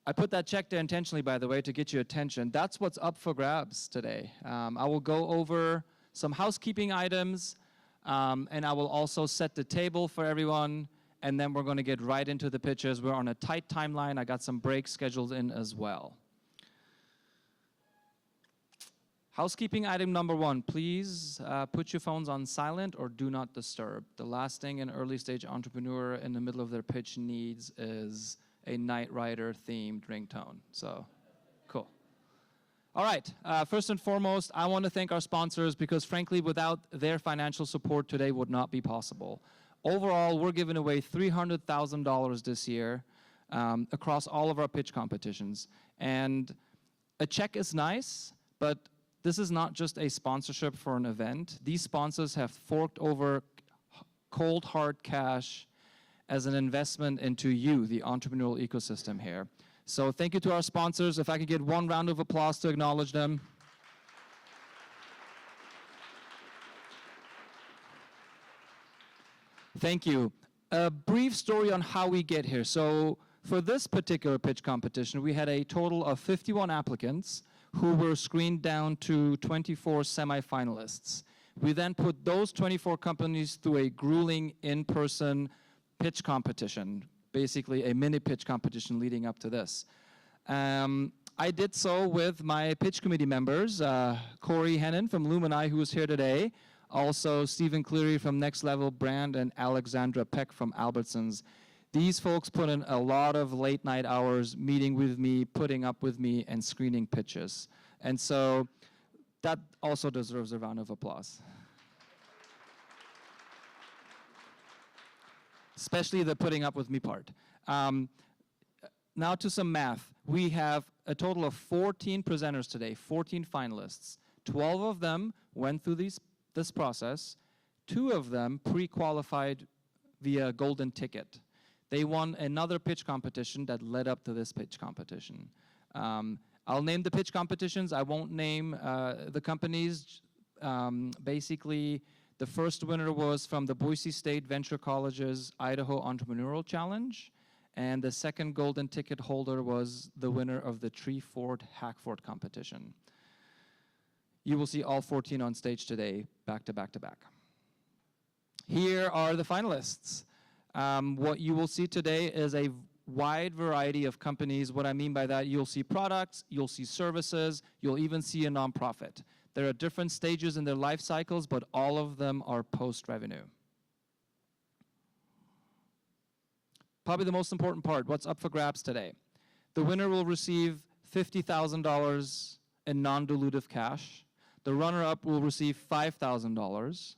I put that check there intentionally, by the way, to get your attention. That's what's up for grabs today. I will go over some housekeeping items, and I will also set the table for everyone, and then we're going to get right into the pitches. We're on a tight timeline. I got some breaks scheduled in as well. Housekeeping item number 1, please put your phones on silent or do not disturb. The last thing an early stage entrepreneur in the middle of their pitch needs is a Knight Rider themed ringtone. So, cool. All right, first and foremost, I want to thank our sponsors because frankly, without their financial support, today would not be possible. Overall, we're giving away $300,000 this year across all of our pitch competitions. And a check is nice, but this is not just a sponsorship for an event. These sponsors have forked over cold hard cash as an investment into you, the entrepreneurial ecosystem here. So thank you to our sponsors. If I could get one round of applause to acknowledge them. Thank you. A brief story on how we get here. So for this particular pitch competition, we had a total of 51 applicants who were screened down to 24 semifinalists. We then put those 24 companies through a grueling in-person pitch competition, basically a mini pitch competition leading up to this. I did so with my pitch committee members, Corey Hennon from Lumini, who is here today, also Stephen Cleary from Next Level Brand, and Alexandra Peck from Albertsons. These folks put in a lot of late night hours meeting with me, putting up with me, and screening pitches. And so that also deserves a round of applause. Especially the putting up with me part. Now to some math. We have a total of 14 presenters today, 14 finalists. 12 of them went through this process. 2 of them pre-qualified via golden ticket. They won another pitch competition that led up to this pitch competition. I'll name the pitch competitions. I won't name the companies. Basically, the first winner was from the Boise State Venture College's Idaho Entrepreneurial Challenge, and the second golden ticket holder was the winner of the Treefort Hackford competition. You will see all 14 on stage today, back to back to back. Here are the finalists. What you will see today is a wide variety of companies. What I mean by that, you'll see products, you'll see services, you'll even see a nonprofit. There are different stages in their life cycles, but all of them are post-revenue. Probably the most important part, what's up for grabs today. The winner will receive $50,000 in non-dilutive cash. The runner-up will receive $5,000.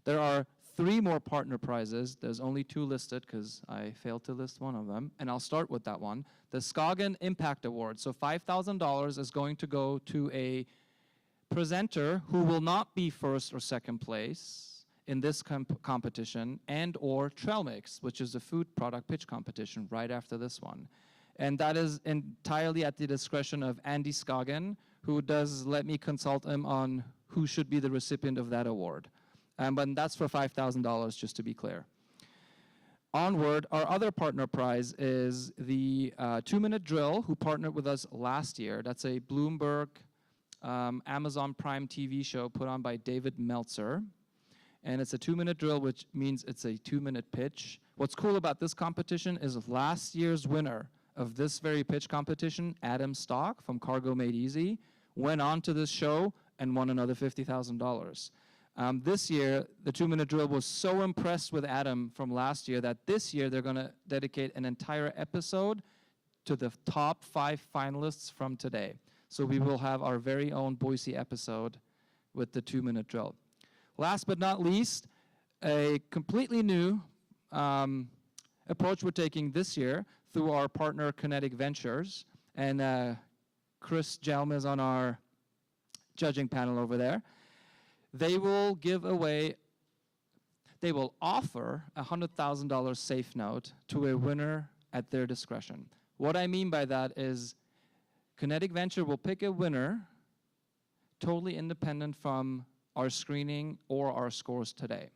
There are 3 more partner prizes. There's only 2 listed because I failed to list one of them, and I'll start with that one. The Scoggin Impact Award. So $5,000 is going to go to a presenter who will not be first or second place in this competition, and or Trail Mix, which is a food product pitch competition right after this one. And that is entirely at the discretion of Andy Scoggin, who does let me consult him on who should be the recipient of that award. But that's for $5,000, just to be clear. Onward, our other partner prize is the 2-Minute Drill, who partnered with us last year. That's a Bloomberg Amazon Prime TV show put on by David Meltzer. And it's a 2-minute drill, which means it's a 2-minute pitch. What's cool about this competition is last year's winner of this very pitch competition, Adam Stock from Cargo Made Easy, went on to this show and won another $50,000. This year, the 2-minute drill was so impressed with Adam from last year that this year they're going to dedicate an entire episode to the top 5 finalists from today. So we will have our very own Boise episode with the 2-minute drill. Last but not least, a completely new approach we're taking this year through our partner Kinetic Ventures. And Chris Jelm is on our judging panel over there. They will give away, they will offer a $100,000 safe note to a winner at their discretion. What I mean by that is Kinetic Venture will pick a winner totally independent from our screening or our scores today.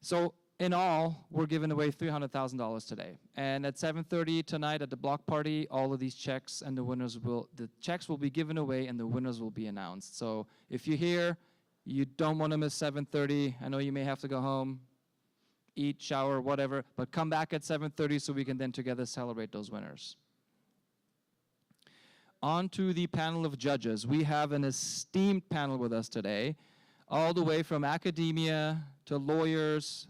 So in all, we're giving away $300,000 today. And at 7:30 tonight at the block party, all of these checks and the checks will be given away and the winners will be announced. So if you're here, you don't want to miss 7:30. I know you may have to go home, eat, shower, whatever, but come back at 7:30 so we can then together celebrate those winners. On to the panel of judges. We have an esteemed panel with us today, all the way from academia to lawyers,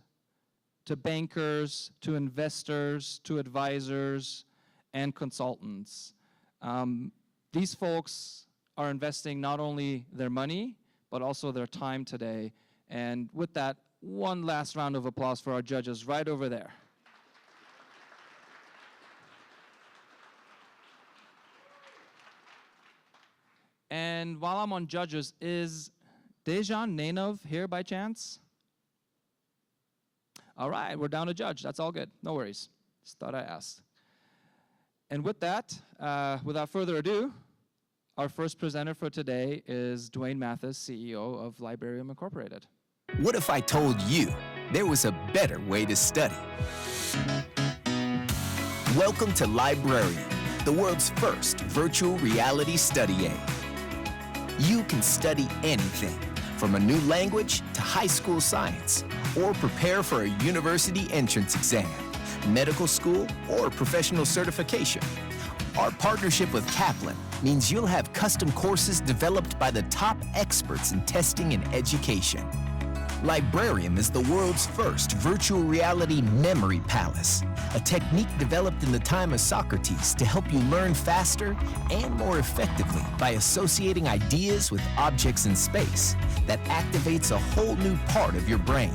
to bankers, to investors, to advisors, and consultants. These folks are investing not only their money, but also their time today. And with that, one last round of applause for our judges right over there. And while I'm on judges, is Dejan Nainov here by chance? All right, we're down to judge. That's all good. No worries. Just thought I asked. And with that, without further ado, our first presenter for today is Duane Mathis, CEO of Librarium Incorporated. What if I told you there was a better way to study? Welcome to Librarium, the world's first virtual reality study aid. You can study anything, from a new language to high school science, or prepare for a university entrance exam, medical school, or professional certification. Our partnership with Kaplan means you'll have custom courses developed by the top experts in testing and education. Librarium is the world's first virtual reality memory palace, a technique developed in the time of Socrates to help you learn faster and more effectively by associating ideas with objects in space that activates a whole new part of your brain.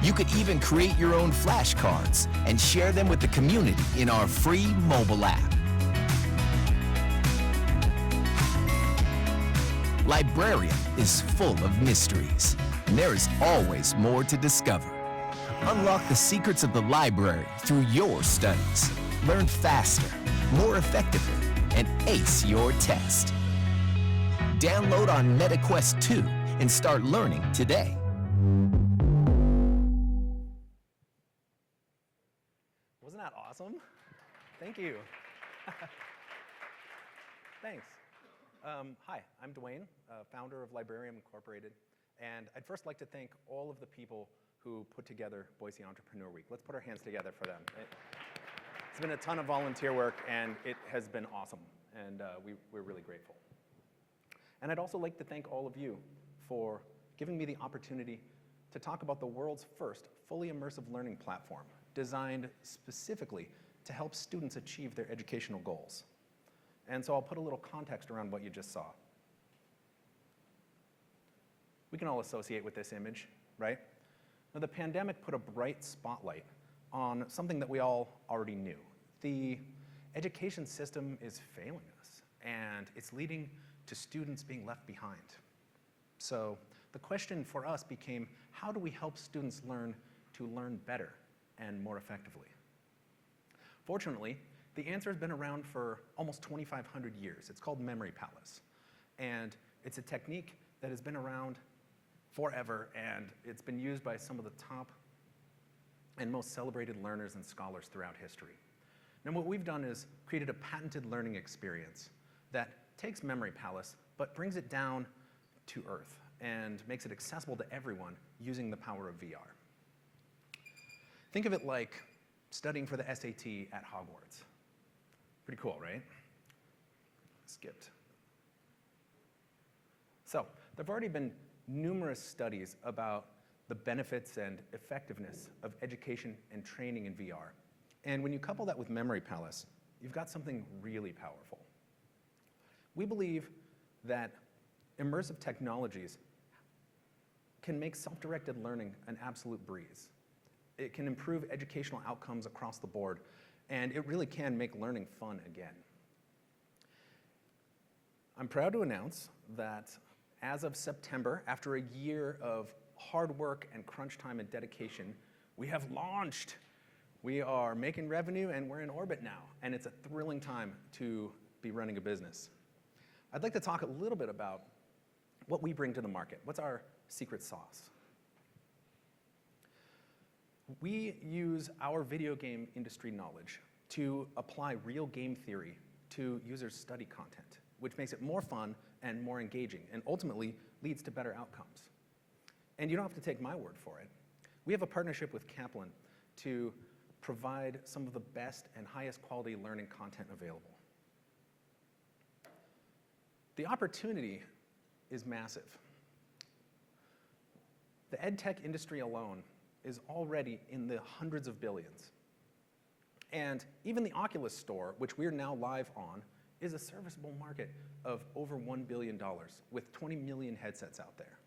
You could even create your own flashcards and share them with the community in our free mobile app. Librarium is full of mysteries, and there is always more to discover. Unlock the secrets of the library through your studies. Learn faster, more effectively, and ace your test. Download on MetaQuest 2 and start learning today. Wasn't that awesome? Thank you. Thanks. Hi, I'm Duane, founder of Librarium Incorporated, and I'd first like to thank all of the people who put together Boise Entrepreneur Week. Let's put our hands together for them. It's been a ton of volunteer work, and it has been awesome, and we're really grateful. And I'd also like to thank all of you for giving me the opportunity to talk about the world's first fully immersive learning platform designed specifically to help students achieve their educational goals. And so I'll put a little context around what you just saw. We can all associate with this image, right? Now, the pandemic put a bright spotlight on something that we all already knew. The education system is failing us, and it's leading to students being left behind. So the question for us became, how do we help students learn to learn better and more effectively? Fortunately, the answer has been around for almost 2,500 years. It's called memory palace. And it's a technique that has been around forever, and it's been used by some of the top and most celebrated learners and scholars throughout history. Now, what we've done is created a patented learning experience that takes memory palace, but brings it down to earth and makes it accessible to everyone using the power of VR. Think of it like studying for the SAT at Hogwarts. Pretty cool, right? Skipped. So, there have already been numerous studies about the benefits and effectiveness of education and training in VR. And when you couple that with memory palace, you've got something really powerful. We believe that immersive technologies can make self-directed learning an absolute breeze. It can improve educational outcomes across the board, and it really can make learning fun again. I'm proud to announce that as of September, after a year of hard work and crunch time and dedication, we have launched. We are making revenue, and we're in orbit now, and it's a thrilling time to be running a business. I'd like to talk a little bit about what we bring to the market. What's our secret sauce? We use our video game industry knowledge to apply real game theory to users' study content, which makes it more fun and more engaging, and ultimately leads to better outcomes. And you don't have to take my word for it. We have a partnership with Kaplan to provide some of the best and highest quality learning content available. The opportunity is massive. The ed tech industry alone is already in the hundreds of billions. And even the Oculus Store, which we're now live on, is a serviceable market of over $1 billion with 20 million headsets out there.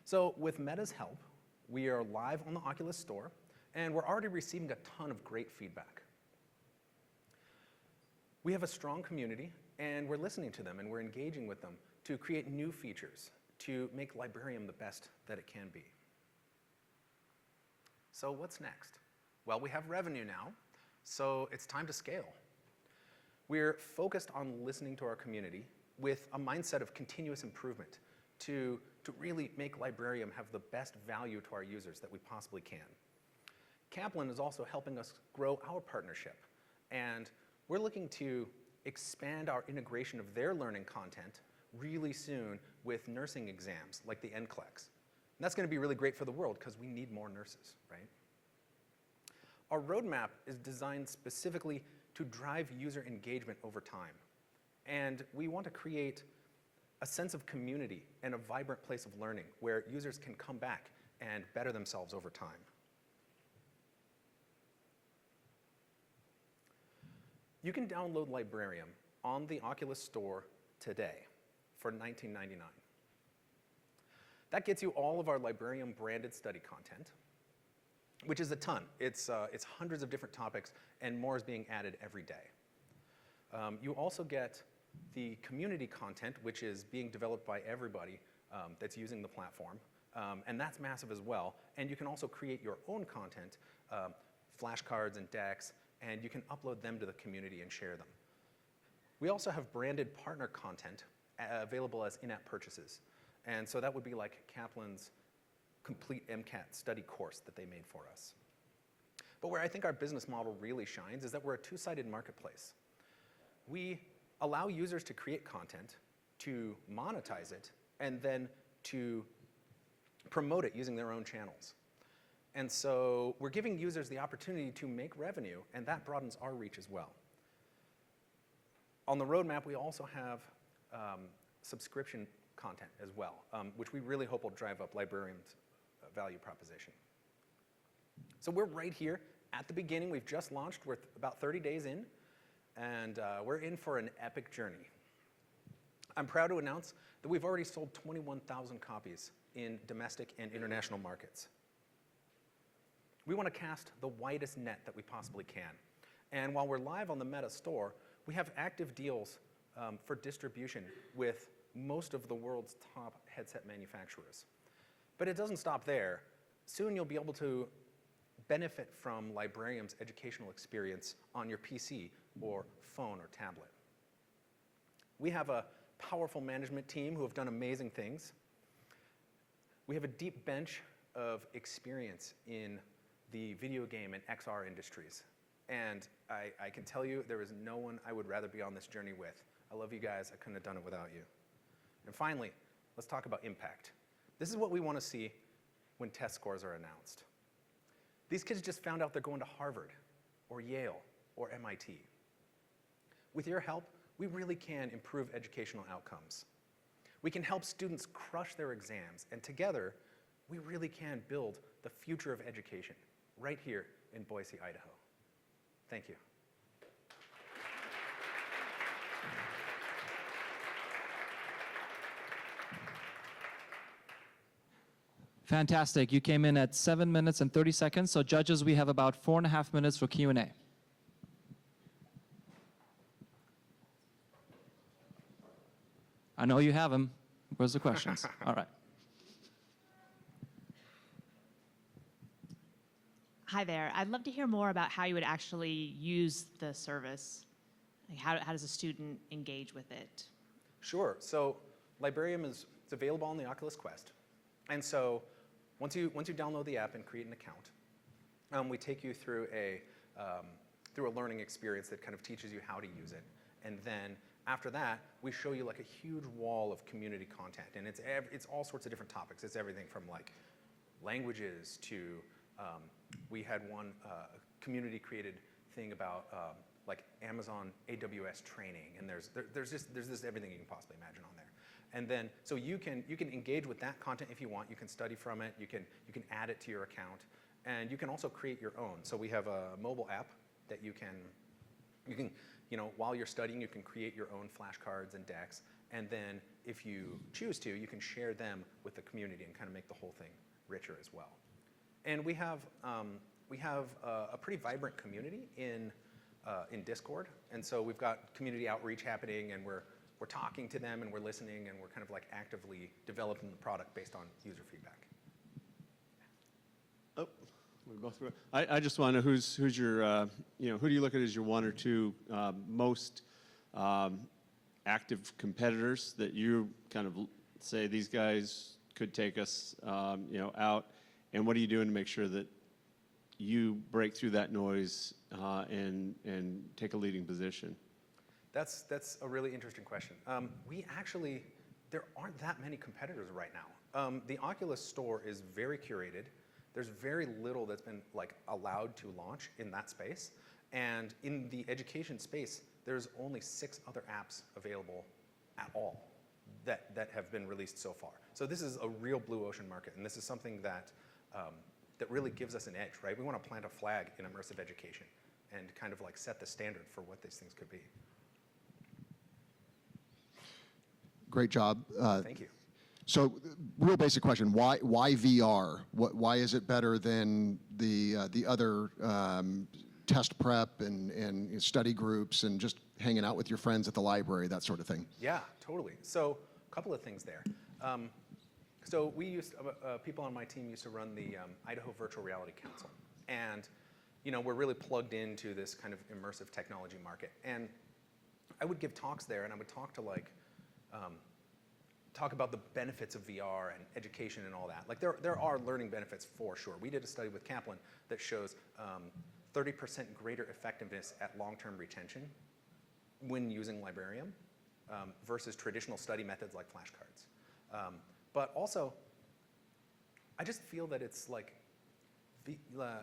So with Meta's help, we are live on the Oculus Store, and we're already receiving a ton of great feedback. We have a strong community, and we're listening to them, and we're engaging with them to create new features to make Librarium the best that it can be. So what's next? Well, we have revenue now, so it's time to scale. We're focused on listening to our community with a mindset of continuous improvement to really make Librarium have the best value to our users that we possibly can. Kaplan is also helping us grow our partnership, and we're looking to expand our integration of their learning content really soon with nursing exams like the NCLEX. And that's going to be really great for the world because we need more nurses, right? Our roadmap is designed specifically to drive user engagement over time. And we want to create a sense of community and a vibrant place of learning where users can come back and better themselves over time. You can download Librarium on the Oculus Store today for $19.99. That gets you all of our Librarium branded study content, which is a ton. It's hundreds of different topics, and more is being added every day. You also get the community content, which is being developed by everybody that's using the platform, and that's massive as well. And you can also create your own content, flashcards and decks, and you can upload them to the community and share them. We also have branded partner content available as in-app purchases. And so that would be like Kaplan's complete MCAT study course that they made for us. But where I think our business model really shines is that we're a two-sided marketplace. We allow users to create content, to monetize it, and then to promote it using their own channels. And so we're giving users the opportunity to make revenue, and that broadens our reach as well. On the roadmap, we also have subscription content as well, which we really hope will drive up Librarium's value proposition. So we're right here at the beginning. We've just launched. We're about 30 days in, and we're in for an epic journey. I'm proud to announce that we've already sold 21,000 copies in domestic and international markets. We want to cast the widest net that we possibly can. And while we're live on the Meta Store, we have active deals for distribution with most of the world's top headset manufacturers. But it doesn't stop there. Soon you'll be able to benefit from Librarium's educational experience on your PC or phone or tablet. We have a powerful management team who have done amazing things. We have a deep bench of experience in the video game and XR industries. And I can tell you there is no one I would rather be on this journey with. I love you guys. I couldn't have done it without you. And finally, let's talk about impact. This is what we want to see when test scores are announced. These kids just found out they're going to Harvard or Yale or MIT. With your help, we really can improve educational outcomes. We can help students crush their exams, and together, we really can build the future of education right here in Boise, Idaho. Thank you. Fantastic. You came in at 7 minutes and 30 seconds. So judges, we have about 4.5 minutes for Q&A. I know you have them. Where's the questions? All right. Hi there. I'd love to hear more about how you would actually use the service. Like how does a student engage with it? Sure. So Librarium is available on the Oculus Quest. And so once you download the app and create an account, we take you through a learning experience that kind of teaches you how to use it. And then after that, we show you like a huge wall of community content. And it's all sorts of different topics. It's everything from like languages to, we had one community created thing about like Amazon AWS training. And there's just everything you can possibly imagine on there. And then, so you can engage with that content if you want. You can study from it. You can add it to your account. And you can also create your own. So we have a mobile app that you can, while you're studying, you can create your own flashcards and decks. And then if you choose to, you can share them with the community and kind of make the whole thing richer as well. And we have a pretty vibrant community in Discord. And so we've got community outreach happening, and we're talking to them, and we're listening, and we're kind of like actively developing the product based on user feedback. Oh, we both. I just want to know who's your who do you look at as your one or two most active competitors that you kind of say these guys could take us out, and what are you doing to make sure that you break through that noise and take a leading position? That's a really interesting question. There aren't that many competitors right now. The Oculus store is very curated. There's very little that's been like allowed to launch in that space. And in the education space, there's only 6 other apps available at all that have been released so far. So this is a real blue ocean market, and this is something that really gives us an edge, right? We want to plant a flag in immersive education and kind of like set the standard for what these things could be. Great job. Thank you. So, real basic question: Why VR? Why is it better than the other test prep and study groups and just hanging out with your friends at the library, that sort of thing? Yeah, totally. So, a couple of things there. So we people on my team used to run the Idaho Virtual Reality Council, and we're really plugged into this kind of immersive technology market. And I would give talks there, and I would talk to talk about the benefits of VR and education and all that. Like there are learning benefits for sure. We did a study with Kaplan that shows 30% greater effectiveness at long-term retention when using Librarium versus traditional study methods like flashcards. But also, I just feel that it's like the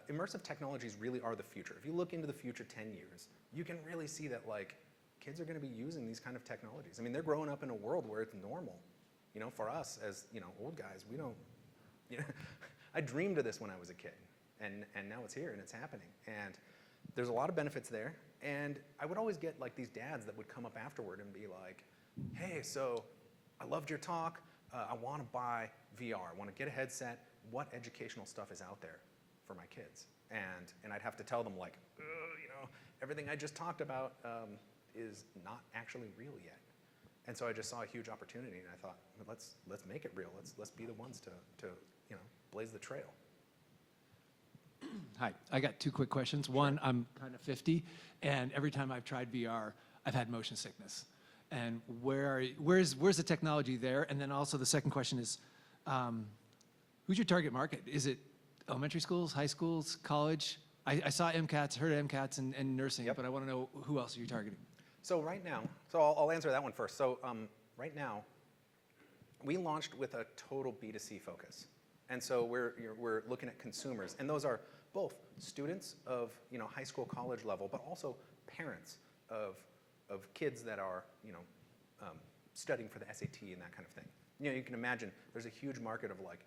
immersive technologies really are the future. If you look into the future 10 years, you can really see that like kids are going to be using these kind of technologies. I mean, they're growing up in a world where it's normal. For us as old guys, we don't. I dreamed of this when I was a kid, and now it's here and it's happening. And there's a lot of benefits there. And I would always get like these dads that would come up afterward and be like, "Hey, so I loved your talk. I want to buy VR. I want to get a headset. What educational stuff is out there for my kids?" And I'd have to tell them like, everything I just talked about is not actually real yet. And so I just saw a huge opportunity, and I thought, well, let's make it real. Let's be the ones to blaze the trail. Hi, I got 2 quick questions. One, I'm kind of 50, and every time I've tried VR, I've had motion sickness. And where's the technology there? And then also the second question is, who's your target market? Is it elementary schools, high schools, college? I saw MCATs, heard of MCATs and nursing, Yep. but I want to know who else are you targeting? So right now, I'll answer that one first. So right now, we launched with a total B2C focus. And so we're looking at consumers. And those are both students of high school, college level, but also parents of kids that are studying for the SAT and that kind of thing. You can imagine there's a huge market of like,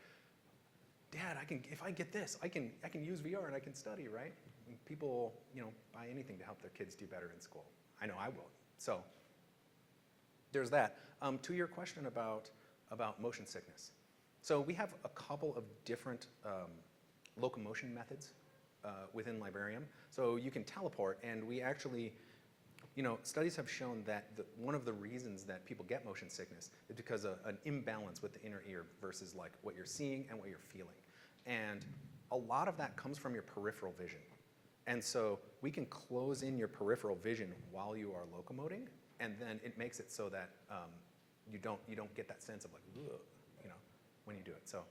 Dad, if I get this, I can use VR and I can study, right? And people buy anything to help their kids do better in school. I know I will. So there's that. To your question about motion sickness. So we have a couple of different locomotion methods within Librarium. So you can teleport, and we actually, studies have shown that one of the reasons that people get motion sickness is because of an imbalance with the inner ear versus like what you're seeing and what you're feeling. And a lot of that comes from your peripheral vision. And so we can close in your peripheral vision while you are locomoting, and then it makes it so that you don't get that sense of like, ugh, when you do it. So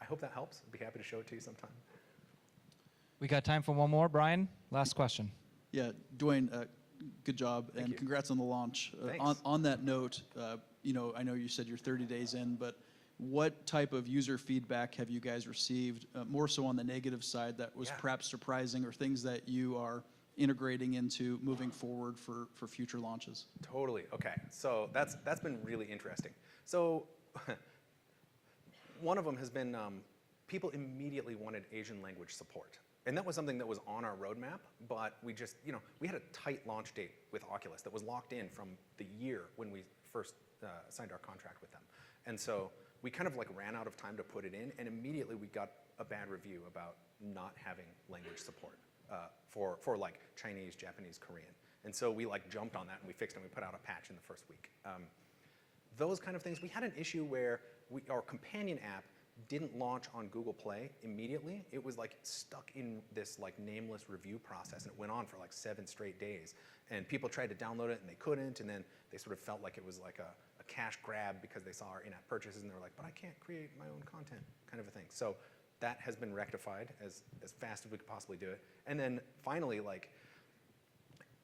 I hope that helps. I'd be happy to show it to you sometime. We got time for one more. Brian, last question. Yeah, Duane, good job, Thank and you. congrats on the launch. Thanks. On that note, I know you said you're 30 days in, but what type of user feedback have you guys received, more so on the negative side that was Yeah. perhaps surprising, or things that you are integrating into moving forward for future launches? Totally. Okay. So that's been really interesting. So one of them has been people immediately wanted Asian language support. And that was something that was on our roadmap, but we just, we had a tight launch date with Oculus that was locked in from the year when we first signed our contract with them. And so we kind of like ran out of time to put it in, and immediately we got a bad review about not having language support for like Chinese, Japanese, Korean. And so we like jumped on that and we fixed it and we put out a patch in the first week. Those kind of things. We had an issue where our companion app didn't launch on Google Play immediately. It was like stuck in this like nameless review process, and it went on for like 7 straight days. And people tried to download it and they couldn't, and then they sort of felt like it was like a cash grab because they saw our in-app purchases and they were like, but I can't create my own content, kind of a thing. So that has been rectified as fast as we could possibly do it. And then finally, like,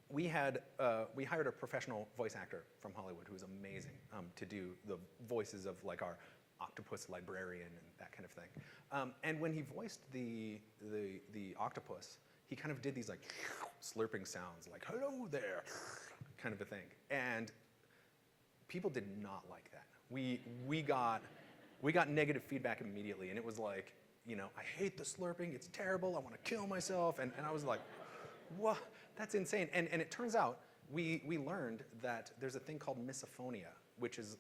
we hired a professional voice actor from Hollywood who was amazing to do the voices of like our octopus librarian and that kind of thing. And when he voiced the octopus, he kind of did these like slurping sounds, like hello there, kind of a thing. And people did not like that. We got negative feedback immediately, and it was like, I hate the slurping, it's terrible, I want to kill myself. And I was like, what? That's insane. And it turns out we learned that there's a thing called misophonia, which is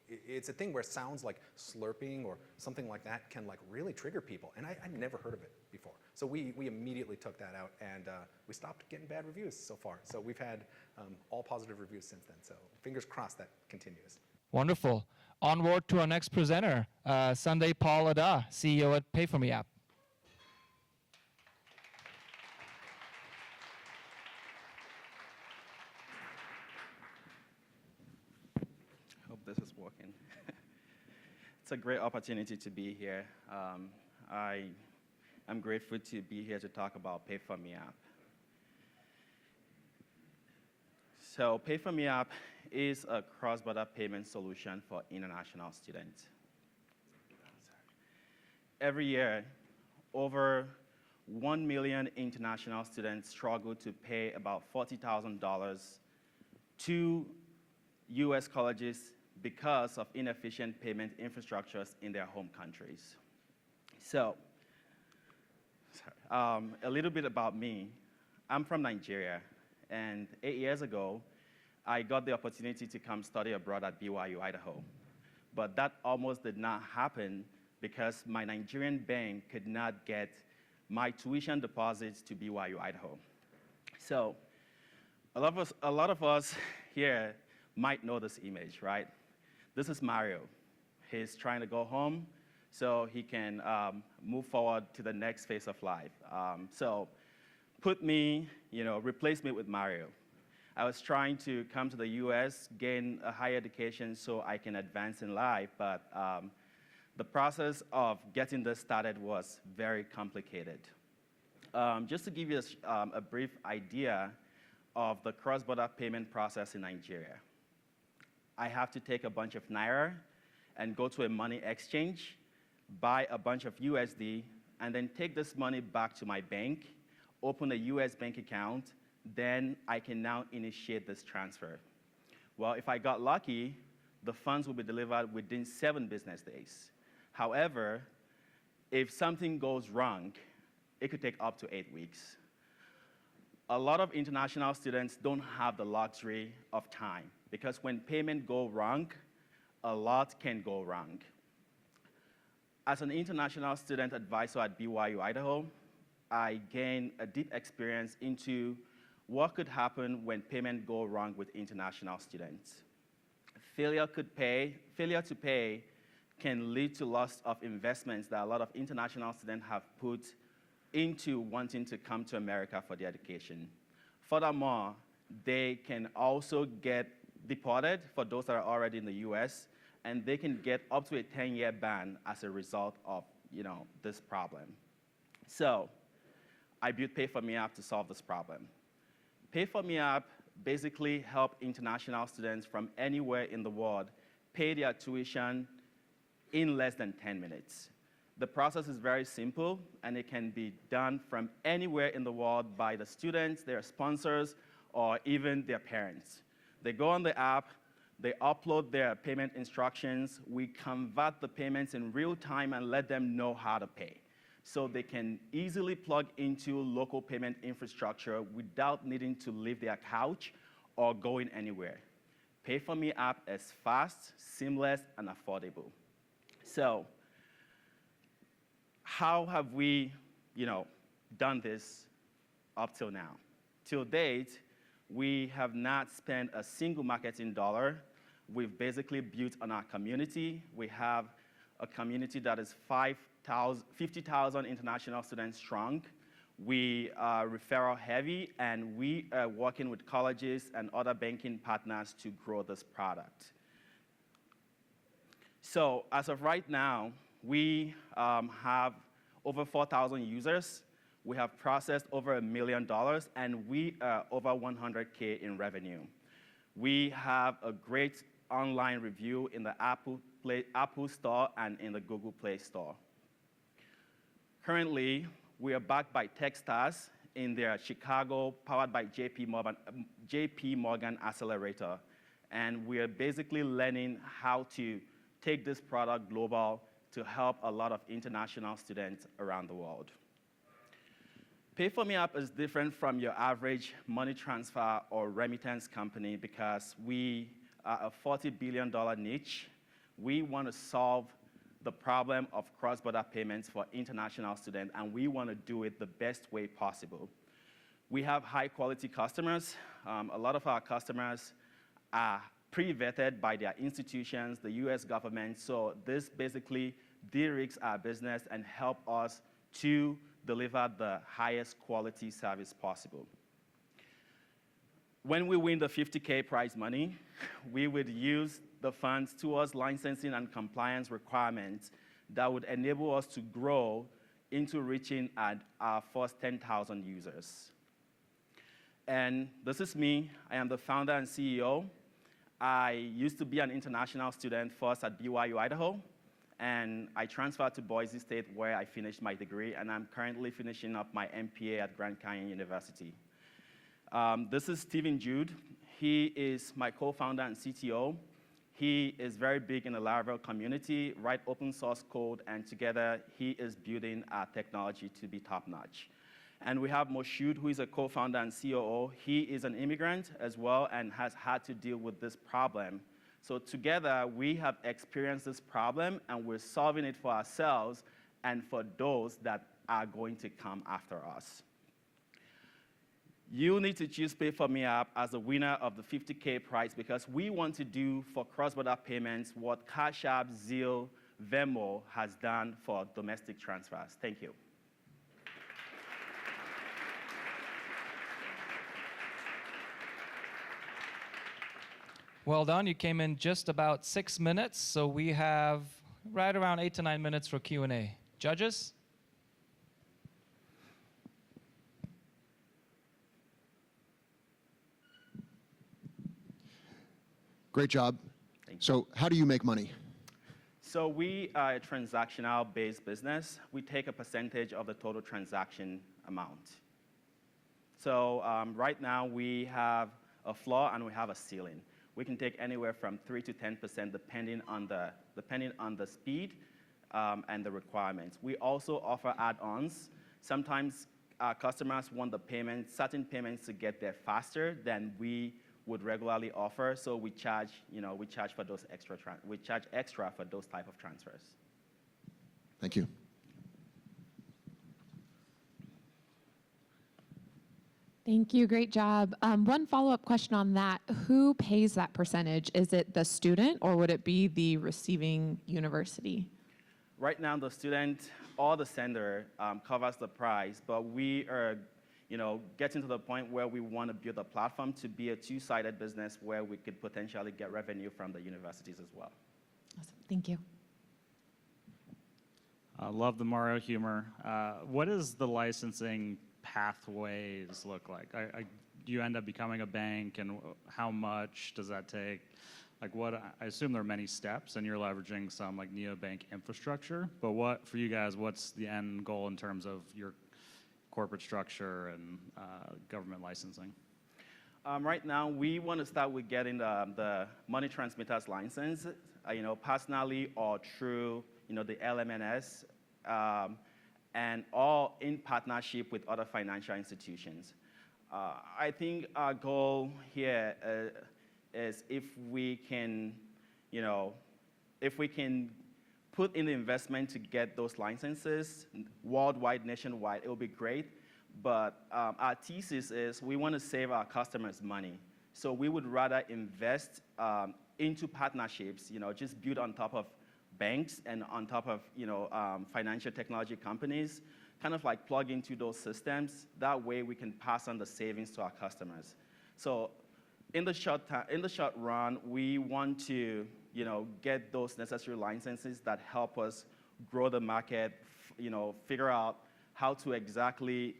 it's a thing where sounds like slurping or something like that can like really trigger people. And I'd never heard of it before. So we immediately took that out, and we stopped getting bad reviews so far. So we've had all positive reviews since then. So fingers crossed that continues. Wonderful. Onward to our next presenter, Sunday Paul Adah, CEO at Pay For Me app. Hope this is working. It's a great opportunity to be here. I'm grateful to be here to talk about Pay For Me app. So Pay For Me app is a cross-border payment solution for international students. Every year, over 1 million international students struggle to pay about $40,000 to US colleges because of inefficient payment infrastructures in their home countries. So, a little bit about me. I'm from Nigeria, and 8 years ago, I got the opportunity to come study abroad at BYU, Idaho. But that almost did not happen because my Nigerian bank could not get my tuition deposits to BYU, Idaho. So, a lot of us here might know this image, right? This is Mario. He's trying to go home so he can move forward to the next phase of life. So replace me with Mario. I was trying to come to the US, gain a higher education so I can advance in life, but the process of getting this started was very complicated. Just to give you a brief idea of the cross-border payment process in Nigeria. I have to take a bunch of Naira and go to a money exchange, buy a bunch of USD, and then take this money back to my bank, open a US bank account, then I can now initiate this transfer. Well, if I got lucky, the funds will be delivered within 7 business days. However, if something goes wrong, it could take up to 8 weeks. A lot of international students don't have the luxury of time because when payment go wrong, a lot can go wrong. As an international student advisor at BYU, Idaho, I gained a deep experience into what could happen when payment go wrong with international students. Failure to pay can lead to loss of investments that a lot of international students have put into wanting to come to America for their education. Furthermore, they can also get deported for those that are already in the US, and they can get up to a 10-year ban as a result of this problem. So I built Pay For Me app to solve this problem. Pay For Me app basically help international students from anywhere in the world pay their tuition in less than 10 minutes. The process is very simple, and it can be done from anywhere in the world by the students, their sponsors, or even their parents. They go on the app, they upload their payment instructions, we convert the payments in real time and let them know how to pay. So they can easily plug into local payment infrastructure without needing to leave their couch or going anywhere. Pay For Me app is fast, seamless, and affordable. So how have we, done this up till now? Till date, we have not spent a single marketing dollar. We've basically built on our community. We have a community that is 50,000 international students strong. We are referral heavy, and we are working with colleges and other banking partners to grow this product. So as of right now, we have over 4,000 users. We have processed over $1 million, and we are over 100K in revenue. We have a great online review in the Apple Store and in the Google Play Store. Currently, we are backed by Techstars in their Chicago, powered by JP Morgan Accelerator. And we are basically learning how to take this product global to help a lot of international students around the world. Pay For Me app is different from your average money transfer or remittance company because we are a $40 billion niche. We want to solve the problem of cross-border payments for international students, and we want to do it the best way possible. We have high-quality customers. A lot of our customers are pre-vetted by their institutions, the US government, so this basically de-risks our business and help us to deliver the highest quality service possible. When we win the $50K prize money, we would use the funds towards licensing and compliance requirements that would enable us to grow into reaching our first 10,000 users. And this is me. I am the founder and CEO. I used to be an international student first at BYU, Idaho, and I transferred to Boise State where I finished my degree, and I'm currently finishing up my MPA at Grand Canyon University. This is Stephen Jude. He is my co-founder and CTO. He is very big in the Laravel community, write open source code, and together he is building our technology to be top-notch. And we have Moshood, who is a co-founder and COO. He is an immigrant as well and has had to deal with this problem. So together, we have experienced this problem, and we're solving it for ourselves and for those that are going to come after us. You need to choose Pay For Me app as the winner of the $50K prize because we want to do for cross-border payments what Cash App, Zelle, Venmo has done for domestic transfers. Thank you. Well done. You came in just about 6 minutes, so we have right around 8 to 9 minutes for Q&A. Judges? Great job. So how do you make money? So we are a transactional-based business. We take a percentage of the total transaction amount. So right now we have a floor and we have a ceiling. We can take anywhere from 3 to 10% depending on the speed and the requirements. We also offer add-ons. Sometimes our customers want certain payments to get there faster than we would regularly offer, so we charge for those extra for those type of transfers. Thank you. Thank you, great job. One follow-up question on that, who pays that percentage? Is it the student or would it be the receiving university? Right now, the student or the sender covers the price, but we are getting to the point where we want to build a platform to be a two-sided business where we could potentially get revenue from the universities as well. Awesome, thank you. Love the Mario humor. What does the licensing pathways look like? Do you end up becoming a bank, and how much does that take? Like I assume there are many steps, and you're leveraging some like neobank infrastructure, but for you guys, what's the end goal in terms of your corporate structure and government licensing? Right now, we want to start with getting the money transmitters license, personally or through, the LMNS, and all in partnership with other financial institutions. I think our goal here is if we can put in the investment to get those licenses worldwide, nationwide, it will be great. But our thesis is we want to save our customers money. So we would rather invest into partnerships, just build on top of banks and on top of, financial technology companies, kind of like plug into those systems. That way we can pass on the savings to our customers. So in the short run, we want to, get those necessary licenses that help us grow the market, figure out how to exactly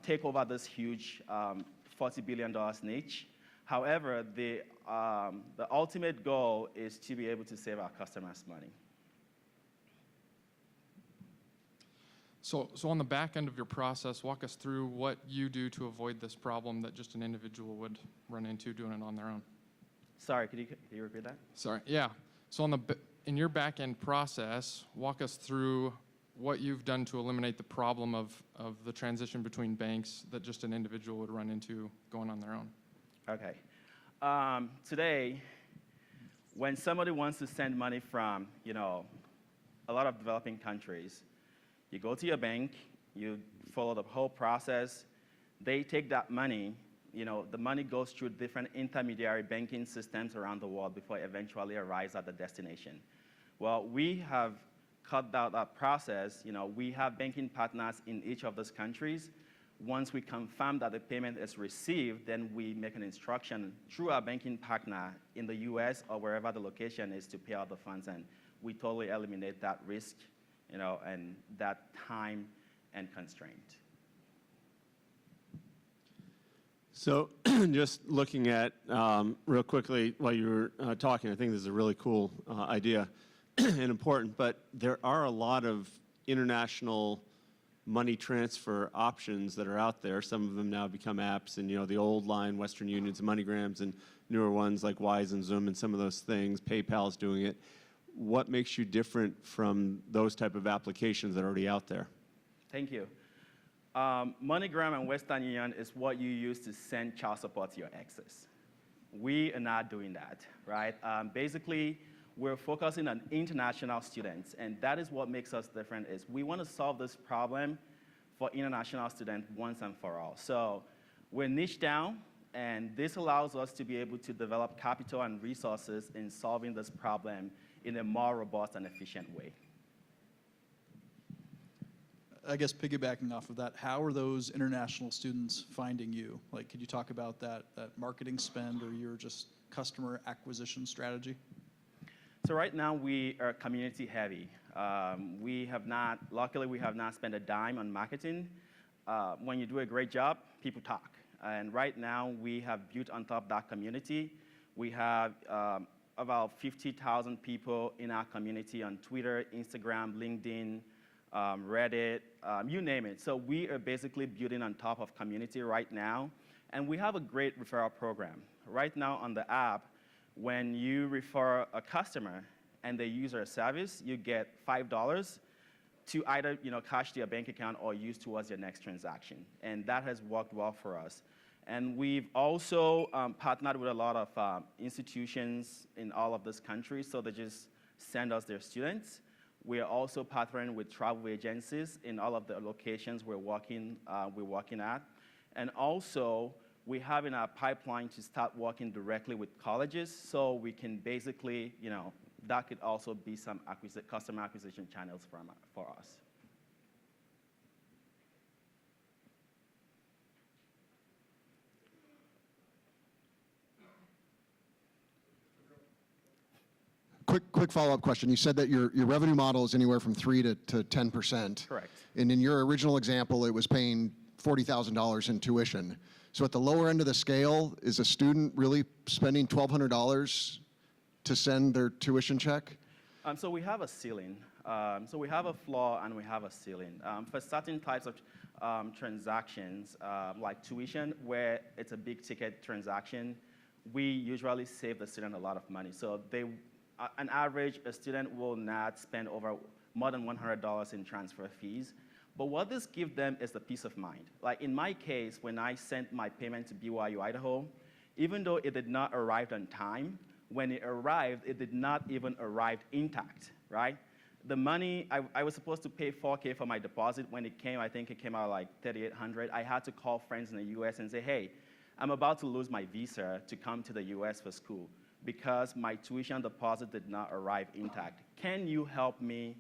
take over this huge $40 billion niche. However, the ultimate goal is to be able to save our customers money. So on the back end of your process, walk us through what you do to avoid this problem that just an individual would run into doing it on their own. Sorry, could you repeat that? Sorry, yeah. So in your back end process, walk us through what you've done to eliminate the problem of the transition between banks that just an individual would run into going on their own. Okay. Today, when somebody wants to send money from, a lot of developing countries, you go to your bank, you follow the whole process, they take that money, the money goes through different intermediary banking systems around the world before it eventually arrives at the destination. Well, we have cut out that process. We have banking partners in each of those countries. Once we confirm that the payment is received, then we make an instruction through our banking partner in the US or wherever the location is to pay out the funds, and we totally eliminate that risk, and that time and constraint. So just looking at, real quickly while you were talking, I think this is a really cool idea and important, but there are a lot of international money transfer options that are out there. Some of them now become apps, and the old line, Western Unions and MoneyGrams, and newer ones like Wise and Zoom and some of those things. PayPal's doing it. What makes you different from those type of applications that are already out there? Thank you. MoneyGram and Western Union is what you use to send child support to your exes. We are not doing that, right? Basically, we're focusing on international students, and that is what makes us different. Is we want to solve this problem for international students once and for all. So we're niche down, and this allows us to be able to develop capital and resources in solving this problem in a more robust and efficient way. I guess piggybacking off of that, how are those international students finding you? Like, could you talk about that marketing spend or your just customer acquisition strategy? So right now we are community heavy. Luckily we have not spent a dime on marketing. When you do a great job, people talk. And right now we have built on top of that community. We have about 50,000 people in our community on Twitter, Instagram, LinkedIn, Reddit, you name it. So we are basically building on top of community right now. And we have a great referral program. Right now on the app, when you refer a customer and they use our service, you get $5 to either cash to your bank account or use towards your next transaction. And that has worked well for us. And we've also partnered with a lot of institutions in all of these countries, so they just send us their students. We are also partnering with travel agencies in all of the locations we're working at. And also, we have in our pipeline to start working directly with colleges, so we can basically, that could also be some customer acquisition channels for us. quick follow-up question. You said that your revenue model is anywhere from 3 to 10%. Correct. And in your original example, it was paying $40,000 in tuition. So at the lower end of the scale, is a student really spending $1,200 to send their tuition check? So we have a ceiling. So we have a floor and we have a ceiling. For certain types of transactions, like tuition, where it's a big ticket transaction, we usually save the student a lot of money. So on average, a student will not spend over more than $100 in transfer fees. But what this gives them is the peace of mind. Like in my case, when I sent my payment to BYU Idaho, even though it did not arrive on time, when it arrived, it did not even arrive intact, right? The money, I was supposed to pay $4K for my deposit. When it came, I think it came out like $3,800. I had to call friends in the US and say, hey, I'm about to lose my visa to come to the US for school because my tuition deposit did not arrive intact. Can you help me,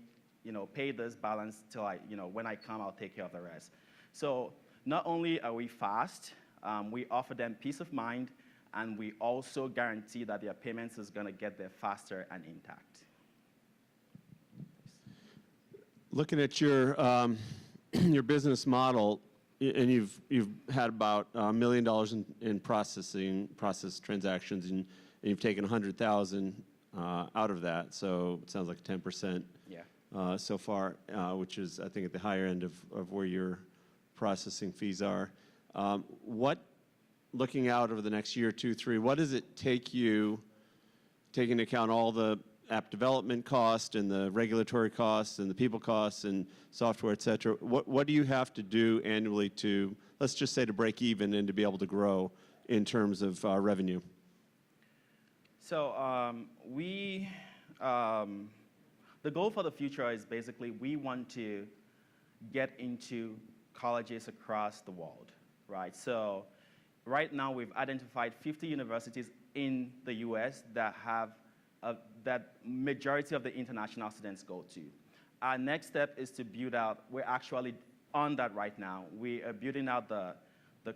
pay this balance till when I come, I'll take care of the rest. So not only are we fast, we offer them peace of mind, and we also guarantee that their payments is gonna get there faster and intact. Looking at your your business model, and you've had about $1 million in process transactions, and you've taken 100,000 out of that. So it sounds like 10%. Yeah. So far, which is I think at the higher end of where your processing fees are. Looking out over the next year, 2, 3, what does it take you, taking into account all the app development cost and the regulatory costs and the people costs and software, et cetera, what do you have to do annually to, let's just say, to break even and to be able to grow in terms of revenue? So the goal for the future is basically we want to get into colleges across the world, right? So right now we've identified 50 universities in the US that have that majority of the international students go to. Our next step is to build out, we're actually on that right now. We are building out the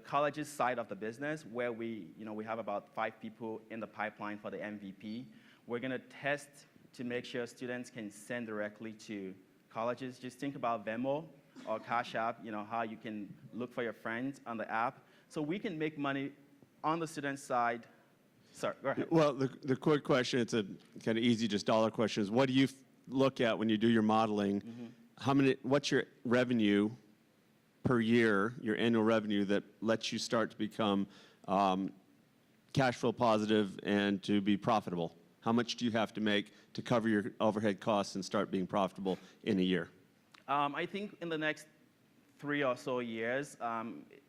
colleges side of the business where we have about 5 people in the pipeline for the MVP. We're gonna test to make sure students can send directly to colleges. Just think about Venmo or Cash App, how you can look for your friends on the app. So we can make money on the student side. Sorry, go ahead. Well, the quick question, it's a kind of easy, just dollar question, is what do you look at when you do your modeling? Mm-hmm. What's your revenue per year, your annual revenue that lets you start to become cash flow positive and to be profitable? How much do you have to make to cover your overhead costs and start being profitable in a year? I think in the next 3 or so years,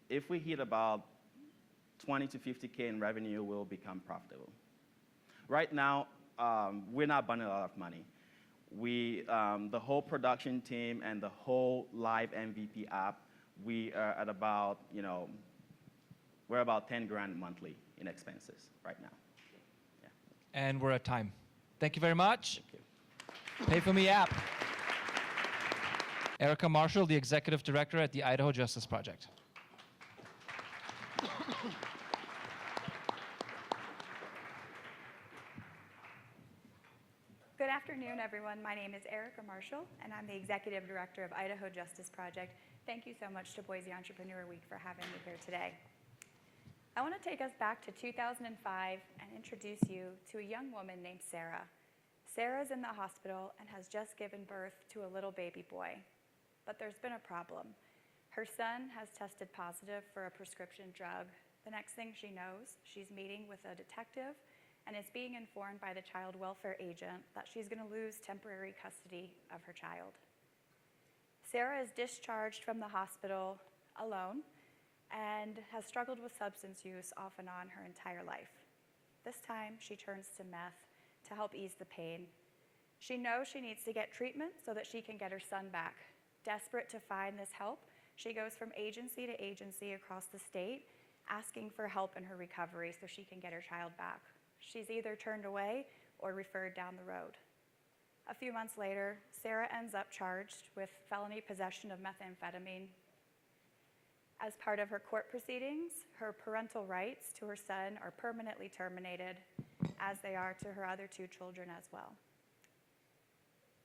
if we hit about 20 to 50K in revenue, we'll become profitable. Right now, we're not burning a lot of money. The whole production team and the whole live MVP app, we are at about, we're about 10 grand monthly in expenses right now. Yeah. And we're at time. Thank you very much. Thank you. Pay for Me app. Erica Marshall, the Executive Director at the Idaho Justice Project. Good afternoon, everyone. My name is Erica Marshall, and I'm the Executive Director of Idaho Justice Project. Thank you so much to Boise Entrepreneur Week for having me here today. I want to take us back to 2005 and introduce you to a young woman named Sarah. Sarah's in the hospital and has just given birth to a little baby boy. But there's been a problem. Her son has tested positive for a prescription drug. The next thing she knows, she's meeting with a detective and is being informed by the child welfare agent that she's going to lose temporary custody of her child. Sarah is discharged from the hospital alone and has struggled with substance use off and on her entire life. This time, she turns to meth to help ease the pain. She knows she needs to get treatment so that she can get her son back. Desperate to find this help, she goes from agency to agency across the state, asking for help in her recovery so she can get her child back. She's either turned away or referred down the road. A few months later, Sarah ends up charged with felony possession of methamphetamine. As part of her court proceedings, her parental rights to her son are permanently terminated, as they are to her other 2 children as well.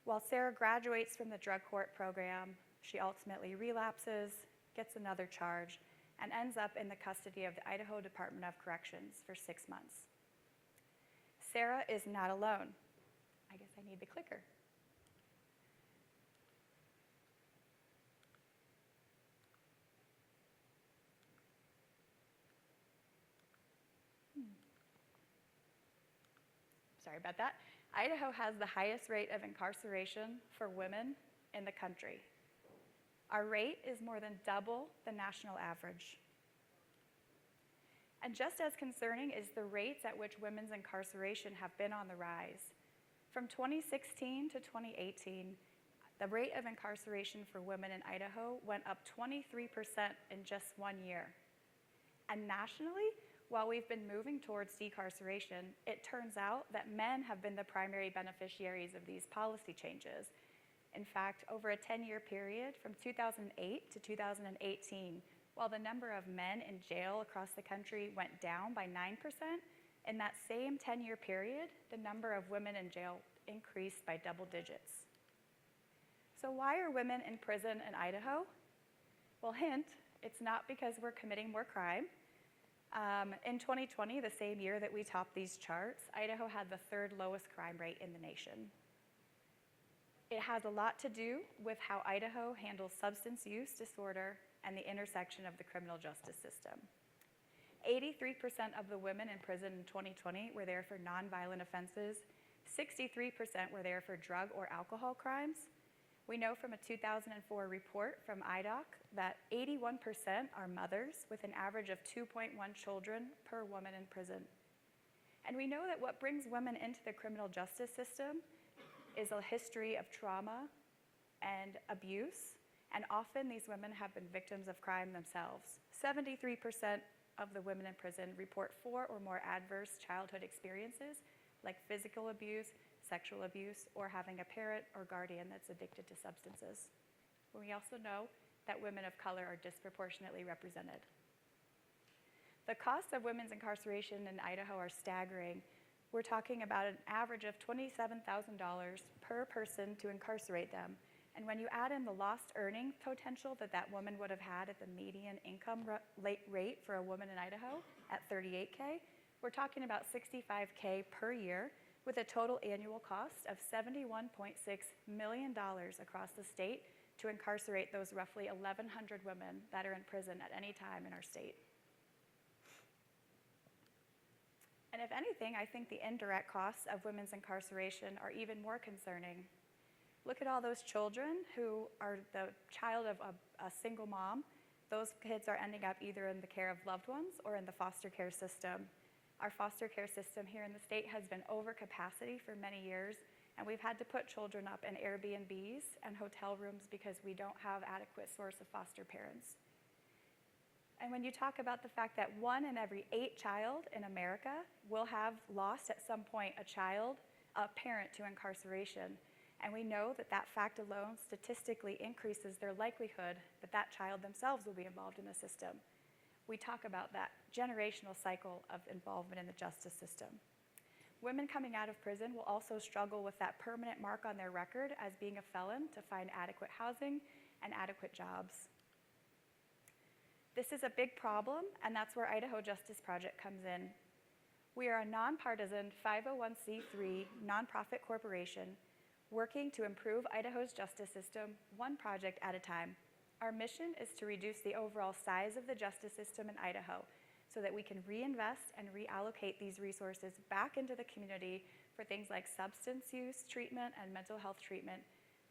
While Sarah graduates from the drug court program, she ultimately relapses, gets another charge, and ends up in the custody of the Idaho Department of Corrections for 6 months. Sarah is not alone. I guess I need the clicker. Sorry about that. Idaho has the highest rate of incarceration for women in the country. Our rate is more than double the national average. And just as concerning is the rates at which women's incarceration have been on the rise. From 2016 to 2018, the rate of incarceration for women in Idaho went up 23% in just 1 year. And nationally, while we've been moving towards decarceration, it turns out that men have been the primary beneficiaries of these policy changes. In fact, over a 10-year period from 2008 to 2018, while the number of men in jail across the country went down by 9%, in that same 10-year period, the number of women in jail increased by double digits. So why are women in prison in Idaho? Well, hint, it's not because we're committing more crime. In 2020, the same year that we topped these charts, Idaho had the 3rd lowest crime rate in the nation. It has a lot to do with how Idaho handles substance use disorder and the intersection of the criminal justice system. 83% of the women in prison in 2020 were there for nonviolent offenses. 63% were there for drug or alcohol crimes. We know from a 2004 report from Adah that 81% are mothers with an average of 2.1 children per woman in prison. And we know that what brings women into the criminal justice system is a history of trauma and abuse, and often these women have been victims of crime themselves. 73% of the women in prison report 4 or more adverse childhood experiences, like physical abuse, sexual abuse, or having a parent or guardian that's addicted to substances. We also know that women of color are disproportionately represented. The costs of women's incarceration in Idaho are staggering. We're talking about an average of $27,000 per person to incarcerate them. And when you add in the lost earning potential that woman would have had at the median income rate for a woman in Idaho at $38K, we're talking about $65K per year, with a total annual cost of $71.6 million across the state to incarcerate those roughly 1,100 women that are in prison at any time in our state. And if anything, I think the indirect costs of women's incarceration are even more concerning. Look at all those children who are the child of a single mom. Those kids are ending up either in the care of loved ones or in the foster care system. Our foster care system here in the state has been over capacity for many years, and we've had to put children up in Airbnbs and hotel rooms because we don't have adequate source of foster parents. And when you talk about the fact that 1 in every 8 child in America will have lost at some point a parent to incarceration, and we know that that fact alone statistically increases their likelihood that that child themselves will be involved in the system. We talk about that generational cycle of involvement in the justice system. Women coming out of prison will also struggle with that permanent mark on their record as being a felon to find adequate housing and adequate jobs. This is a big problem, and that's where Idaho Justice Project comes in. We are a nonpartisan 501c3 nonprofit corporation working to improve Idaho's justice system one project at a time. Our mission is to reduce the overall size of the justice system in Idaho so that we can reinvest and reallocate these resources back into the community for things like substance use treatment and mental health treatment,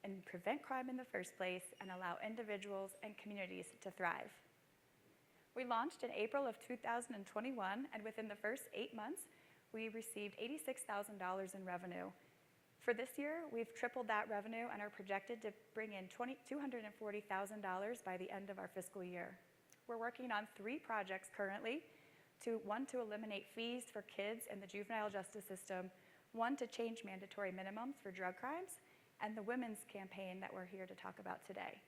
and prevent crime in the first place and allow individuals and communities to thrive. We launched in April of 2021, and within the first 8 months, we received $86,000 in revenue. For this year, we've tripled that revenue and are projected to bring in $240,000 by the end of our fiscal year. We're working on 3 projects currently, one to eliminate fees for kids in the juvenile justice system, one to change mandatory minimums for drug crimes, and the women's campaign that we're here to talk about today.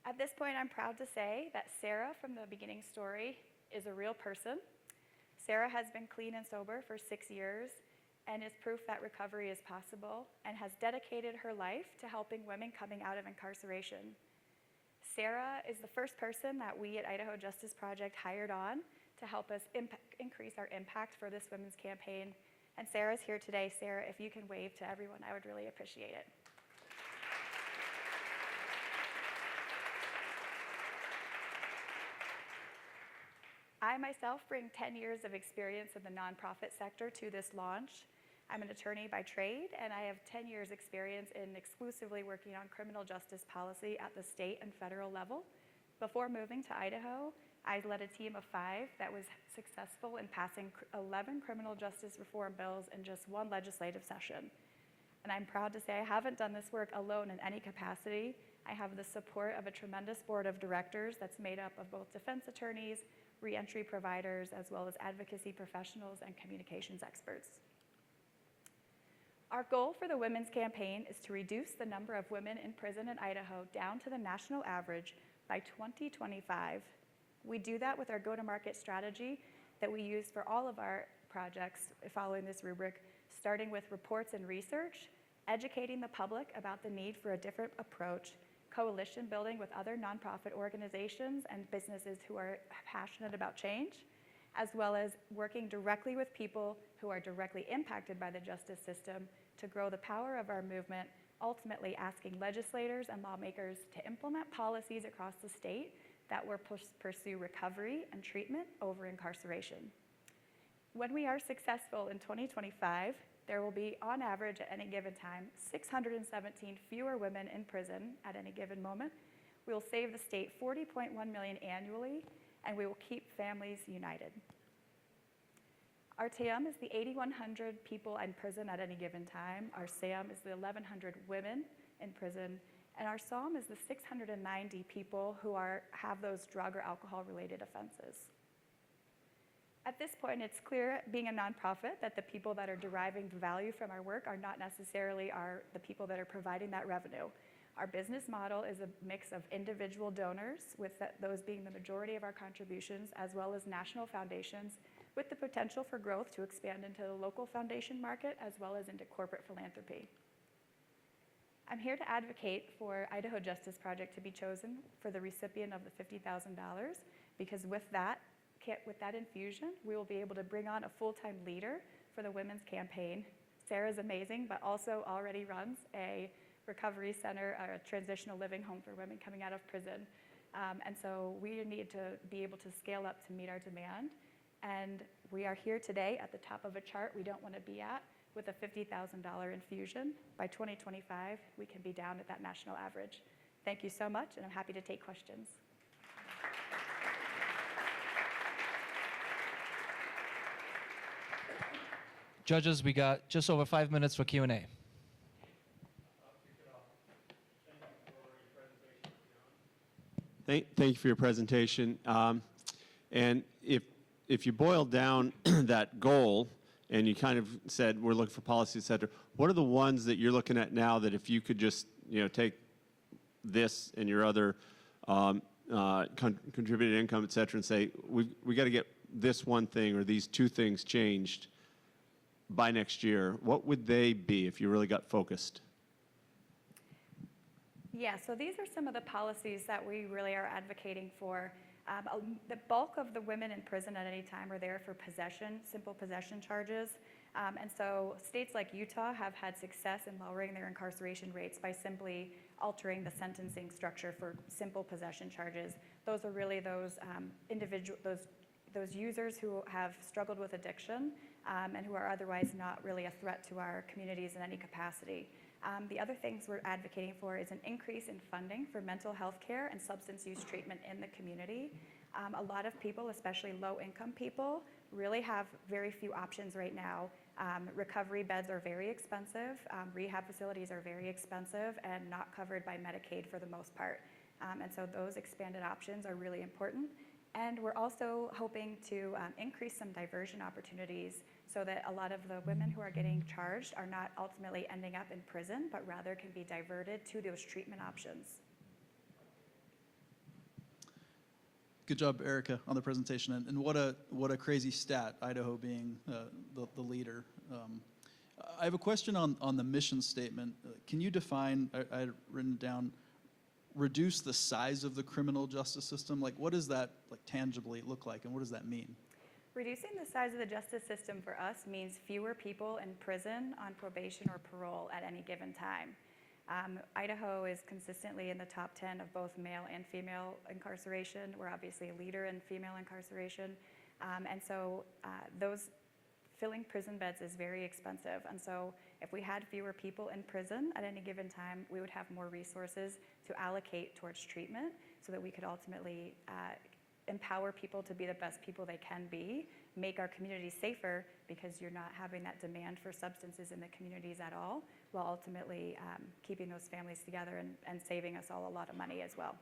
At this point, I'm proud to say that Sarah from the beginning story is a real person. Sarah has been clean and sober for 6 years, and is proof that recovery is possible, and has dedicated her life to helping women coming out of incarceration. Sarah is the first person that we at Idaho Justice Project hired on to help us increase our impact for this women's campaign. And Sarah's here today. Sarah, if you can wave to everyone, I would really appreciate it. I myself bring 10 years of experience in the nonprofit sector to this launch. I'm an attorney by trade, and I have 10 years experience in exclusively working on criminal justice policy at the state and federal level. Before moving to Idaho, I led a team of 5 that was successful in passing 11 criminal justice reform bills in just 1 legislative session. And I'm proud to say I haven't done this work alone in any capacity. I have the support of a tremendous board of directors that's made up of both defense attorneys, reentry providers, as well as advocacy professionals and communications experts. Our goal for the Women's Campaign is to reduce the number of women in prison in Idaho down to the national average by 2025. We do that with our go-to-market strategy that we use for all of our projects following this rubric, starting with reports and research, educating the public about the need for a different approach, coalition building with other nonprofit organizations and businesses who are passionate about change, as well as working directly with people who are directly impacted by the justice system to grow the power of our movement, ultimately asking legislators and lawmakers to implement policies across the state that will pursue recovery and treatment over incarceration. When we are successful in 2025, there will be, on average at any given time, 617 fewer women in prison at any given moment. We will save the state $40.1 million annually, and we will keep families united. Our TAM is the 8,100 people in prison at any given time. Our SAM is the 1,100 women in prison. And our SOM is the 690 people who have those drug or alcohol-related offenses. At this point, it's clear, being a nonprofit, that the people that are deriving value from our work are not necessarily the people that are providing that revenue. Our business model is a mix of individual donors, with those being the majority of our contributions, as well as national foundations, with the potential for growth to expand into the local foundation market, as well as into corporate philanthropy. I'm here to advocate for Idaho Justice Project to be chosen for the recipient of the $50,000, because with that infusion, we will be able to bring on a full-time leader for the Women's Campaign. Sarah's amazing, but also already runs a recovery center, a transitional living home for women coming out of prison. And so we need to be able to scale up to meet our demand. And we are here today at the top of a chart we don't want to be at with a $50,000 infusion. By 2025, we can be down at that national average. Thank you so much, and I'm happy to take questions. Judges, we got just over 5 minutes for Q&A. Thank you for your presentation. And if you boil down that goal, and you kind of said we're looking for policy, et cetera, what are the ones that you're looking at now that if you could just take this and your other contributed income, et cetera, and say we got to get this one thing or these 2 things changed by next year, what would they be if you really got focused? Yeah, so these are some of the policies that we really are advocating for. The bulk of the women in prison at any time are there for possession, simple possession charges. And so states like Utah have had success in lowering their incarceration rates by simply altering the sentencing structure for simple possession charges. Those are really those those users who have struggled with addiction and who are otherwise not really a threat to our communities in any capacity. The other things we're advocating for is an increase in funding for mental health care and substance use treatment in the community. A lot of people, especially low-income people, really have very few options right now. Recovery beds are very expensive, rehab facilities are very expensive and not covered by Medicaid for the most part. And so those expanded options are really important. And we're also hoping to increase some diversion opportunities so that a lot of the women who are getting charged are not ultimately ending up in prison, but rather can be diverted to those treatment options. Good job, Erica, on the presentation. And what a crazy stat, Idaho being the leader. I have a question on the mission statement. Can you define, I had written down, reduce the size of the criminal justice system? Like, what does that like tangibly look like, and what does that mean? Reducing the size of the justice system for us means fewer people in prison, on probation, or parole at any given time. Idaho is consistently in the top 10 of both male and female incarceration. We're obviously a leader in female incarceration. And so those filling prison beds is very expensive. And so if we had fewer people in prison at any given time, we would have more resources to allocate towards treatment so that we could ultimately empower people to be the best people they can be, make our communities safer because you're not having that demand for substances in the communities at all, while ultimately keeping those families together and saving us all a lot of money as well.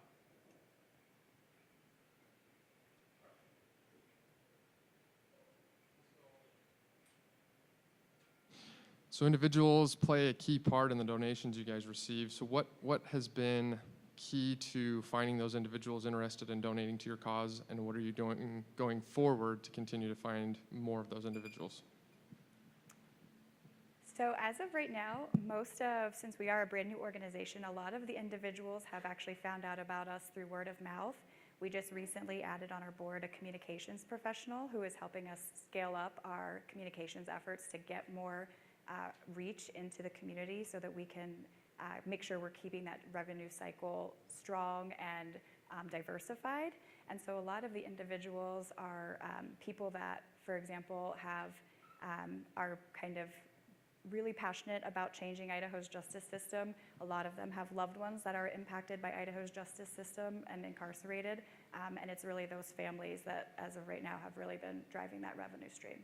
So individuals play a key part in the donations you guys receive. So what has been key to finding those individuals interested in donating to your cause, and what are you doing going forward to continue to find more of those individuals? So as of right now, since we are a brand new organization, a lot of the individuals have actually found out about us through word of mouth. We just recently added on our board a communications professional who is helping us scale up our communications efforts to get more reach into the community so that we can make sure we're keeping that revenue cycle strong and diversified. And so a lot of the individuals are people that, for example, are kind of really passionate about changing Idaho's justice system. A lot of them have loved ones that are impacted by Idaho's justice system and incarcerated. And it's really those families that, as of right now, have really been driving that revenue stream.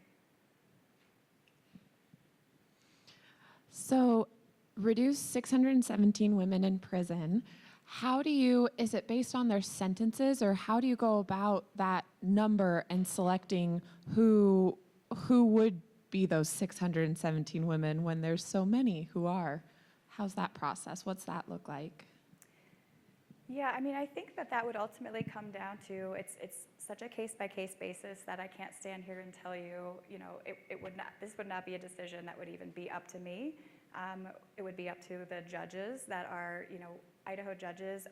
So, reduce 617 women in prison. Is it based on their sentences, or how do you go about that number and selecting who would be those 617 women when there's so many who are? How's that process? What's that look like? Yeah, I mean, I think that would ultimately come down to, it's such a case-by-case basis that I can't stand here and tell you, this would not be a decision that would even be up to me. It would be up to the judges that are, Idaho judges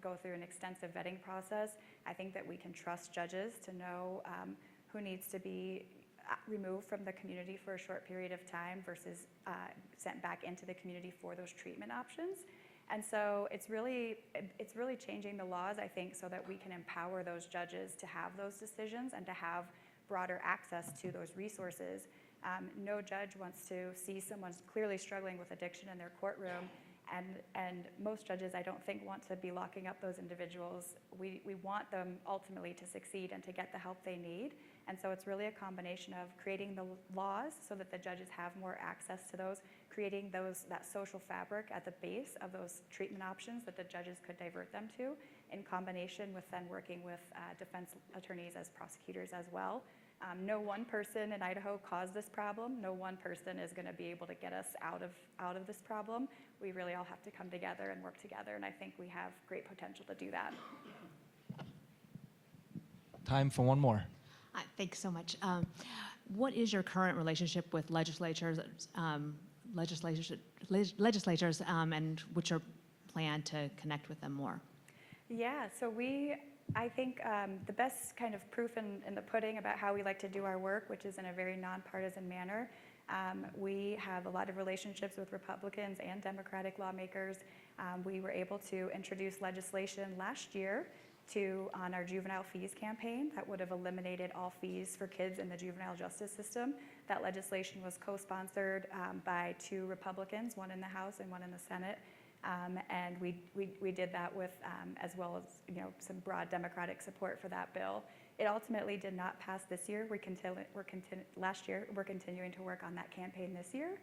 go through an extensive vetting process. I think that we can trust judges to know who needs to be removed from the community for a short period of time versus sent back into the community for those treatment options. And so it's really changing the laws, I think, so that we can empower those judges to have those decisions and to have broader access to those resources. No judge wants to see someone clearly struggling with addiction in their courtroom, and most judges, I don't think, want to be locking up those individuals. We want them ultimately to succeed and to get the help they need. And so it's really a combination of creating the laws so that the judges have more access to those, creating that social fabric at the base of those treatment options that the judges could divert them to, in combination with then working with defense attorneys as prosecutors as well. No one person in Idaho caused this problem. No one person is going to be able to get us out of this problem. We really all have to come together and work together, and I think we have great potential to do that. Time for one more. Thanks so much. What is your current relationship with legislators, and what's your plan to connect with them more? Yeah, so I think the best kind of proof in the pudding about how we like to do our work, which is in a very nonpartisan manner, we have a lot of relationships with Republicans and Democratic lawmakers. We were able to introduce legislation last year on our juvenile fees campaign that would have eliminated all fees for kids in the juvenile justice system. That legislation was co-sponsored by 2 Republicans, one in the House and one in the Senate. And we did that with, as well as some broad Democratic support for that bill. It ultimately did not pass this year. Last year. We're continuing to work on that campaign this year.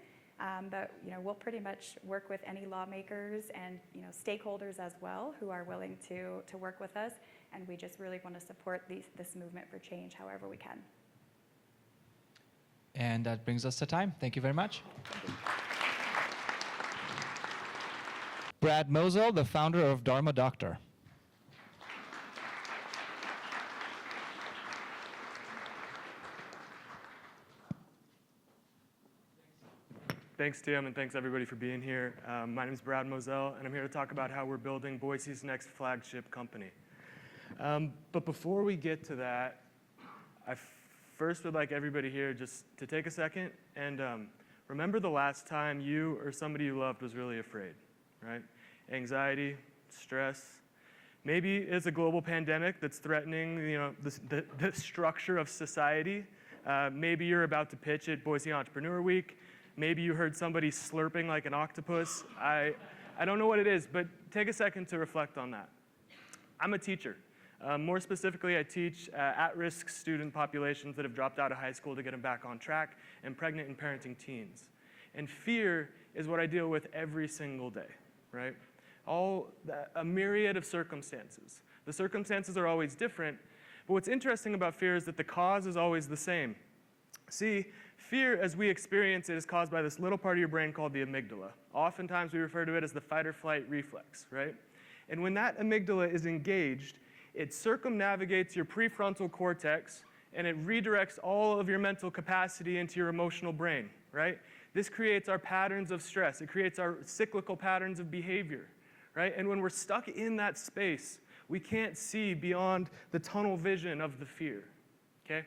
But we'll pretty much work with any lawmakers and stakeholders as well who are willing to work with us. And we just really want to support this movement for change however we can. And that brings us to time. Thank you very much. Brad Mosel, the founder of Dharma Doctor. Thanks, Tim, and thanks everybody for being here. My name is Brad Moselle, and I'm here to talk about how we're building Boise's next flagship company. But before we get to that, I first would like everybody here just to take a second and remember the last time you or somebody you loved was really afraid, right? Anxiety, stress. Maybe it's a global pandemic that's threatening, the structure of society. Maybe you're about to pitch at Boise Entrepreneur Week. Maybe you heard somebody slurping like an octopus. I don't know what it is, but take a second to reflect on that. I'm a teacher. More specifically, I teach at-risk student populations that have dropped out of high school to get them back on track, and pregnant and parenting teens. And fear is what I deal with every single day, right? A myriad of circumstances. The circumstances are always different, but what's interesting about fear is that the cause is always the same. See, fear as we experience it is caused by this little part of your brain called the amygdala. Oftentimes we refer to it as the fight or flight reflex, right? And when that amygdala is engaged, it circumnavigates your prefrontal cortex and it redirects all of your mental capacity into your emotional brain, right? This creates our patterns of stress. It creates our cyclical patterns of behavior, right? And when we're stuck in that space, we can't see beyond the tunnel vision of the fear, okay?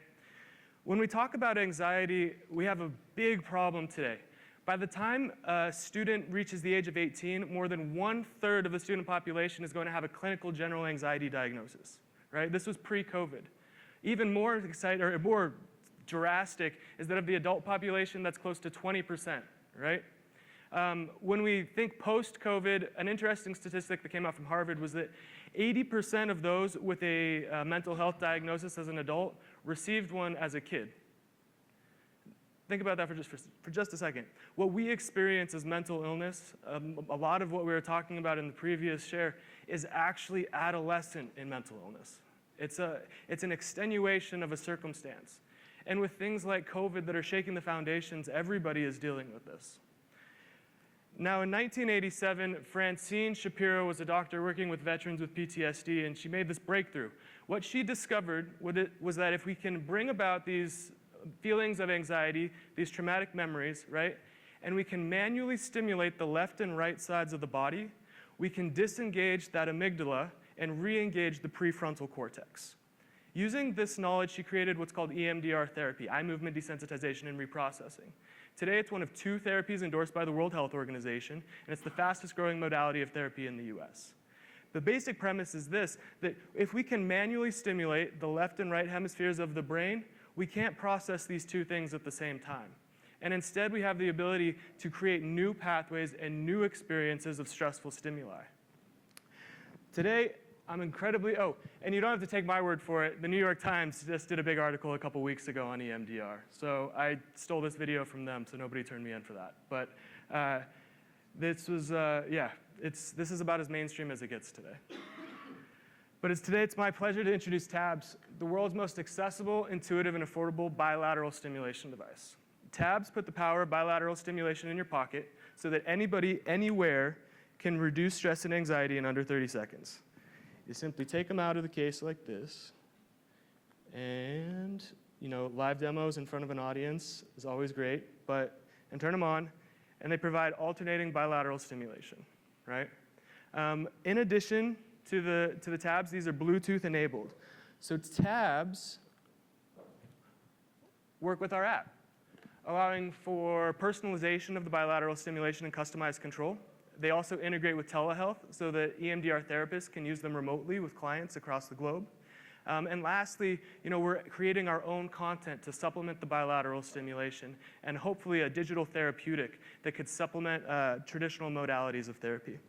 When we talk about anxiety, we have a big problem today. By the time a student reaches the age of 18, more than 1/3 of the student population is going to have a clinical general anxiety diagnosis, right? This was pre-COVID. Even more exciting, or more drastic, is that of the adult population, that's close to 20%, right? When we think post-COVID, an interesting statistic that came out from Harvard was that 80% of those with a mental health diagnosis as an adult received one as a kid. Think about that for just a second. What we experience as mental illness, a lot of what we were talking about in the previous share, is actually adolescent in mental illness. It's an extenuation of a circumstance. And with things like COVID that are shaking the foundations, everybody is dealing with this. Now, in 1987, Francine Shapiro was a doctor working with veterans with PTSD, and she made this breakthrough. What she discovered was that if we can bring about these feelings of anxiety, these traumatic memories, right, and we can manually stimulate the left and right sides of the body, we can disengage that amygdala and re-engage the prefrontal cortex. Using this knowledge, she created what's called EMDR therapy, eye movement desensitization and reprocessing. Today, it's one of 2 therapies endorsed by the World Health Organization, and it's the fastest growing modality of therapy in the US. The basic premise is this, that if we can manually stimulate the left and right hemispheres of the brain, we can't process these 2 things at the same time. And instead, we have the ability to create new pathways and new experiences of stressful stimuli. Today, I'm incredibly, and you don't have to take my word for it. The New York Times just did a big article a couple weeks ago on EMDR. So I stole this video from them, so nobody turned me in for that. But this was, this is about as mainstream as it gets today. But today it's my pleasure to introduce TABS, the world's most accessible, intuitive, and affordable bilateral stimulation device. TABS put the power of bilateral stimulation in your pocket so that anybody, anywhere, can reduce stress and anxiety in under 30 seconds. You simply take them out of the case like this, and live demos in front of an audience is always great, and turn them on, and they provide alternating bilateral stimulation, right? In addition to the tabs, these are Bluetooth enabled. So tabs work with our app, allowing for personalization of the bilateral stimulation and customized control. They also integrate with telehealth so that EMDR therapists can use them remotely with clients across the globe. And lastly, we're creating our own content to supplement the bilateral stimulation and hopefully a digital therapeutic that could supplement traditional modalities of therapy.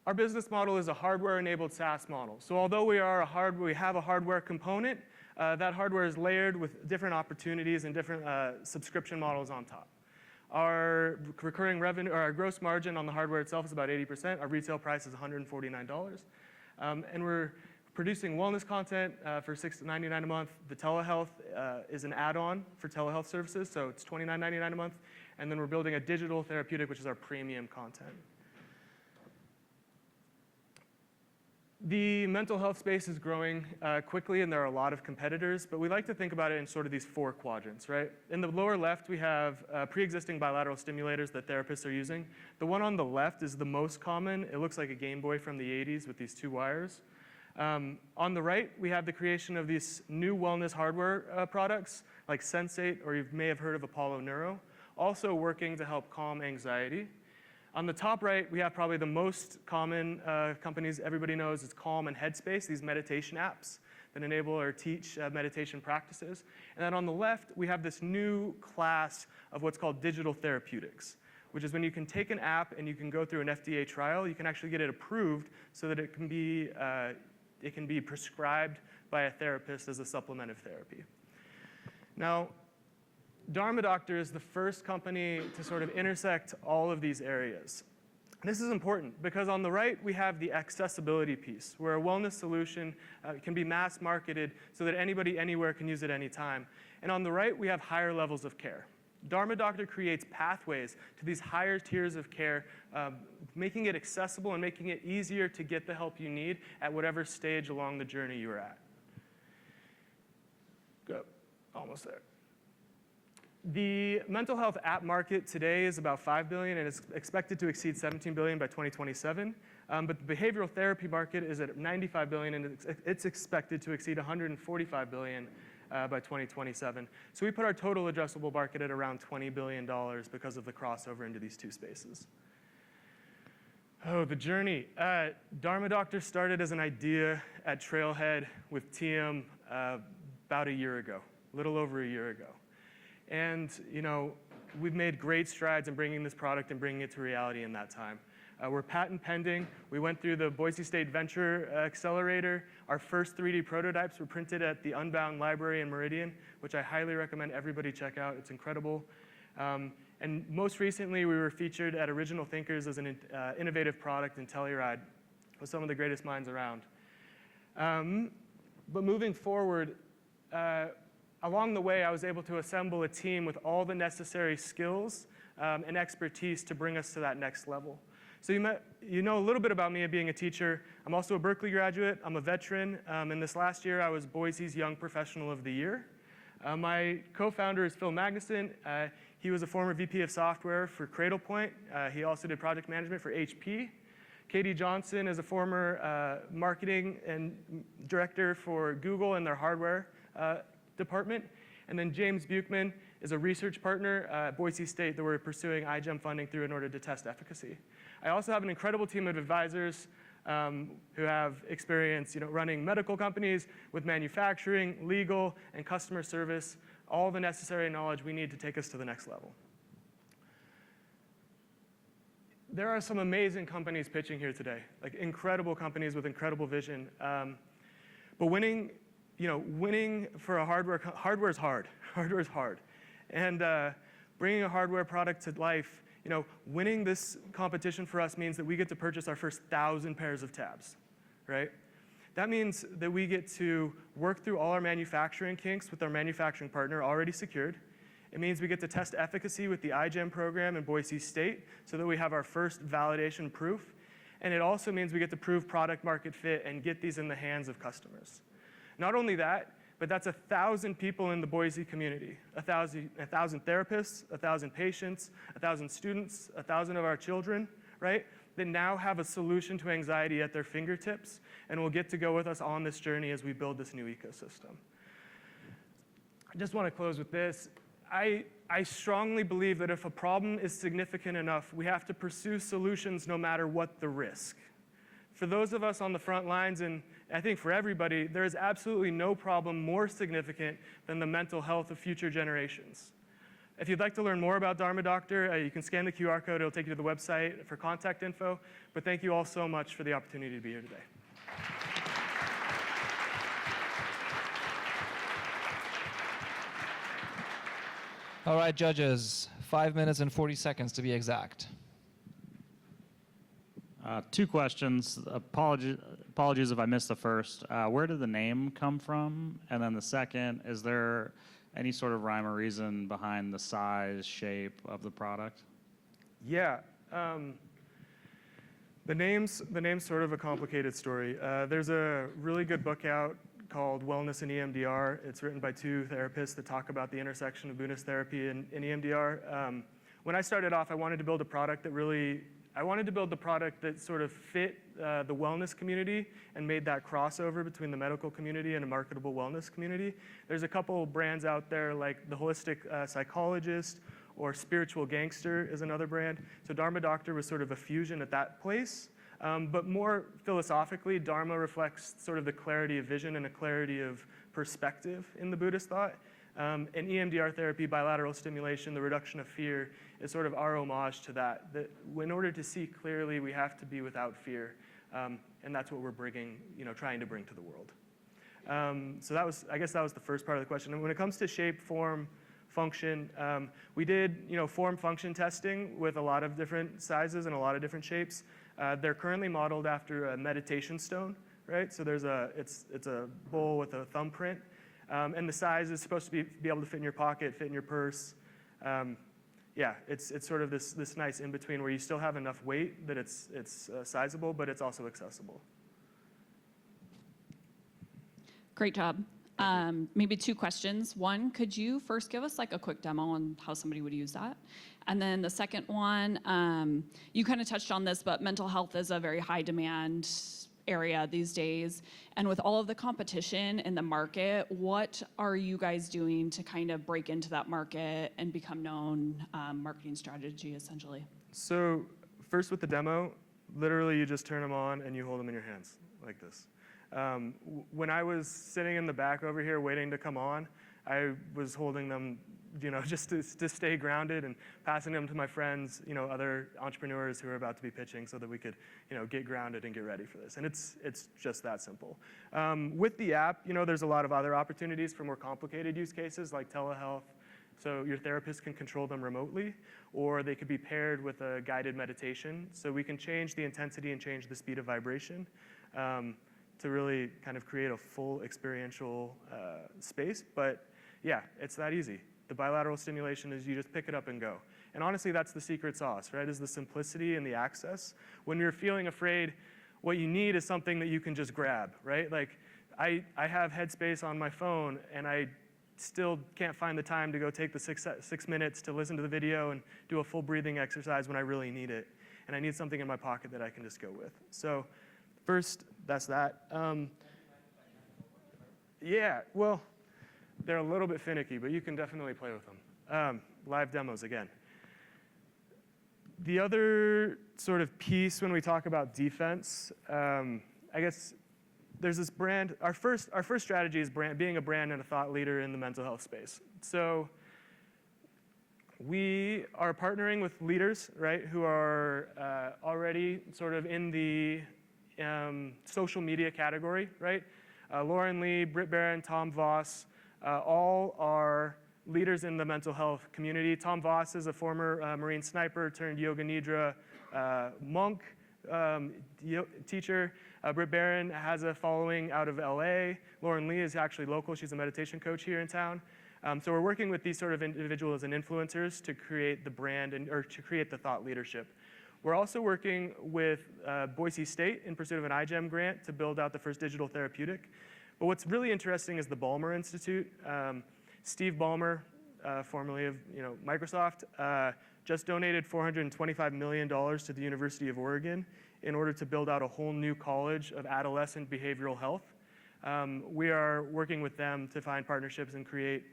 Our business model is a hardware-enabled SaaS model. So although we have a hardware component, that hardware is layered with different opportunities and different subscription models on top. Our recurring revenue, or our gross margin on the hardware itself is about 80%. Our retail price is $149. And we're producing wellness content for $6.99 a month. The telehealth is an add-on for telehealth services, so it's $29.99 a month. And then we're building a digital therapeutic, which is our premium content. The mental health space is growing quickly, and there are a lot of competitors, but we like to think about it in sort of these 4 quadrants, right? In the lower left, we have pre-existing bilateral stimulators that therapists are using. The one on the left is the most common. It looks like a Game Boy from the 80s with these 2 wires. On the right, we have the creation of these new wellness hardware products like Sensate, or you may have heard of Apollo Neuro, also working to help calm anxiety. On the top right, we have probably the most common companies everybody knows is Calm and Headspace, these meditation apps that enable or teach meditation practices. And then on the left, we have this new class of what's called digital therapeutics, which is when you can take an app and you can go through an FDA trial, you can actually get it approved so that it can be prescribed by a therapist as a supplement of therapy. Now, Dharma Doctor is the first company to sort of intersect all of these areas. This is important because on the right, we have the accessibility piece, where a wellness solution can be mass marketed so that anybody anywhere can use it anytime. And on the right, we have higher levels of care. Dharma Doctor creates pathways to these higher tiers of care, making it accessible and making it easier to get the help you need at whatever stage along the journey you're at. Go, almost there. The mental health app market today is about $5 billion and is expected to exceed $17 billion by 2027. But the behavioral therapy market is at $95 billion and it's expected to exceed $145 billion by 2027. So we put our total addressable market at around $20 billion because of the crossover into these 2 spaces. Oh, the journey. Dharma Doctor started as an idea at Trailhead with TM about a year ago, a little over a year ago. And we've made great strides in bringing this product and bringing it to reality in that time. We're patent pending. We went through the Boise State Venture Accelerator. Our first 3D prototypes were printed at the Unbound Library in Meridian, which I highly recommend everybody check out. It's incredible. And most recently, we were featured at Original Thinkers as an innovative product in Telluride with some of the greatest minds around. But moving forward, along the way, I was able to assemble a team with all the necessary skills and expertise to bring us to that next level. So you know a little bit about me being a teacher. I'm also a Berkeley graduate. I'm a veteran. And this last year, I was Boise's Young Professional of the Year. My co-founder is Phil Magnuson. He was a former VP of software for Cradlepoint. He also did project management for HP. Katie Johnson is a former marketing and director for Google and their hardware department. And then James Buchman is a research partner at Boise State that we're pursuing iGEM funding through in order to test efficacy. I also have an incredible team of advisors who have experience running medical companies with manufacturing, legal, and customer service, all the necessary knowledge we need to take us to the next level. There are some amazing companies pitching here today, like incredible companies with incredible vision. But winning for a hardware is hard. Hardware is hard. And bringing a hardware product to life, winning this competition for us means that we get to purchase our first 1,000 pairs of tabs, right? That means that we get to work through all our manufacturing kinks with our manufacturing partner already secured. It means we get to test efficacy with the iGEM program in Boise State so that we have our first validation proof. And it also means we get to prove product market fit and get these in the hands of customers. Not only that, but that's 1,000 people in the Boise community, 1,000 therapists, 1,000 patients, 1,000 students, 1,000 of our children, right, that now have a solution to anxiety at their fingertips and will get to go with us on this journey as we build this new ecosystem. I just want to close with this. I strongly believe that if a problem is significant enough, we have to pursue solutions no matter what the risk. For those of us on the front lines, and I think for everybody, there is absolutely no problem more significant than the mental health of future generations. If you'd like to learn more about Dharma Doctor, you can scan the QR code. It'll take you to the website for contact info. But thank you all so much for the opportunity to be here today. All right, judges, 5 minutes and 40 seconds to be exact. 2 questions. Apologies if I missed the first. Where did the name come from? And then the second, is there any sort of rhyme or reason behind the size, shape of the product? Yeah. The name's sort of a complicated story. There's a really good book out called Wellness in EMDR. It's written by two therapists that talk about the intersection of Buddhist therapy and EMDR. When I started off, I wanted to build a product that sort of fit the wellness community and made that crossover between the medical community and a marketable wellness community. There's a couple brands out there like the Holistic Psychologist or Spiritual Gangster is another brand. So Dharma Doctor was sort of a fusion at that place. But more philosophically, Dharma reflects sort of the clarity of vision and a clarity of perspective in the Buddhist thought. And EMDR therapy, bilateral stimulation, the reduction of fear, is sort of our homage to that. That in order to see clearly, we have to be without fear. And that's what we're trying to bring to the world. So I guess that was the first part of the question. And when it comes to shape, form, function, we did form function testing with a lot of different sizes and a lot of different shapes. They're currently modeled after a meditation stone, right? So it's a bowl with a thumbprint. And the size is supposed to be able to fit in your pocket, fit in your purse. Yeah, it's sort of this nice in-between where you still have enough weight that it's sizable, but it's also accessible. Great job. Maybe two questions. One, could you first give us like a quick demo on how somebody would use that? And then the second one, you kind of touched on this, but mental health is a very high demand area these days. And with all of the competition in the market, what are you guys doing to kind of break into that market and become known, marketing strategy essentially? So first with the demo, literally you just turn them on and you hold them in your hands like this. When I was sitting in the back over here waiting to come on, I was holding them, just to stay grounded and passing them to my friends, other entrepreneurs who are about to be pitching so that we could, get grounded and get ready for this. And it's just that simple. With the app, there's a lot of other opportunities for more complicated use cases like telehealth. So your therapist can control them remotely, or they could be paired with a guided meditation. So we can change the intensity and change the speed of vibration. To really kind of create a full experiential space. But yeah, it's that easy. The bilateral stimulation is you just pick it up and go. And honestly, that's the secret sauce, right? Is the simplicity and the access. When you're feeling afraid, what you need is something that you can just grab, right? Like I have Headspace on my phone and I still can't find the time to go take the six minutes to listen to the video and do a full breathing exercise when I really need it. And I need something in my pocket that I can just go with. So first, that's that. Yeah, well, they're a little bit finicky, but you can definitely play with them. Live demos again. The other sort of piece when we talk about defense, I guess there's this brand. Our first strategy is being a brand and a thought leader in the mental health space. So we are partnering with leaders, right, who are already sort of in the social media category, right? Lauren Lee, Britt Barron, Tom Voss, all are leaders in the mental health community. Tom Voss is a former Marine sniper turned yoga nidra monk teacher. Britt Barron has a following out of LA. Lauren Lee is actually local. She's a meditation coach here in town. So we're working with these sort of individuals and influencers to create the brand or to create the thought leadership. We're also working with Boise State in pursuit of an iGEM grant to build out the first digital therapeutic. But what's really interesting is the Ballmer Institute. Steve Ballmer, formerly of Microsoft, just donated $425 million to the University of Oregon in order to build out a whole new college of adolescent behavioral health. We are working with them to find partnerships and create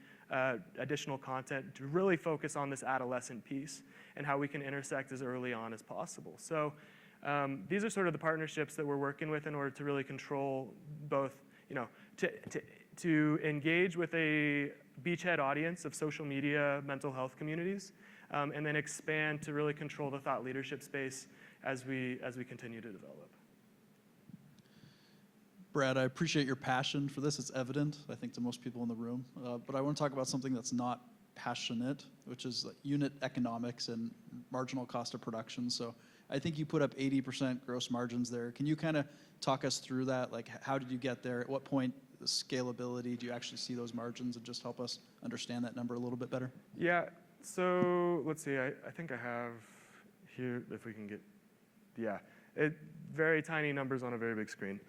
additional content to really focus on this adolescent piece and how we can intersect as early on as possible. So these are sort of the partnerships that we're working with in order to really control both, to engage with a beachhead audience of social media mental health communities, and then expand to really control the thought leadership space as we continue to develop. Brad, I appreciate your passion for this. It's evident, I think, to most people in the room. But I want to talk about something that's not passionate, which is like unit economics and marginal cost of production. So I think you put up 80% gross margins there. Can you kind of talk us through that? Like, how did you get there? At what point, the scalability, do you actually see those margins, and just help us understand that number a little bit better? Yeah, so let's see. I think I have here, if we can get, yeah. Very tiny numbers on a very big screen.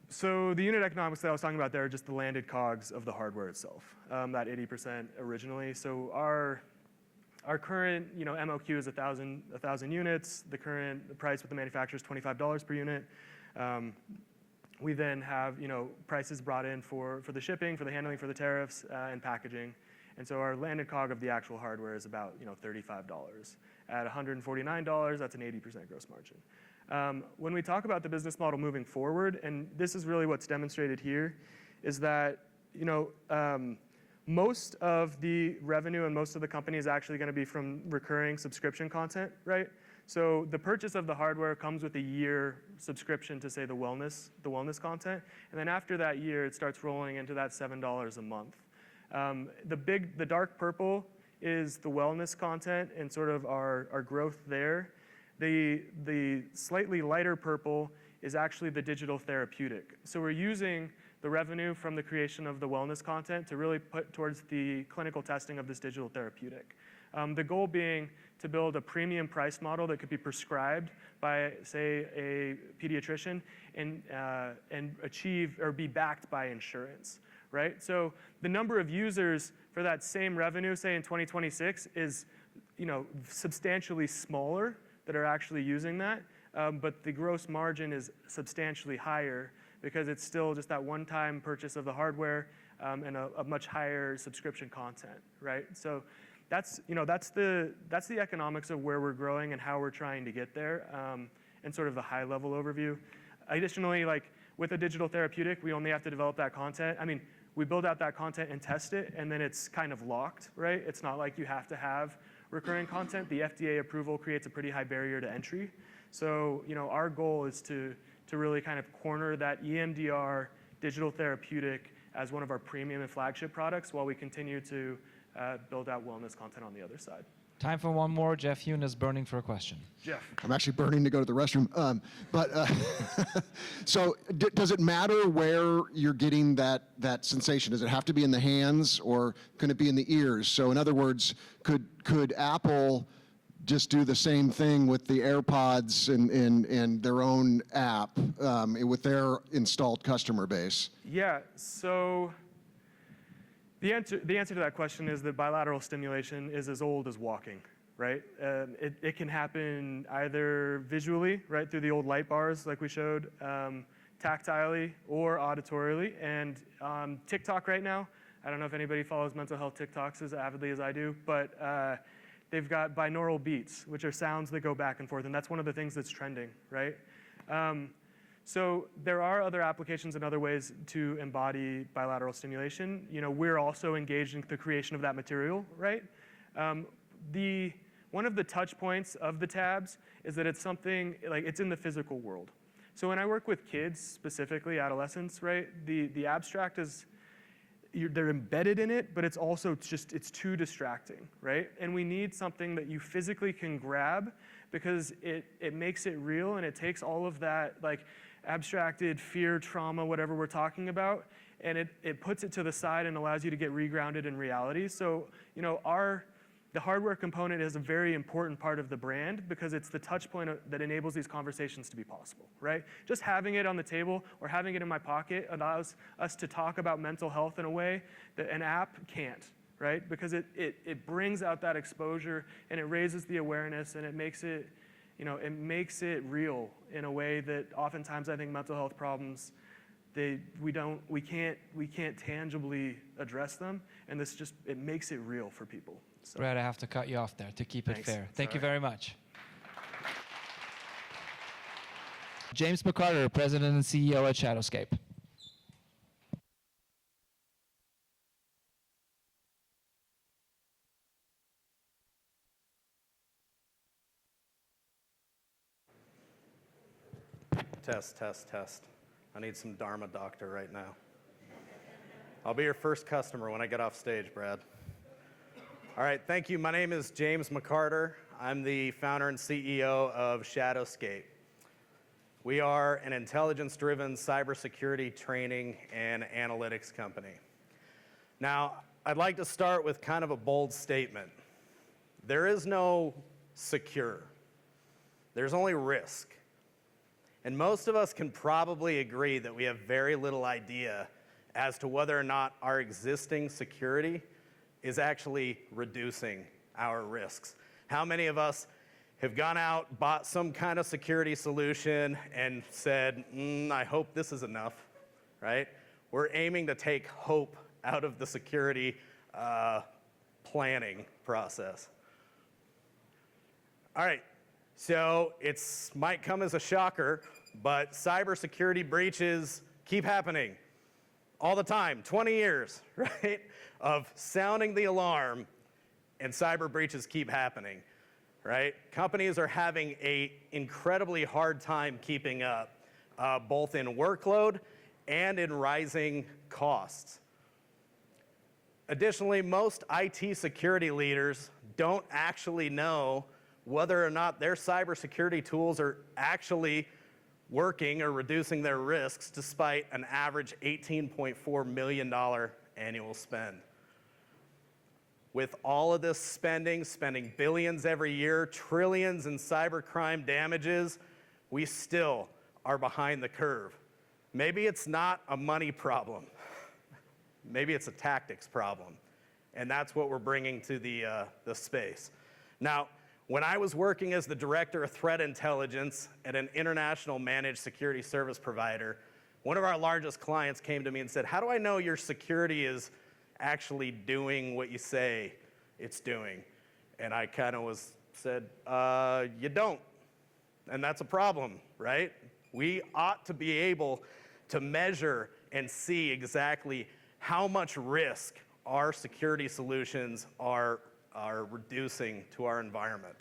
So the unit economics that I was talking about there are just the landed COGS of the hardware itself, that 80% originally. So our current MOQ is 1,000 units. The current price with the manufacturer is $25 per unit. We then have prices brought in for the shipping, for the handling, for the tariffs, and packaging. And so our landed COG of the actual hardware is about $35. At $149, that's an 80% gross margin. When we talk about the business model moving forward, and this is really what's demonstrated here, is that most of the revenue and most of the company is actually going to be from recurring subscription content, right? So the purchase of the hardware comes with a year subscription to, say, the wellness content, and then after that year, it starts rolling into that $7 a month. The dark purple is the wellness content and sort of our growth there. The slightly lighter purple is actually the digital therapeutic. So we're using the revenue from the creation of the wellness content to really put towards the clinical testing of this digital therapeutic. The goal being to build a premium price model that could be prescribed by, say, a pediatrician and achieve or be backed by insurance, right? So the number of users for that same revenue, say in 2026, is substantially smaller that are actually using that, but the gross margin is substantially higher because it's still just that one-time purchase of the hardware and a much higher subscription content, right? So that's the economics of where we're growing and how we're trying to get there, and sort of the high-level overview. Additionally, with a digital therapeutic, we only have to develop that content. I mean, we build out that content and test it, and then it's kind of locked, right? It's not like you have to have recurring content. The FDA approval creates a pretty high barrier to entry. So, our goal is to really kind of corner that EMDR digital therapeutic as one of our premium and flagship products while we continue to build out wellness content on the other side. Time for one more. Jeff Hune is burning for a question. Jeff. I'm actually burning to go to the restroom. So does it matter where you're getting that sensation? Does it have to be in the hands, or can it be in the ears? So in other words, could Apple just do the same thing with the AirPods and their own app with their installed customer base? Yeah, so the answer to that question is that bilateral stimulation is as old as walking, right? It can happen either visually, right, through the old light bars like we showed, tactilely or auditorily. And TikTok right now, I don't know if anybody follows mental health TikToks as avidly as I do, but they've got binaural beats, which are sounds that go back and forth, and that's one of the things that's trending, right? So there are other applications and other ways to embody bilateral stimulation. We're also engaged in the creation of that material, right? One of the touch points of the tabs is that it's something, it's in the physical world. So when I work with kids, specifically adolescents, right, the abstract is, they're embedded in it, but it's also it's too distracting, right? And we need something that you physically can grab because it makes it real, and it takes all of that abstracted fear, trauma, whatever we're talking about, and it puts it to the side and allows you to get regrounded in reality. So, the hardware component is a very important part of the brand because it's the touch point that enables these conversations to be possible, right? Just having it on the table or having it in my pocket allows us to talk about mental health in a way that an app can't, right? Because it brings out that exposure and it raises the awareness and it makes it real in a way that oftentimes I think mental health problems, we can't tangibly address them, and it makes it real for people. So. Brad, I have to cut you off there to keep it fair. Thank you very much. James McCarter, President and CEO at Shadowscape. Test, test, test. I need some Dharma doctor right now. I'll be your first customer when I get off stage, Brad. All right, thank you. My name is James McCarter. I'm the founder and CEO of Shadowscape. We are an intelligence-driven cybersecurity training and analytics company. Now, I'd like to start with kind of a bold statement. There is no secure. There's only risk. And most of us can probably agree that we have very little idea as to whether or not our existing security is actually reducing our risks. How many of us have gone out, bought some kind of security solution, and said, I hope this is enough, right? We're aiming to take hope out of the security planning process. All right, so it might come as a shocker, but cybersecurity breaches keep happening all the time, 20 years, right, of sounding the alarm, and cyber breaches keep happening, right? Companies are having an incredibly hard time keeping up, both in workload and in rising costs. Additionally, most IT security leaders don't actually know whether or not their cybersecurity tools are actually working or reducing their risks despite an average $18.4 million annual spend. With all of this spending billions every year, trillions in cybercrime damages, we still are behind the curve. Maybe it's not a money problem. Maybe it's a tactics problem. And that's what we're bringing to the space. Now, when I was working as the director of threat intelligence at an international managed security service provider, one of our largest clients came to me and said, how do I know your security is actually doing what you say it's doing? And I kind of said, you don't. And that's a problem, right? We ought to be able to measure and see exactly how much risk our security solutions are reducing to our environment.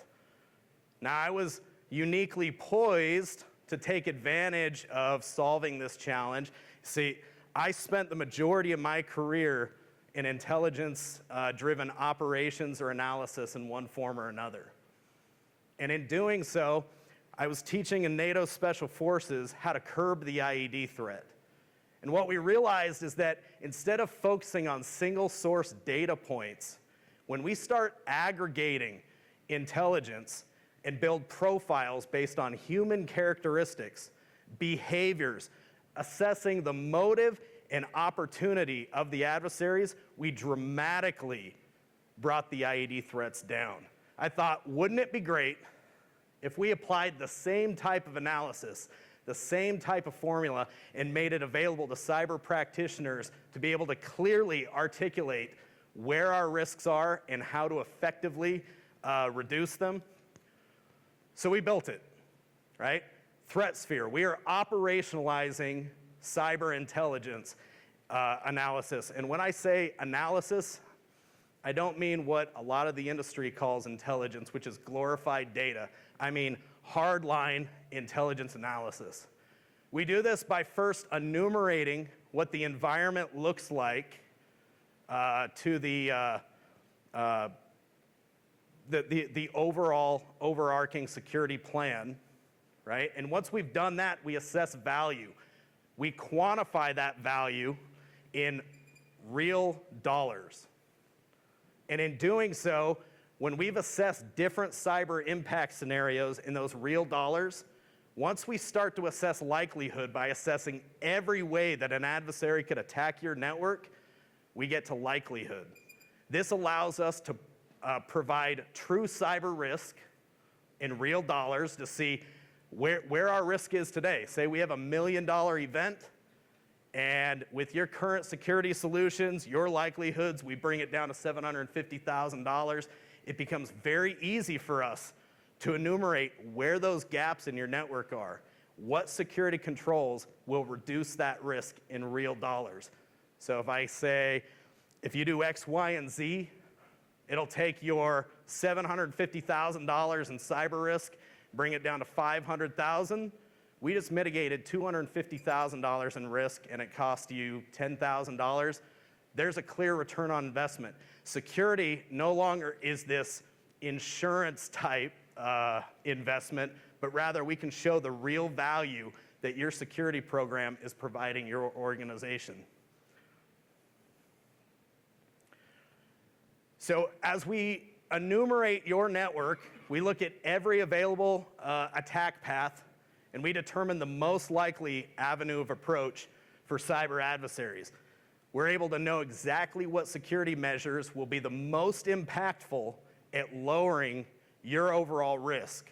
Now, I was uniquely poised to take advantage of solving this challenge. See, I spent the majority of my career in intelligence-driven operations or analysis in one form or another. And in doing so, I was teaching in NATO Special Forces how to curb the IED threat. And what we realized is that instead of focusing on single source data points, when we start aggregating intelligence and build profiles based on human characteristics, behaviors, assessing the motive and opportunity of the adversaries, we dramatically brought the IED threats down. I thought, wouldn't it be great if we applied the same type of analysis, the same type of formula, and made it available to cyber practitioners to be able to clearly articulate where our risks are and how to effectively reduce them? So we built it, right? ThreatSphere. We are operationalizing cyber intelligence analysis. And when I say analysis, I don't mean what a lot of the industry calls intelligence, which is glorified data. I mean hardline intelligence analysis. We do this by first enumerating what the environment looks like to the overall overarching security plan, right? And once we've done that, we assess value. We quantify that value in real dollars. And in doing so, when we've assessed different cyber impact scenarios in those real dollars, once we start to assess likelihood by assessing every way that an adversary could attack your network, we get to likelihood. This allows us to provide true cyber risk in real dollars to see where our risk is today. Say we have $1 million event, and with your current security solutions, your likelihoods, we bring it down to $750,000. It becomes very easy for us to enumerate where those gaps in your network are. What security controls will reduce that risk in real dollars? So if I say, if you do X, Y, and Z, it'll take your $750,000 in cyber risk, bring it down to $500,000. We just mitigated $250,000 in risk, and it cost you $10,000. There's a clear return on investment. Security no longer is this insurance type investment, but rather we can show the real value that your security program is providing your organization. So as we enumerate your network, we look at every available attack path, and we determine the most likely avenue of approach for cyber adversaries. We're able to know exactly what security measures will be the most impactful at lowering your overall risk.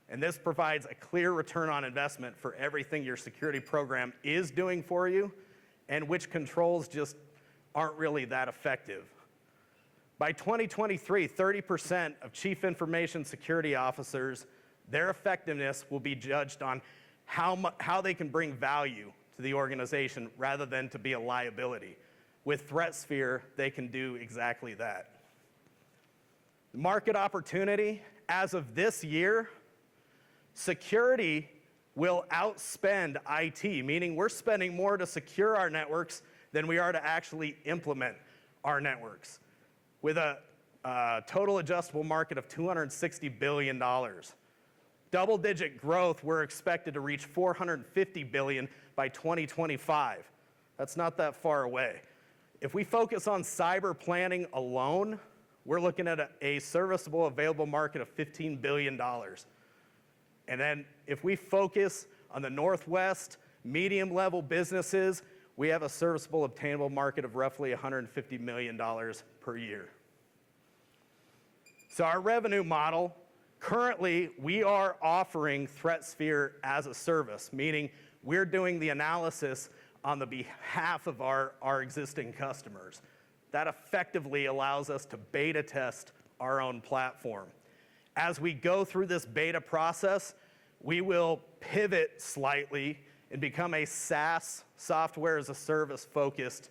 And this provides a clear return on investment for everything your security program is doing for you, and which controls just aren't really that effective. By 2023, 30% of chief information security officers, their effectiveness will be judged on how they can bring value to the organization rather than to be a liability. With ThreatSphere, they can do exactly that. The market opportunity, as of this year, security will outspend IT, meaning we're spending more to secure our networks than we are to actually implement our networks, with a total adjustable market of $260 billion. Double-digit growth, we're expected to reach $450 billion by 2025. That's not that far away. If we focus on cyber planning alone, we're looking at a serviceable available market of $15 billion. And then if we focus on the Northwest, medium-level businesses, we have a serviceable obtainable market of roughly $150 million per year. So our revenue model, currently we are offering ThreatSphere as a service, meaning we're doing the analysis on the behalf of our existing customers. That effectively allows us to beta test our own platform. As we go through this beta process, we will pivot slightly and become a SaaS, software as a service focused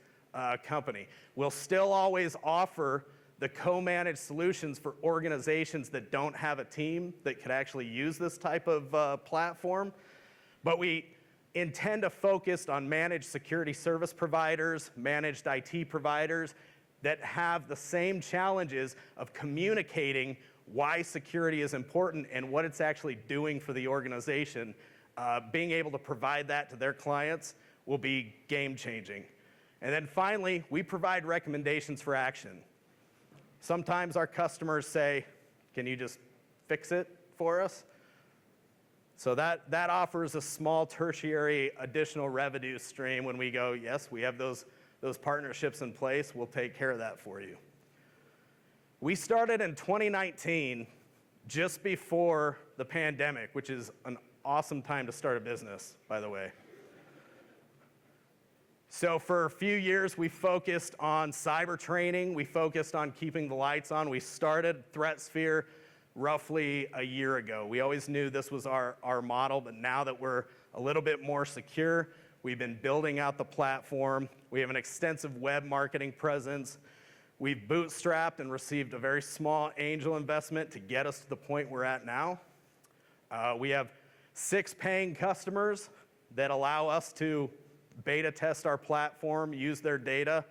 company. We'll still always offer the co-managed solutions for organizations that don't have a team that could actually use this type of platform, but we intend to focus on managed security service providers, managed IT providers that have the same challenges of communicating why security is important and what it's actually doing for the organization. Being able to provide that to their clients will be game-changing. And then finally, we provide recommendations for action. Sometimes our customers say, can you just fix it for us? So that offers a small tertiary additional revenue stream when we go, yes, we have those partnerships in place, we'll take care of that for you. We started in 2019, just before the pandemic, which is an awesome time to start a business, by the way. So for a few years, we focused on cyber training. We focused on keeping the lights on. We started ThreatSphere roughly a year ago. We always knew this was our model, but now that we're a little bit more secure, we've been building out the platform. We have an extensive web marketing presence. We've bootstrapped and received a very small angel investment to get us to the point we're at now. We have 6 paying customers that allow us to beta test our platform, use their data.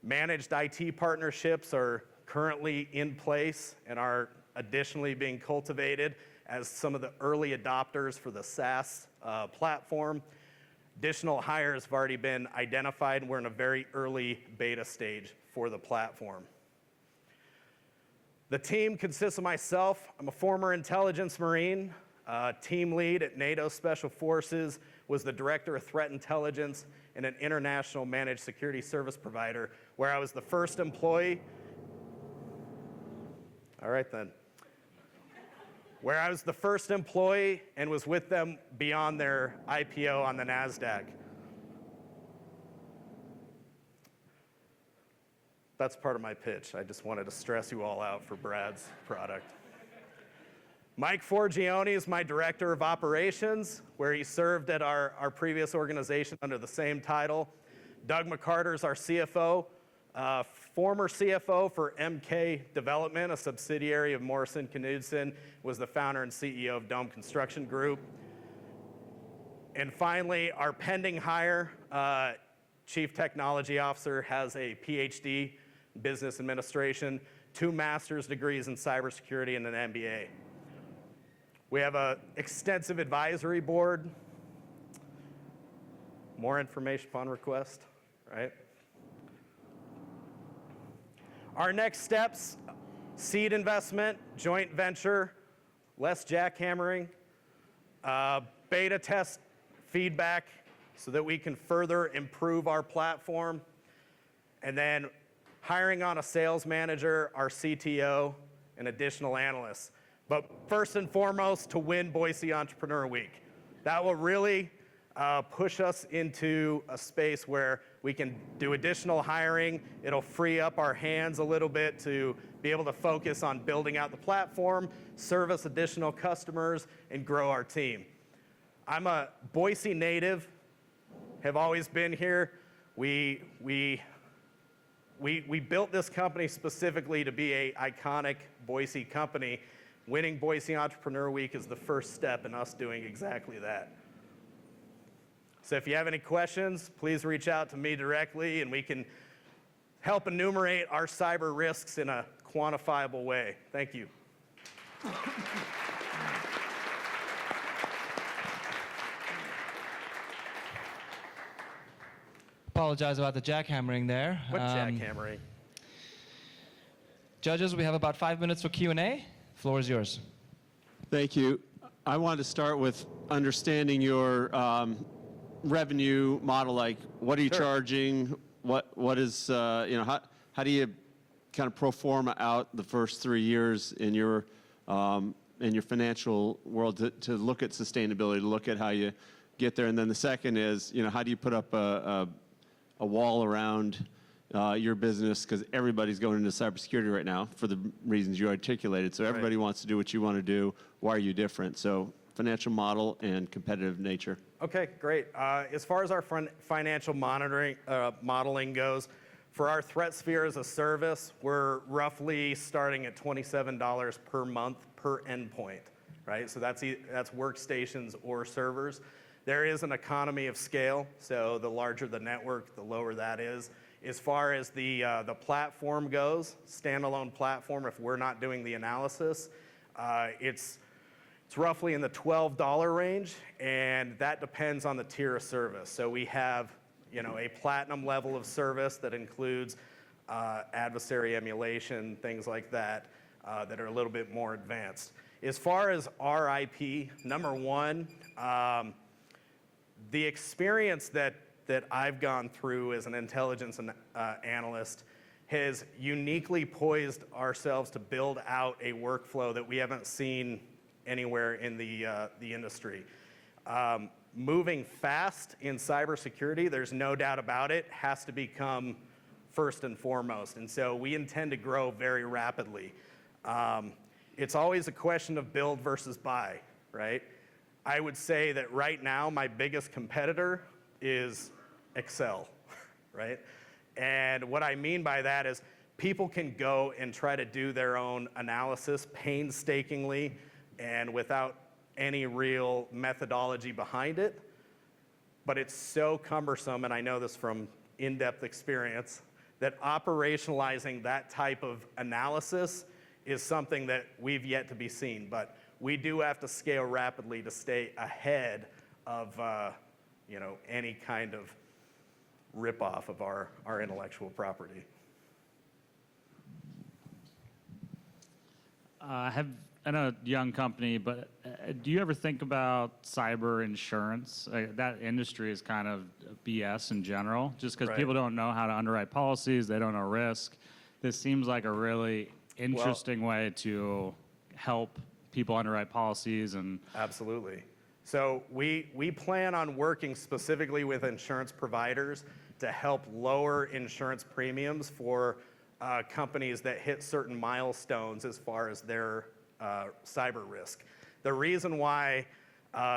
Managed IT partnerships are currently in place and are additionally being cultivated as some of the early adopters for the SaaS platform. Additional hires have already been identified, and we're in a very early beta stage for the platform. The team consists of myself. I'm a former intelligence Marine, team lead at NATO Special Forces, was the director of threat intelligence in an international managed security service provider where I was the first employee. All right then. Where I was the first employee and was with them beyond their IPO on the NASDAQ. That's part of my pitch. I just wanted to stress you all out for Brad's product. Mike Forgione is my director of operations, where he served at our previous organization under the same title. Doug McCarter is our CFO, former CFO for MK Development, a subsidiary of Morrison Knudsen, was the founder and CEO of Dome Construction Group. And finally, our pending hire, Chief Technology Officer, has a PhD in business administration, 2 master's degrees in cybersecurity, and an MBA. We have an extensive advisory board. More information upon request, right? Our next steps, seed investment, joint venture, less jackhammering, beta test feedback so that we can further improve our platform, and then hiring on a sales manager, our CTO, and additional analysts. But first and foremost, to win Boise Entrepreneur Week. That will really push us into a space where we can do additional hiring. It'll free up our hands a little bit to be able to focus on building out the platform, service additional customers, and grow our team. I'm a Boise native, have always been here. We built this company specifically to be an iconic Boise company. Winning Boise Entrepreneur Week is the first step in us doing exactly that. So if you have any questions, please reach out to me directly and we can help enumerate our cyber risks in a quantifiable way. Thank you. Apologize about the jackhammering there. What jackhammering? Judges, we have about 5 minutes for Q&A. Floor is yours. Thank you. I wanted to start with understanding your revenue model. Like, what are you charging? What is how do you kind of pro forma out the first 3 years in your financial world to look at sustainability, to look at how you get there, and then the second is how do you put up a wall around your business, because everybody's going into cybersecurity right now for the reasons you articulated. So everybody wants to do what you want to do. Why are you different? So financial model and competitive nature. Okay, great. As far as our financial modeling goes, for our threat sphere as a service, we're roughly starting at $27 per month per endpoint, right? So that's workstations or servers. There is an economy of scale, so the larger the network, the lower that is. As far as the platform goes, standalone platform, if we're not doing the analysis, it's roughly in the $12 range, and that depends on the tier of service. So we have a platinum level of service that includes adversary emulation, things like that, that are a little bit more advanced. As far as our IP, number one, the experience that I've gone through as an intelligence analyst has uniquely poised ourselves to build out a workflow that we haven't seen anywhere in the industry. Moving fast in cybersecurity, there's no doubt about it, has to become first and foremost. And so we intend to grow very rapidly. It's always a question of build versus buy, right? I would say that right now, my biggest competitor is Excel, right? And what I mean by that is people can go and try to do their own analysis painstakingly and without any real methodology behind it, but it's so cumbersome, and I know this from in-depth experience, that operationalizing that type of analysis is something that we've yet to be seen. But we do have to scale rapidly to stay ahead of any kind of rip-off of our intellectual property. In a young company, but do you ever think about cyber insurance? That industry is kind of BS in general, just because people don't know how to underwrite policies, they don't know risk. This seems like a really interesting way to help people underwrite policies. And absolutely. So we plan on working specifically with insurance providers to help lower insurance premiums for companies that hit certain milestones as far as their cyber risk. The reason why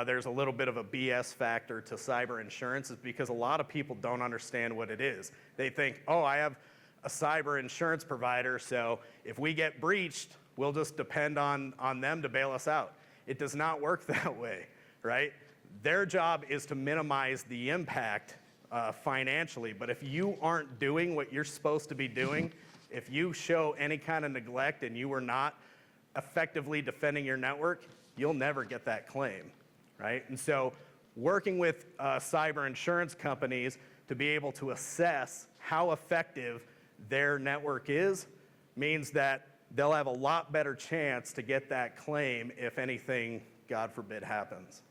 there's a little bit of a BS factor to cyber insurance is because a lot of people don't understand what it is. They think, oh, I have a cyber insurance provider, so if we get breached, we'll just depend on them to bail us out. It does not work that way, right? Their job is to minimize the impact financially, but if you aren't doing what you're supposed to be doing, if you show any kind of neglect and you are not effectively defending your network, you'll never get that claim, right? And so working with cyber insurance companies to be able to assess how effective their network is means that they'll have a lot better chance to get that claim if anything, God forbid, happens.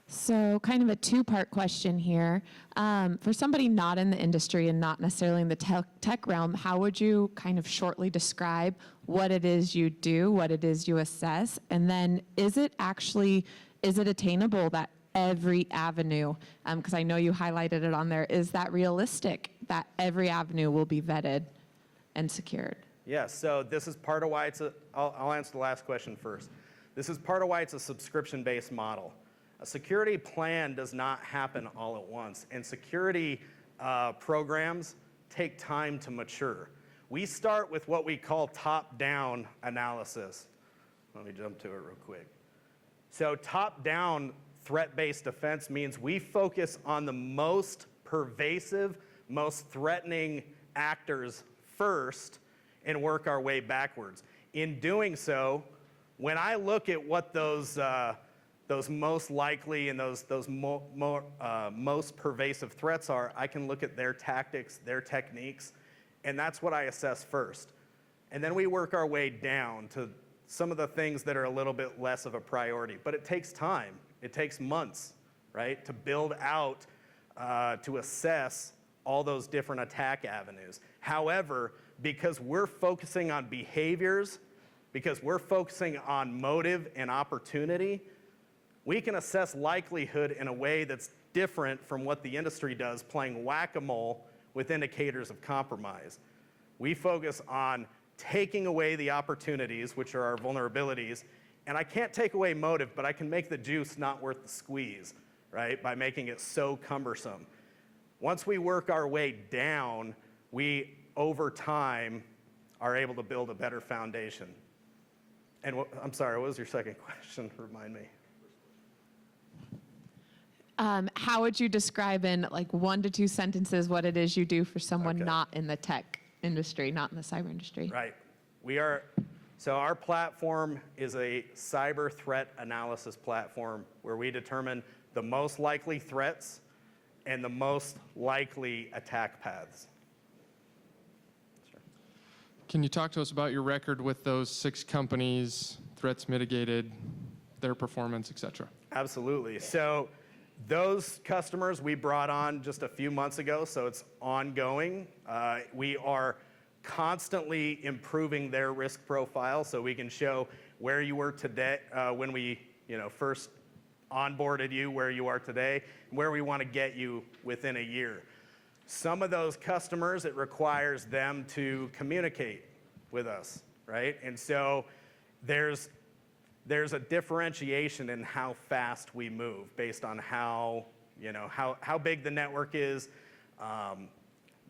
So kind of a two-part question here. For somebody not in the industry and not necessarily in the tech realm, how would you kind of shortly describe what it is you do, what it is you assess, and then is it attainable that every avenue, because I know you highlighted it on there, is that realistic that every avenue will be vetted and secured? Yeah, so this is part of why I'll answer the last question first. This is part of why it's a subscription-based model. A security plan does not happen all at once, and security programs take time to mature. We start with what we call top-down analysis. Let me jump to it real quick. So top-down threat-based defense means we focus on the most pervasive, most threatening actors first and work our way backwards. In doing so, when I look at what those most likely and those most pervasive threats are, I can look at their tactics, their techniques, and that's what I assess first. And then we work our way down to some of the things that are a little bit less of a priority. But it takes time. It takes months, right, to build out, to assess all those different attack avenues. However, because we're focusing on behaviors, because we're focusing on motive and opportunity, we can assess likelihood in a way that's different from what the industry does, playing whack-a-mole with indicators of compromise. We focus on taking away the opportunities, which are our vulnerabilities, and I can't take away motive, but I can make the juice not worth the squeeze, right, by making it so cumbersome. Once we work our way down, we, over time, are able to build a better foundation. And I'm sorry, what was your second question? Remind me. How would you describe in like 1 to 2 sentences what it is you do for someone not in the tech industry, not in the cyber industry? Right. So our platform is a cyber threat analysis platform where we determine the most likely threats and the most likely attack paths. Sure. Can you talk to us about your record with those 6 companies, threats mitigated, their performance, et cetera? Absolutely. So those customers we brought on just a few months ago, so it's ongoing. We are constantly improving their risk profile so we can show where you were today when we first onboarded you, where you are today, where we want to get you within a year. Some of those customers, it requires them to communicate with us, right? And so there's a differentiation in how fast we move based on how big the network is,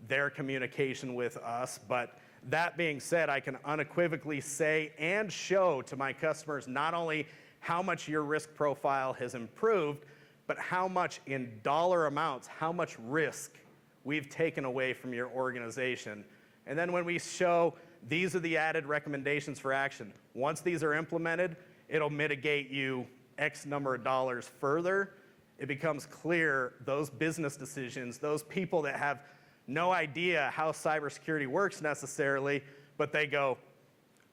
their communication with us. But that being said, I can unequivocally say and show to my customers not only how much your risk profile has improved, but how much in dollar amounts, how much risk we've taken away from your organization. And then when we show these are the added recommendations for action, once these are implemented, it'll mitigate you X number of dollars further. It becomes clear those business decisions, those people that have no idea how cybersecurity works necessarily, but they go,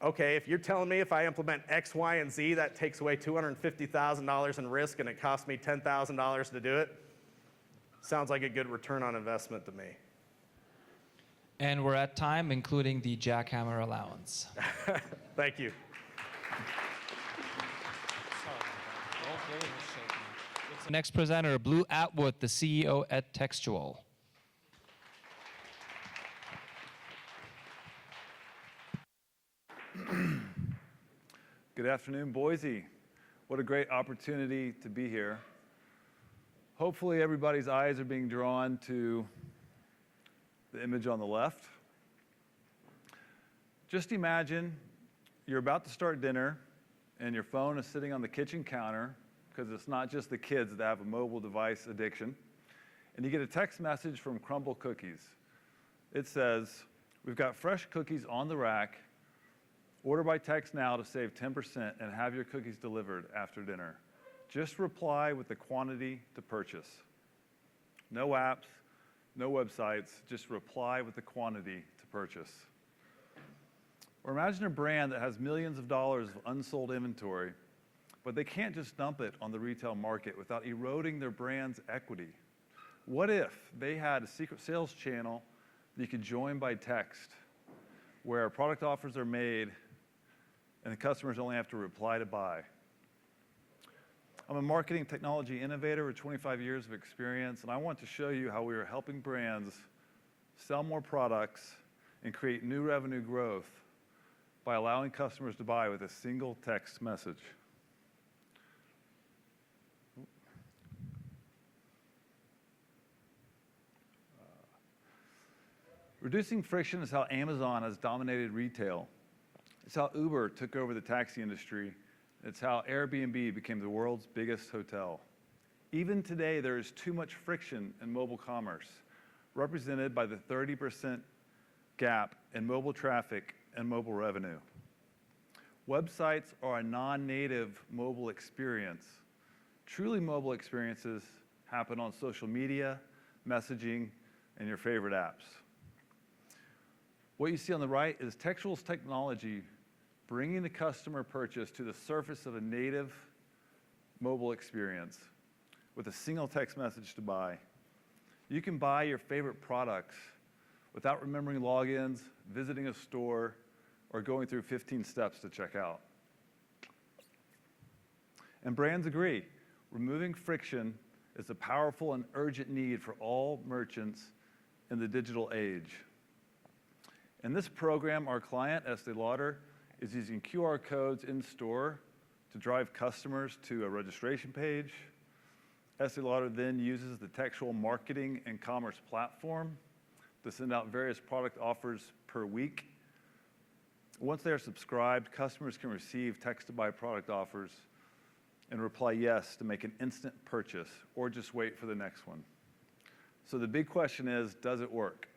okay, if you're telling me if I implement X, Y, and Z, that takes away $250,000 in risk and it costs me $10,000 to do it, sounds like a good return on investment to me. And we're at time, including the jackhammer allowance. Thank you. Next presenter, Blue Atwood, the CEO at Textual. Good afternoon, Boise. What a great opportunity to be here. Hopefully everybody's eyes are being drawn to the image on the left. Just imagine you're about to start dinner and your phone is sitting on the kitchen counter, because it's not just the kids that have a mobile device addiction, and you get a text message from Crumble Cookies. It says, "We've got fresh cookies on the rack. Order by text now to save 10% and have your cookies delivered after dinner. Just reply with the quantity to purchase." No apps, no websites, just reply with the quantity to purchase. Or imagine a brand that has millions of dollars of unsold inventory, but they can't just dump it on the retail market without eroding their brand's equity. What if they had a secret sales channel that you could join by text, where product offers are made and the customers only have to reply to buy? I'm a marketing technology innovator with 25 years of experience, and I want to show you how we are helping brands sell more products and create new revenue growth by allowing customers to buy with a single text message. Reducing friction is how Amazon has dominated retail. It's how Uber took over the taxi industry. It's how Airbnb became the world's biggest hotel. Even today, there is too much friction in mobile commerce, represented by the 30% gap in mobile traffic and mobile revenue. Websites are a non-native mobile experience. Truly mobile experiences happen on social media, messaging, and your favorite apps. What you see on the right is Textual's technology bringing the customer purchase to the surface of a native mobile experience with a single text message to buy. You can buy your favorite products without remembering logins, visiting a store, or going through 15 steps to check out. And brands agree. Removing friction is a powerful and urgent need for all merchants in the digital age. In this program, our client, Estée Lauder, is using QR codes in store to drive customers to a registration page. Estée Lauder then uses the Textual marketing and commerce platform to send out various product offers per week. Once they are subscribed, customers can receive text-to-buy product offers and reply yes to make an instant purchase, or just wait for the next one. So the big question is, does it work?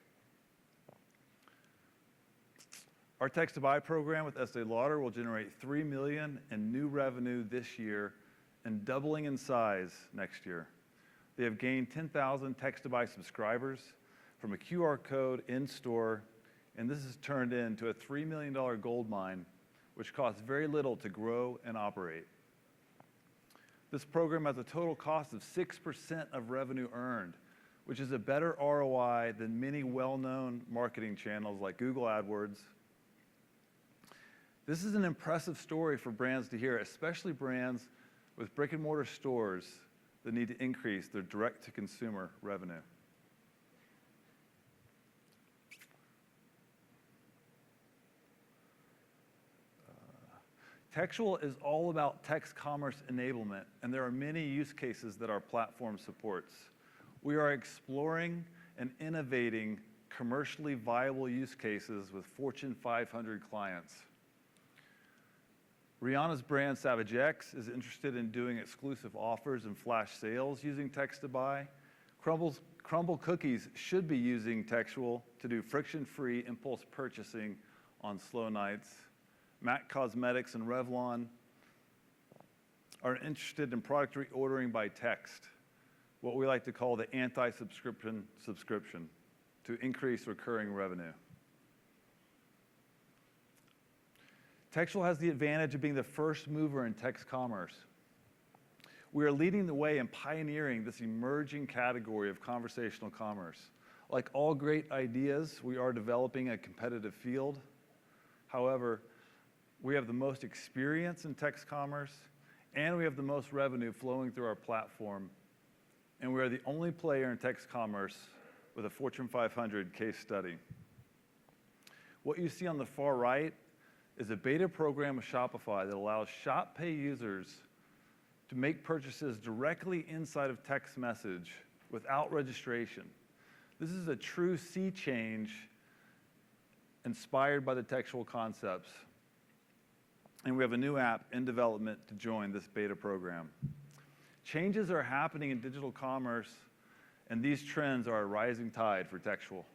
Our text-to-buy program with Estée Lauder will generate $3 million in new revenue this year and doubling in size next year. They have gained 10,000 text-to-buy subscribers from a QR code in store, and this has turned into a $3 million gold mine, which costs very little to grow and operate. This program has a total cost of 6% of revenue earned, which is a better ROI than many well-known marketing channels like Google AdWords. This is an impressive story for brands to hear, especially brands with brick-and-mortar stores that need to increase their direct-to-consumer revenue. Textual is all about text commerce enablement, and there are many use cases that our platform supports. We are exploring and innovating commercially viable use cases with Fortune 500 clients. Rihanna's brand Savage X is interested in doing exclusive offers and flash sales using text-to-buy. Crumble Cookies should be using Textual to do friction-free impulse purchasing on slow nights. MAC Cosmetics and Revlon are interested in product reordering by text, what we like to call the anti-subscription subscription, to increase recurring revenue. Textual has the advantage of being the first mover in text commerce. We are leading the way in pioneering this emerging category of conversational commerce. Like all great ideas, we are developing a competitive field. However, we have the most experience in text commerce, and we have the most revenue flowing through our platform, and we are the only player in text commerce with a Fortune 500 case study. What you see on the far right is a beta program of Shopify that allows Shop Pay users to make purchases directly inside of text message without registration. This is a true sea change inspired by the textual concepts. And we have a new app in development to join this beta program. Changes are happening in digital commerce, and these trends are a rising tide for Textual.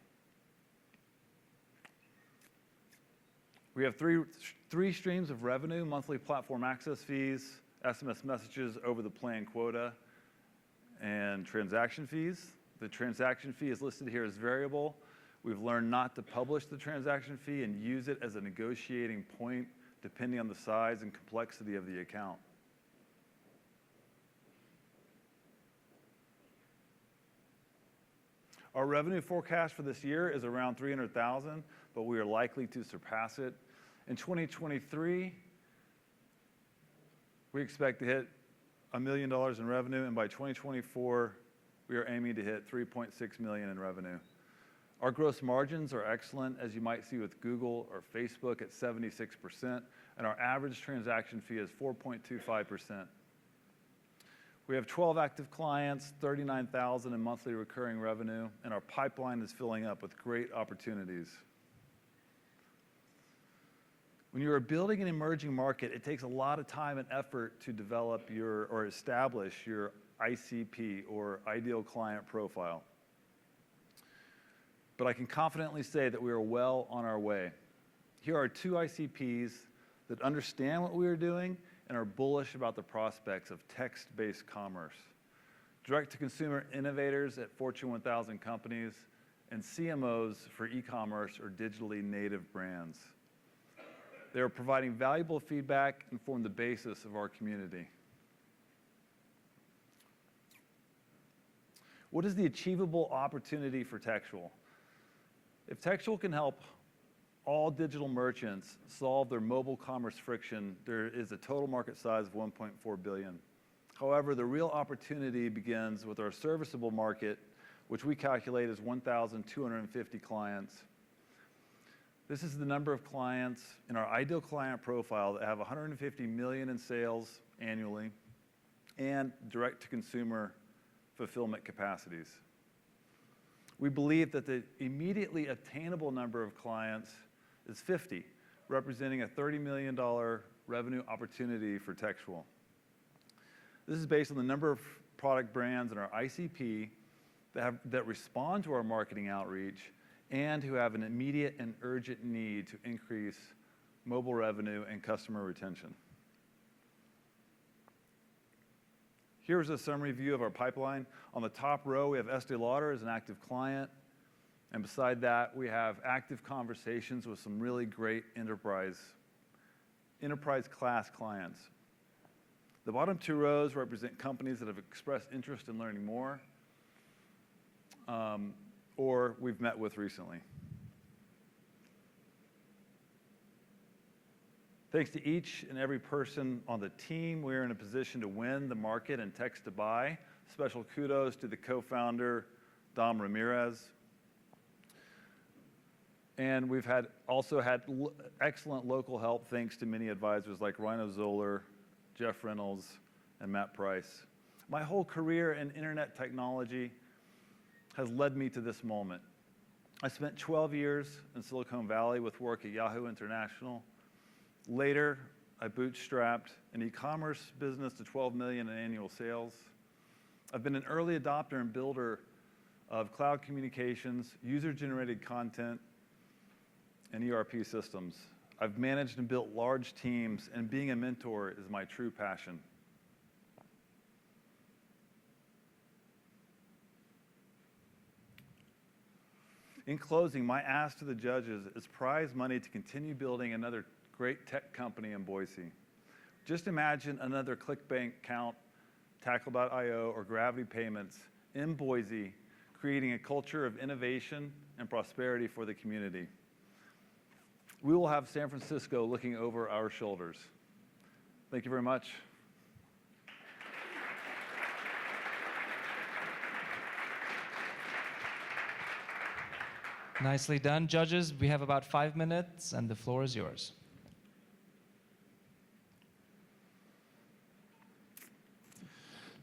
We have three streams of revenue: monthly platform access fees, SMS messages over the planned quota, and transaction fees. The transaction fee is listed here as variable, We've learned not to publish the transaction fee and use it as a negotiating point depending on the size and complexity of the account. Our revenue forecast for this year is around $300,000, but we are likely to surpass it. In 2023, we expect to hit $1 million in revenue, and by 2024, we are aiming to hit $3.6 million in revenue. Our gross margins are excellent, as you might see with Google or Facebook at 76%, and our average transaction fee is 4.25%. We have 12 active clients, $39,000 in monthly recurring revenue, and our pipeline is filling up with great opportunities. When you are building an emerging market, it takes a lot of time and effort to develop or establish your ICP, or ideal client profile. But I can confidently say that we are well on our way. Here are 2 ICPs that understand what we are doing and are bullish about the prospects of text-based commerce. Direct-to-consumer innovators at Fortune 1000 companies and CMOs for e-commerce or digitally native brands. They are providing valuable feedback and form the basis of our community. What is the achievable opportunity for Textual? If Textual can help all digital merchants solve their mobile commerce friction, there is a total market size of $1.4 billion. However, the real opportunity begins with our serviceable market, which we calculate as 1,250 clients. This is the number of clients in our ideal client profile that have 150 million in sales annually and direct-to-consumer fulfillment capacities. We believe that the immediately attainable number of clients is 50, representing a $30 million revenue opportunity for Textual. This is based on the number of product brands in our ICP that respond to our marketing outreach and who have an immediate and urgent need to increase mobile revenue and customer retention. Here's a summary view of our pipeline. On the top row, we have Estee Lauder as an active client. And beside that, we have active conversations with some really great enterprise class clients. The bottom 2 rows represent companies that have expressed interest in learning more or we've met with recently. Thanks to each and every person on the team, we're in a position to win the market and text to buy. Special kudos to the co-founder, Dom Ramirez. And we've also had excellent local help thanks to many advisors like Rhino Zoller, Jeff Reynolds, and Matt Price. My whole career in internet technology has led me to this moment. I spent 12 years in Silicon Valley with work at Yahoo International. Later, I bootstrapped an e-commerce business to 12 million in annual sales. I've been an early adopter and builder of cloud communications, user-generated content, and ERP systems. I've managed and built large teams, and being a mentor is my true passion. In closing, my ask to the judges is prize money to continue building another great tech company in Boise. Just imagine another ClickBank Count, Tackle.io, or Gravity Payments in Boise, creating a culture of innovation and prosperity for the community. We will have San Francisco looking over our shoulders. Thank you very much. Nicely done, judges. We have about 5 minutes, and the floor is yours.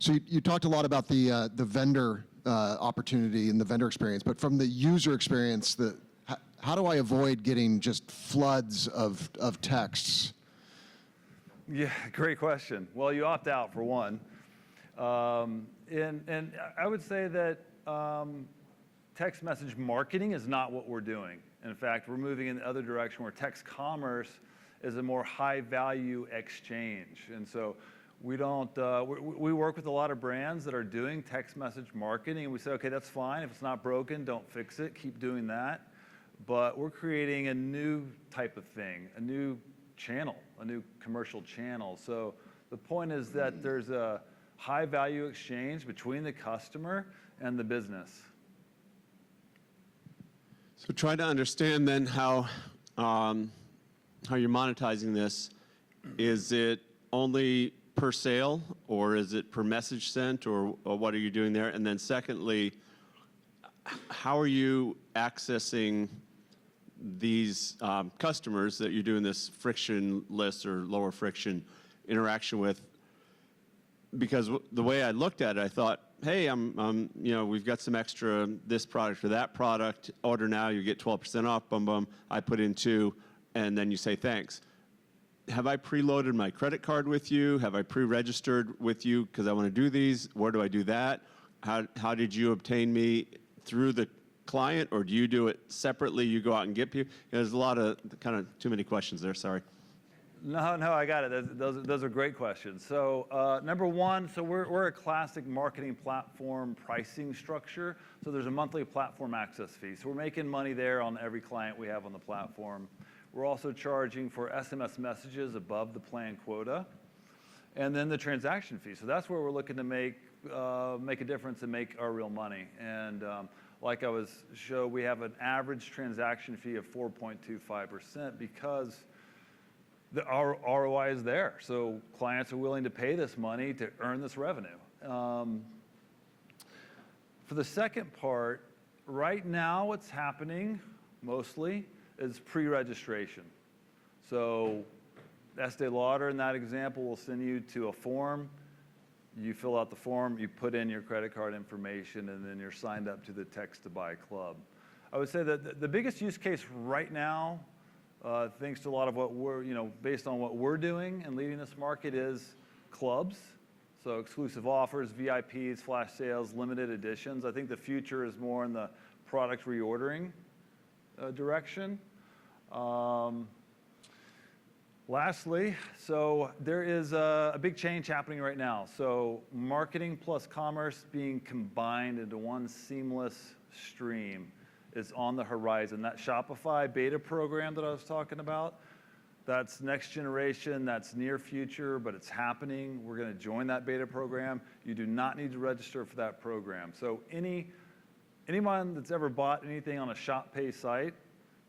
So you talked a lot about the vendor opportunity and the vendor experience, but from the user experience, how do I avoid getting just floods of texts? Yeah, great question. Well, you opt out for one. And I would say that text message marketing is not what we're doing. In fact, we're moving in the other direction where text commerce is a more high value exchange. And so We don't, we work with a lot of brands that are doing text message marketing, and we say, okay, that's fine. If it's not broken, don't fix it. Keep doing that. But we're creating a new type of thing, a new channel, a new commercial channel. So the point is that there's a high value exchange between the customer and the business. So try to understand then how you're monetizing this. Is it only per sale, or is it per message sent, or what are you doing there? And then secondly, how are you accessing these customers that you're doing this frictionless or lower friction interaction with? Because the way I looked at it, I thought, hey, we've got some extra this product or that product. Order now, you get 12% off. Boom, boom. I put in 2, and then you say thanks. Have I preloaded my credit card with you? Have I pre-registered with you because I want to do these? Where do I do that? How did you obtain me through the client, or do you do it separately? You go out and get people? There's a lot of kind of too many questions there. Sorry. No, I got it. Those are great questions. So number one, so we're a classic marketing platform pricing structure. So there's a monthly platform access fee. So we're making money there on every client we have on the platform. We're also charging for SMS messages above the plan quota, and then the transaction fee. So that's where we're looking to make a difference and make our real money. And like I showed, we have an average transaction fee of 4.25% because our ROI is there. So clients are willing to pay this money to earn this revenue. For the second part, right now what's happening mostly is pre-registration. So Estee Lauder in that example will send you to a form. You fill out the form, you put in your credit card information, and then you're signed up to the Text to Buy Club. I would say that the biggest use case right now, thanks to a lot of what we're, based on what we're doing and leading this market, is clubs. So exclusive offers, VIPs, flash sales, limited editions. I think the future is more in the product reordering direction. Lastly, so there is a big change happening right now. So marketing plus commerce being combined into one seamless stream is on the horizon. That Shopify beta program that I was talking about, that's next generation, that's near future, but it's happening. We're going to join that beta program. You do not need to register for that program. So anyone that's ever bought anything on a Shop Pay site,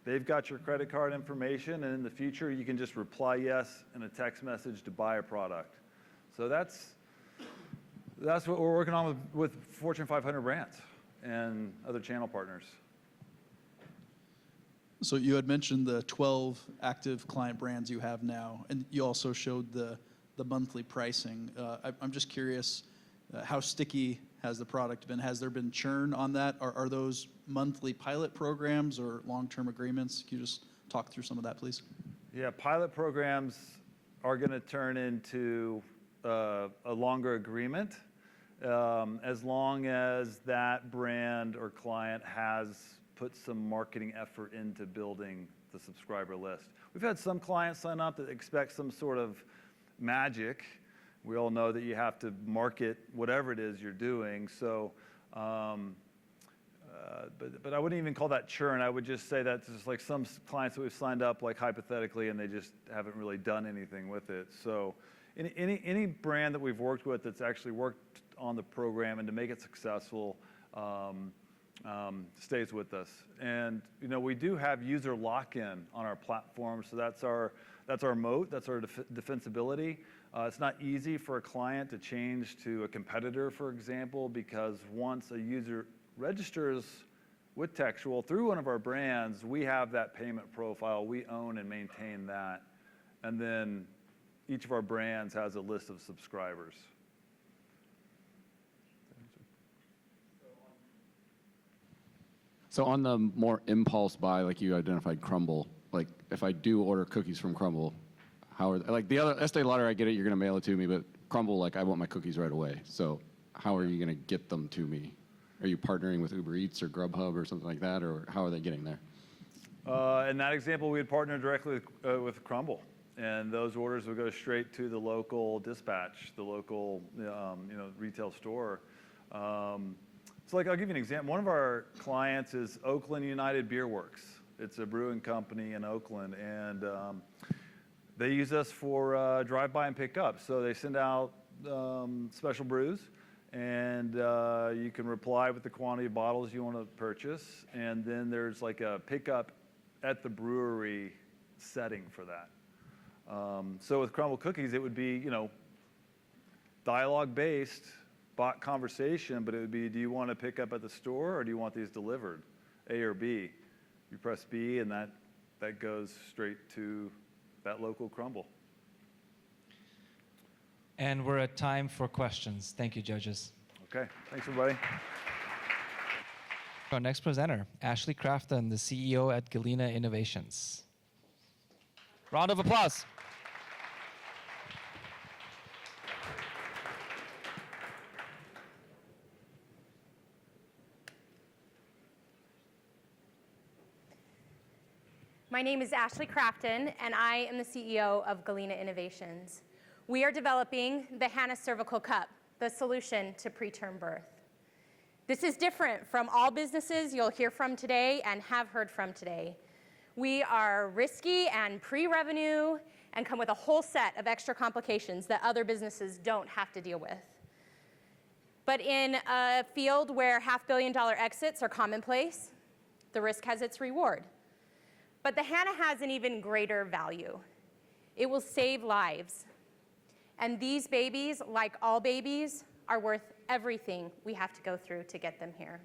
they've got your credit card information, and in the future, you can just reply yes in a text message to buy a product. So that's what we're working on with Fortune 500 brands and other channel partners. So you had mentioned the 12 active client brands you have now, and you also showed the monthly pricing. I'm just curious, how sticky has the product been? Has there been churn on that? Are those monthly pilot programs or long-term agreements? Can you just talk through some of that, please? Yeah, pilot programs are going to turn into a longer agreement as long as that brand or client has put some marketing effort into building the subscriber list. We've had some clients sign up that expect some sort of magic. We all know that you have to market whatever it is you're doing. So, but I wouldn't even call that churn. I would just say that's just like some clients that we've signed up, like hypothetically, and they just haven't really done anything with it. So any brand that we've worked with that's actually worked on the program and to make it successful stays with us. And we do have user lock-in on our platform, so that's our moat, that's our defensibility. It's not easy for a client to change to a competitor, for example, because once a user registers with Textual through one of our brands, we have that payment profile. We own and maintain that. And then each of our brands has a list of subscribers. So on the more impulse buy, like you identified Crumble, like if I do order cookies from Crumble, how are they, like the other Estee Lauder, I get it, you're gonna mail it to me, but Crumble, like I want my cookies right away. So how are you gonna get them to me? Are you partnering with Uber Eats or Grubhub or something like that, or how are they getting there? In that example, we had partnered directly with Crumble. And those orders will go straight to the local dispatch, the local retail store. So like, I'll give you an example. One of our clients is Oakland United Beer Works. It's a brewing company in Oakland, and they use us for drive-by and pick-up. So they send out special brews, and you can reply with the quantity of bottles you want to purchase, and then there's like a pickup at the brewery setting for that. So with Crumble Cookies, it would be, dialogue-based, bot conversation, but it would be, do you want to pick up at the store, or do you want these delivered, A or B? You press B, and that goes straight to that local Crumble. And we're at time for questions. Thank you, judges. Okay, thanks everybody. Our next presenter, Ashley Crafton, the CEO at Galena Innovations. Round of applause. My name is Ashley Crafton, and I am the CEO of Galena Innovations. We are developing the Hannah Cervical Cup, the solution to preterm birth. This is different from all businesses you'll hear from today and have heard from today. We are risky and pre-revenue and come with a whole set of extra complications that other businesses don't have to deal with. But in a field where $500 million exits are commonplace, the risk has its reward. But the Hannah has an even greater value. It will save lives. And these babies, like all babies, are worth everything we have to go through to get them here.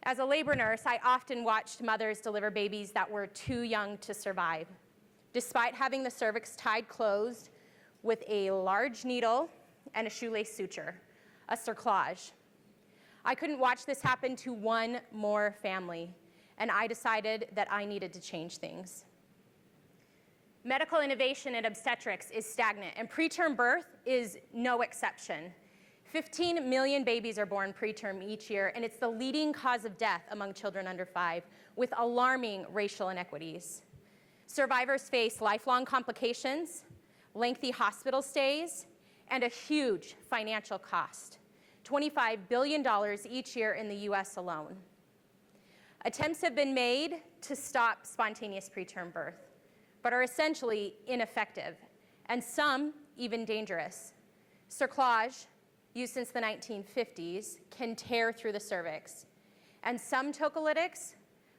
As a labor nurse, I often watched mothers deliver babies that were too young to survive, despite having the cervix tied closed with a large needle and a shoelace suture, a cerclage. I couldn't watch this happen to one more family, and I decided that I needed to change things. Medical innovation in obstetrics is stagnant, and preterm birth is no exception. 15 million babies are born preterm each year, and it's the leading cause of death among children under 5, with alarming racial inequities. Survivors face lifelong complications, lengthy hospital stays, and a huge financial cost, $25 billion each year in the US alone. Attempts have been made to stop spontaneous preterm birth, but are essentially ineffective, and some even dangerous. Cerclage, used since the 1950s, can tear through the cervix, and some tocolytics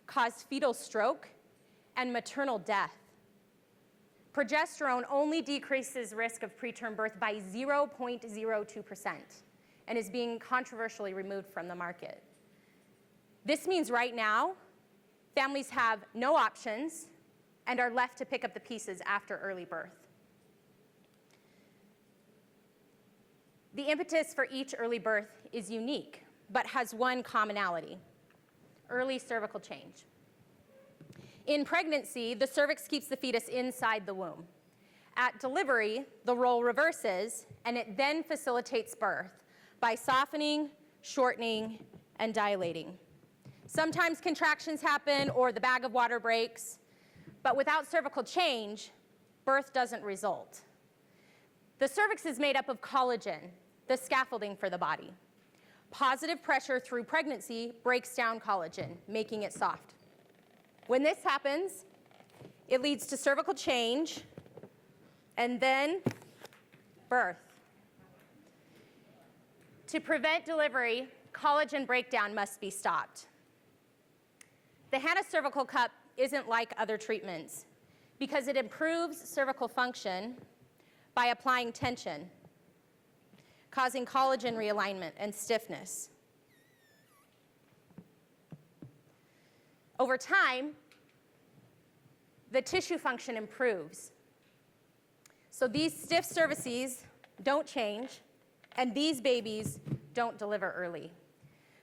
cause fetal stroke and maternal death. Progesterone only decreases risk of preterm birth by 0.02% and is being controversially removed from the market. This means right now, families have no options and are left to pick up the pieces after early birth. The impetus for each early birth is unique, but has one commonality: early cervical change. In pregnancy, the cervix keeps the fetus inside the womb. At delivery, the role reverses, and it then facilitates birth by softening, shortening, and dilating. Sometimes contractions happen or the bag of water breaks, but without cervical change, birth doesn't result. The cervix is made up of collagen, the scaffolding for the body. Positive pressure through pregnancy breaks down collagen, making it soft. When this happens, it leads to cervical change and then birth. To prevent delivery, collagen breakdown must be stopped. The Hannah Cervical Cup isn't like other treatments because it improves cervical function by applying tension, causing collagen realignment and stiffness. Over time, the tissue function improves. So these stiff cervices don't change, and these babies don't deliver early.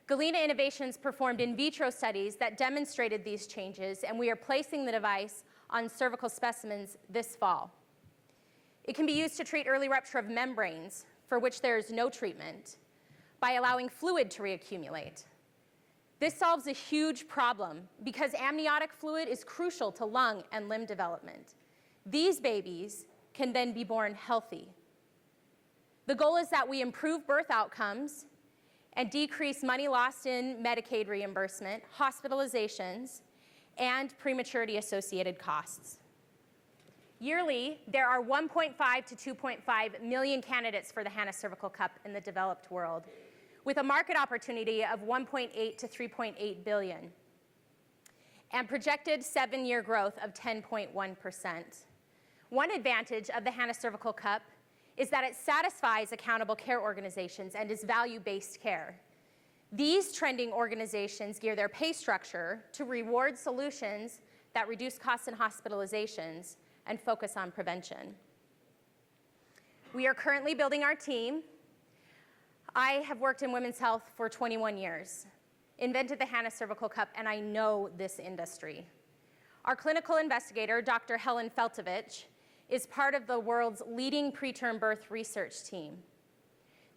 Galena Innovations performed in vitro studies that demonstrated these changes, and we are placing the device on cervical specimens this fall. It can be used to treat early rupture of membranes, for which there is no treatment, by allowing fluid to reaccumulate. This solves a huge problem because amniotic fluid is crucial to lung and limb development. These babies can then be born healthy. The goal is that we improve birth outcomes and decrease money lost in Medicaid reimbursement, hospitalizations, and prematurity-associated costs. Yearly, there are 1.5 to 2.5 million candidates for the HANA Cervical Cup in the developed world, with a market opportunity of 1.8 to 3.8 billion, and projected 7-year growth of 10.1%. One advantage of the HANA Cervical Cup is that it satisfies accountable care organizations and is value-based care. These trending organizations gear their pay structure to reward solutions that reduce costs and hospitalizations and focus on prevention. We are currently building our team. I have worked in women's health for 21 years, invented the HANA Cervical Cup, and I know this industry. Our clinical investigator, Dr. Helen Feltovich, is part of the world's leading preterm birth research team.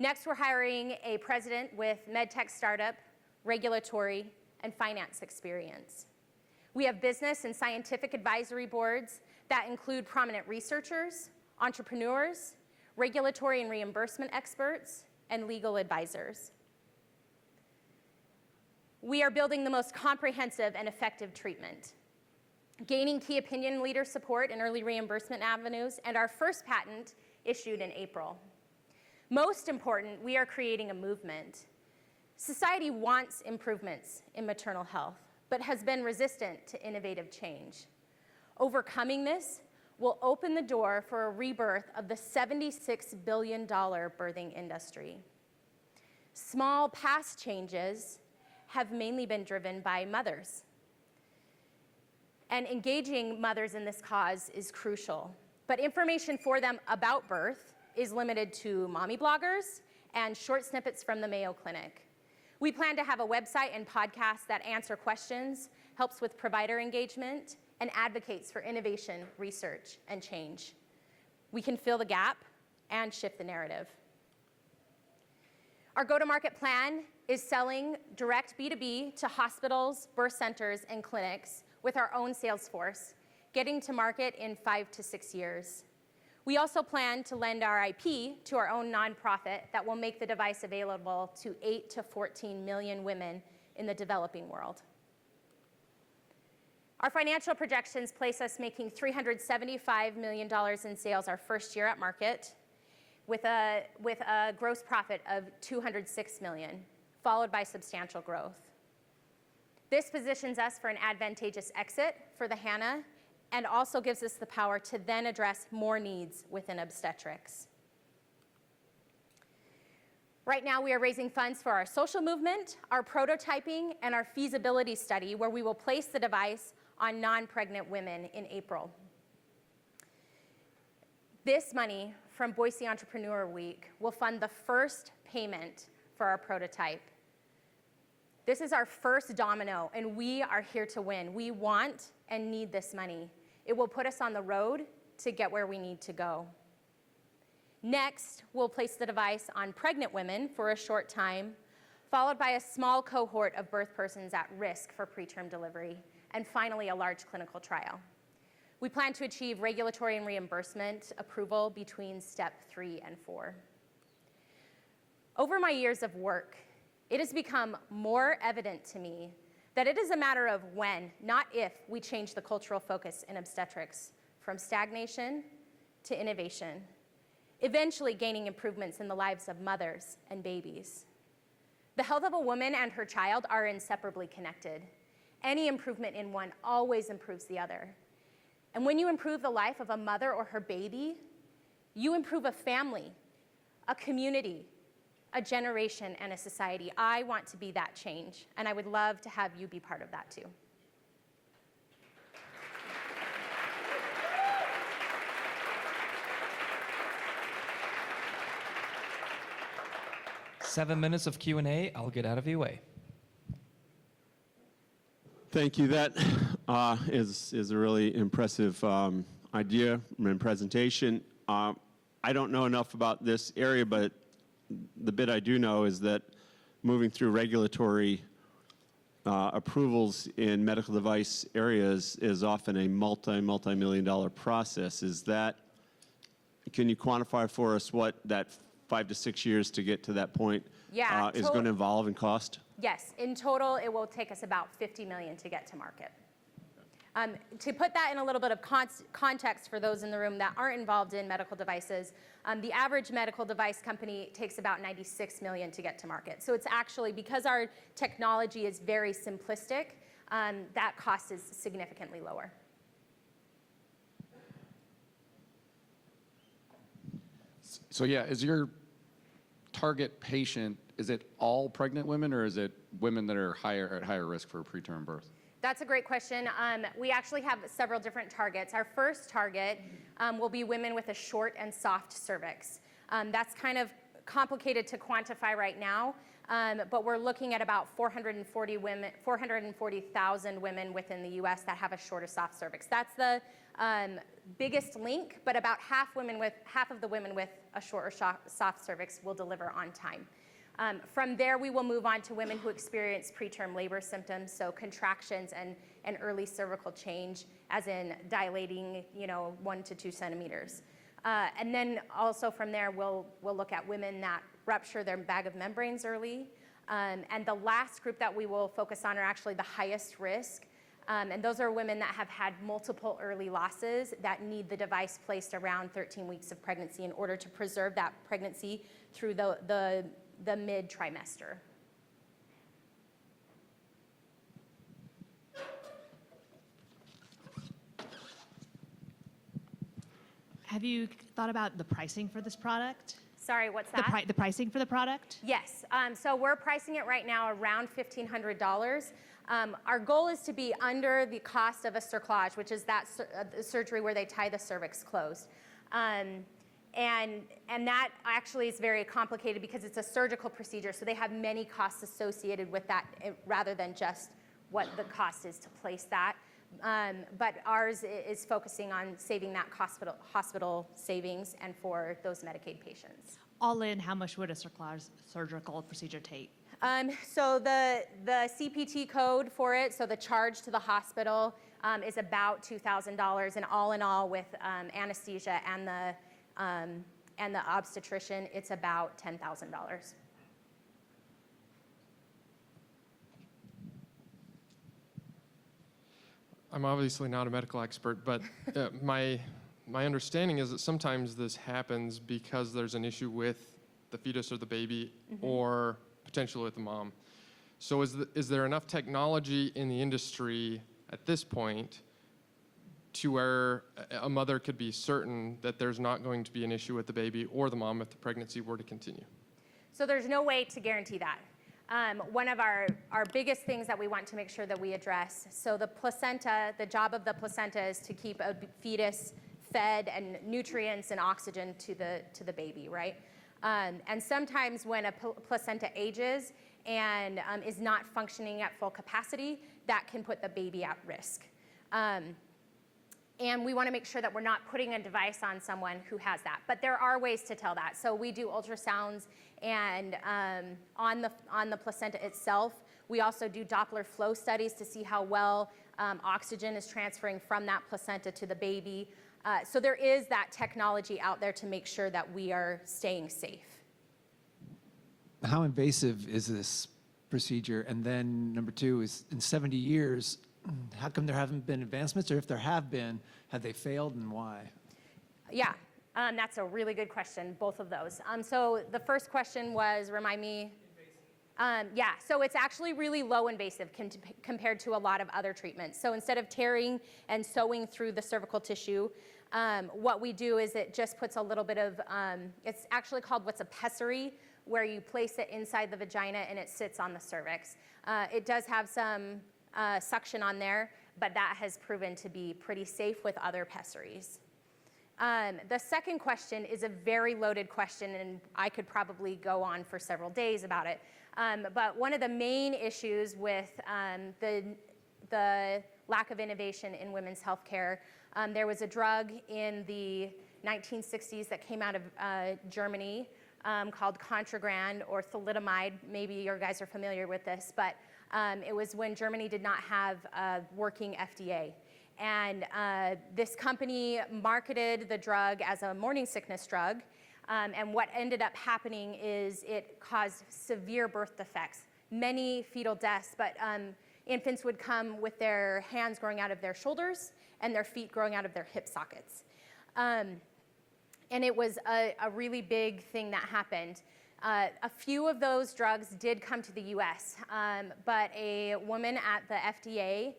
Next, we're hiring a president with medtech startup, regulatory, and finance experience. We have business and scientific advisory boards that include prominent researchers, entrepreneurs, regulatory and reimbursement experts, and legal advisors. We are building the most comprehensive and effective treatment, gaining key opinion leader support in early reimbursement avenues, and our first patent issued in April. Most important, we are creating a movement. Society wants improvements in maternal health, but has been resistant to innovative change. Overcoming this will open the door for a rebirth of the $76 billion birthing industry. Small past changes have mainly been driven by mothers. And engaging mothers in this cause is crucial. But information for them about birth is limited to mommy bloggers and short snippets from the Mayo Clinic. We plan to have a website and podcast that answer questions, helps with provider engagement, and advocates for innovation, research, and change. We can fill the gap and shift the narrative. Our go-to-market plan is selling direct B2B to hospitals, birth centers, and clinics with our own sales force, getting to market in 5 to 6 years. We also plan to lend our IP to our own nonprofit that will make the device available to 8 to 14 million women in the developing world. Our financial projections place us making $375 million in sales our first year at market, with a gross profit of $206 million, followed by substantial growth. This positions us for an advantageous exit for the HANA and also gives us the power to then address more needs within obstetrics. Right now, we are raising funds for our social movement, our prototyping, and our feasibility study, where we will place the device on non-pregnant women in April. This money from Boise Entrepreneur Week will fund the first payment for our prototype. This is our first domino, and we are here to win. We want and need this money. It will put us on the road to get where we need to go. Next, we'll place the device on pregnant women for a short time, followed by a small cohort of birth persons at risk for preterm delivery, and finally, a large clinical trial. We plan to achieve regulatory and reimbursement approval between step 3 and 4. Over my years of work, it has become more evident to me that it is a matter of when, not if, we change the cultural focus in obstetrics from stagnation to innovation, eventually gaining improvements in the lives of mothers and babies. The health of a woman and her child are inseparably connected. Any improvement in one always improves the other. And when you improve the life of a mother or her baby, you improve a family, a community, a generation, and a society. I want to be that change, and I would love to have you be part of that too. Seven minutes of Q&A. I'll get out of your way. Thank you. That is a really impressive idea and presentation. I don't know enough about this area, but the bit I do know is that moving through regulatory approvals in medical device areas is often a multi-million dollar process. Can you quantify for us what that 5 to 6 years to get to that point is going to involve in cost? Yes, in total, it will take us about $50 million to get to market. To put that in a little bit of context for those in the room that aren't involved in medical devices, the average medical device company takes about $96 million to get to market. So it's actually, because our technology is very simplistic, that cost is significantly lower. So yeah, is your target patient, is it all pregnant women, or is it women that are at higher risk for preterm birth? That's a great question. We actually have several different targets. Our first target will be women with a short and soft cervix. That's kind of complicated to quantify right now, but we're looking at about 440,000 women within the US that have a short or soft cervix. That's the biggest link, but about half of the women with a short or soft cervix will deliver on time. From there, we will move on to women who experience preterm labor symptoms, so contractions and early cervical change, as in dilating, 1 to 2 centimeters. And then also from there, we'll look at women that rupture their bag of membranes early. And the last group that we will focus on are actually the highest risk. And those are women that have had multiple early losses that need the device placed around 13 weeks of pregnancy in order to preserve that pregnancy through the mid-trimester. Have you thought about the pricing for this product? Sorry, what's that? The pricing for the product? Yes. So we're pricing it right now around $1,500. Our goal is to be under the cost of a cerclage, which is that surgery where they tie the cervix closed. And that actually is very complicated because it's a surgical procedure, so they have many costs associated with that rather than just what the cost is to place that. But ours is focusing on saving that hospital savings and for those Medicaid patients. All in, how much would a surgical procedure take? So the CPT code for it, so the charge to the hospital, is about $2,000, and all in all with anesthesia and the obstetrician, it's about $10,000. I'm obviously not a medical expert, but my understanding is that sometimes this happens because there's an issue with the fetus or the baby, or potentially with the mom. So is there enough technology in the industry at this point to where a mother could be certain that there's not going to be an issue with the baby or the mom if the pregnancy were to continue? So there's no way to guarantee that. One of our biggest things that we want to make sure that we address, so the placenta, the job of the placenta is to keep a fetus fed and nutrients and oxygen to the baby, right? And sometimes when a placenta ages and is not functioning at full capacity, that can put the baby at risk. And we want to make sure that we're not putting a device on someone who has that. But there are ways to tell that. So we do ultrasounds and on the placenta itself. We also do Doppler flow studies to see how well oxygen is transferring from that placenta to the baby. So there is that technology out there to make sure that we are staying safe. How invasive is this procedure? And then number two is, in 70 years, how come there haven't been advancements, or if there have they failed, and why? Yeah, that's a really good question, both of those. So the first question was, remind me. Yeah, so it's actually really low invasive compared to a lot of other treatments. So instead of tearing and sewing through the cervical tissue, what we do is it just puts a little bit of, it's actually called what's a pessary, where you place it inside the vagina and it sits on the cervix. It does have some suction on there, but that has proven to be pretty safe with other pessaries. The second question is a very loaded question, and I could probably go on for several days about it. But one of the main issues with the lack of innovation in women's health care, there was a drug in the 1960s that came out of Germany called Contragrand or thalidomide. Maybe you guys are familiar with this, but It was when Germany did not have a working FDA. And this company marketed the drug as a morning sickness drug. And what ended up happening is it caused severe birth defects, many fetal deaths, but infants would come with their hands growing out of their shoulders and their feet growing out of their hip sockets. And it was a really big thing that happened. A few of those drugs did come to the US, but a woman at the FDA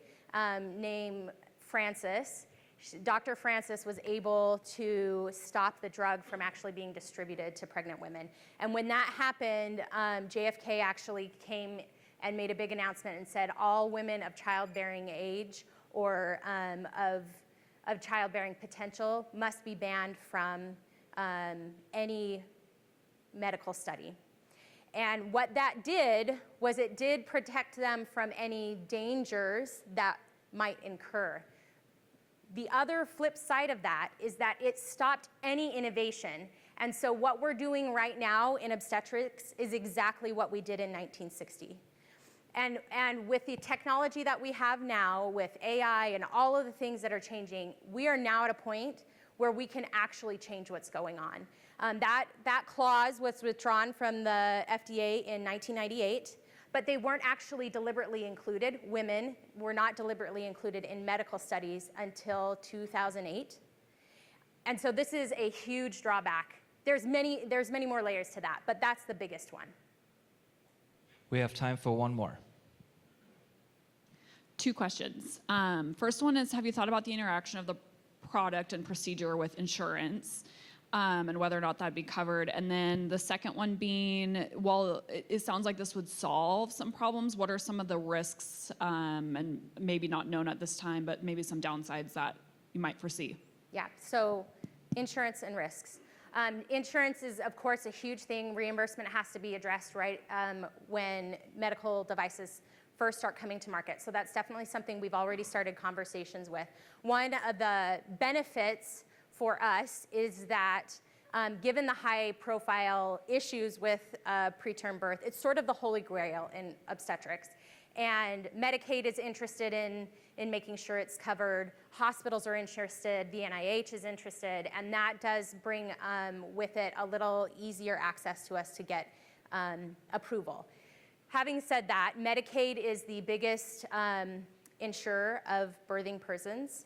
named Francis, Dr. Francis was able to stop the drug from actually being distributed to pregnant women. And when that happened, JFK actually came and made a big announcement and said all women of childbearing age or of childbearing potential must be banned from any medical study. And what that did was it did protect them from any dangers that might incur. The other flip side of that is that it stopped any innovation. And so what we're doing right now in obstetrics is exactly what we did in 1960. And with the technology that we have now, with AI and all of the things that are changing, we are now at a point where we can actually change what's going on. That clause was withdrawn from the FDA in 1998, but they weren't actually deliberately included. Women were not deliberately included in medical studies until 2008. And so this is a huge drawback. There's many more layers to that, but that's the biggest one. We have time for one more. 2 questions. First one is, have you thought about the interaction of the product and procedure with insurance, and whether or not that'd be covered? And then the second one being, while it sounds like this would solve some problems, what are some of the risks, and maybe not known at this time, but maybe some downsides that you might foresee? Yeah, so insurance and risks. Insurance is, of course, a huge thing. Reimbursement has to be addressed right when medical devices first start coming to market. So that's definitely something we've already started conversations with. One of the benefits for us is that given the high profile issues with preterm birth, it's sort of the holy grail in obstetrics. And Medicaid is interested in making sure it's covered. Hospitals are interested, the NIH is interested, and that does bring with it a little easier access to us to get approval. Having said that, Medicaid is the biggest insurer of birthing persons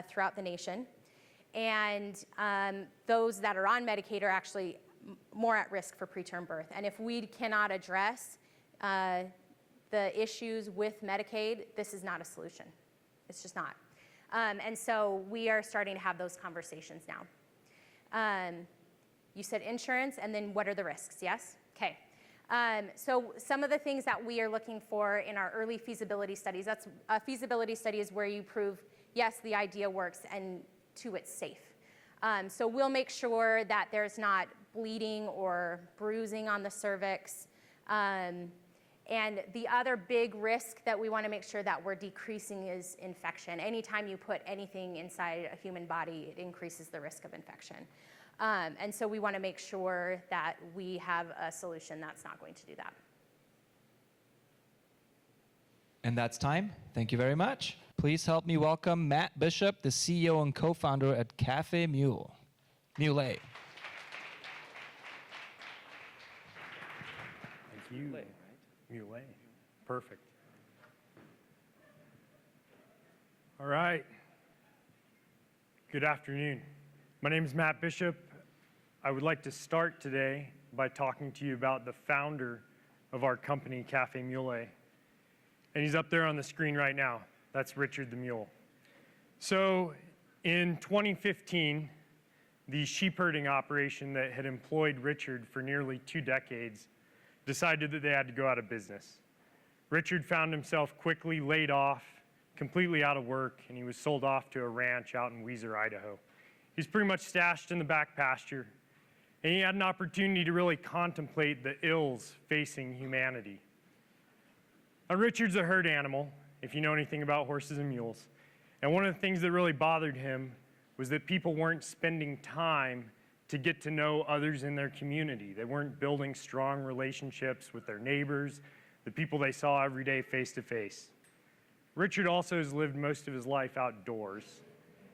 throughout the nation. And those that are on Medicaid are actually more at risk for preterm birth. And if we cannot address the issues with Medicaid, this is not a solution. It's just not. And so we are starting to have those conversations now. You said insurance, and then what are the risks, yes? Okay. So some of the things that we are looking for in our early feasibility studies, that's a feasibility study is where you prove, yes, the idea works, and 2, it's safe. So we'll make sure that there's not bleeding or bruising on the cervix. And the other big risk that we want to make sure that we're decreasing is infection. Anytime you put anything inside a human body, it increases the risk of infection. And so we want to make sure that we have a solution that's not going to do that. And that's time. Thank you very much. Please help me welcome Matt Bishop, the CEO and co-founder at Cafe Mule. Mule. Thank you. Mule. Perfect. All right. Good afternoon. My name is Matt Bishop. I would like to start today by talking to you about the founder of our company, Cafe Mule. And he's up there on the screen right now. That's Richard the Mule. So in 2015, the sheep herding operation that had employed Richard for nearly 2 decades decided that they had to go out of business. Richard found himself quickly laid off, completely out of work, and he was sold off to a ranch out in Weiser, Idaho. He's pretty much stashed in the back pasture, and he had an opportunity to really contemplate the ills facing humanity. Now, Richard's a herd animal, if you know anything about horses and mules, and one of the things that really bothered him was that people weren't spending time to get to know others in their community. They weren't building strong relationships with their neighbors, the people they saw every day face to face. Richard also has lived most of his life outdoors,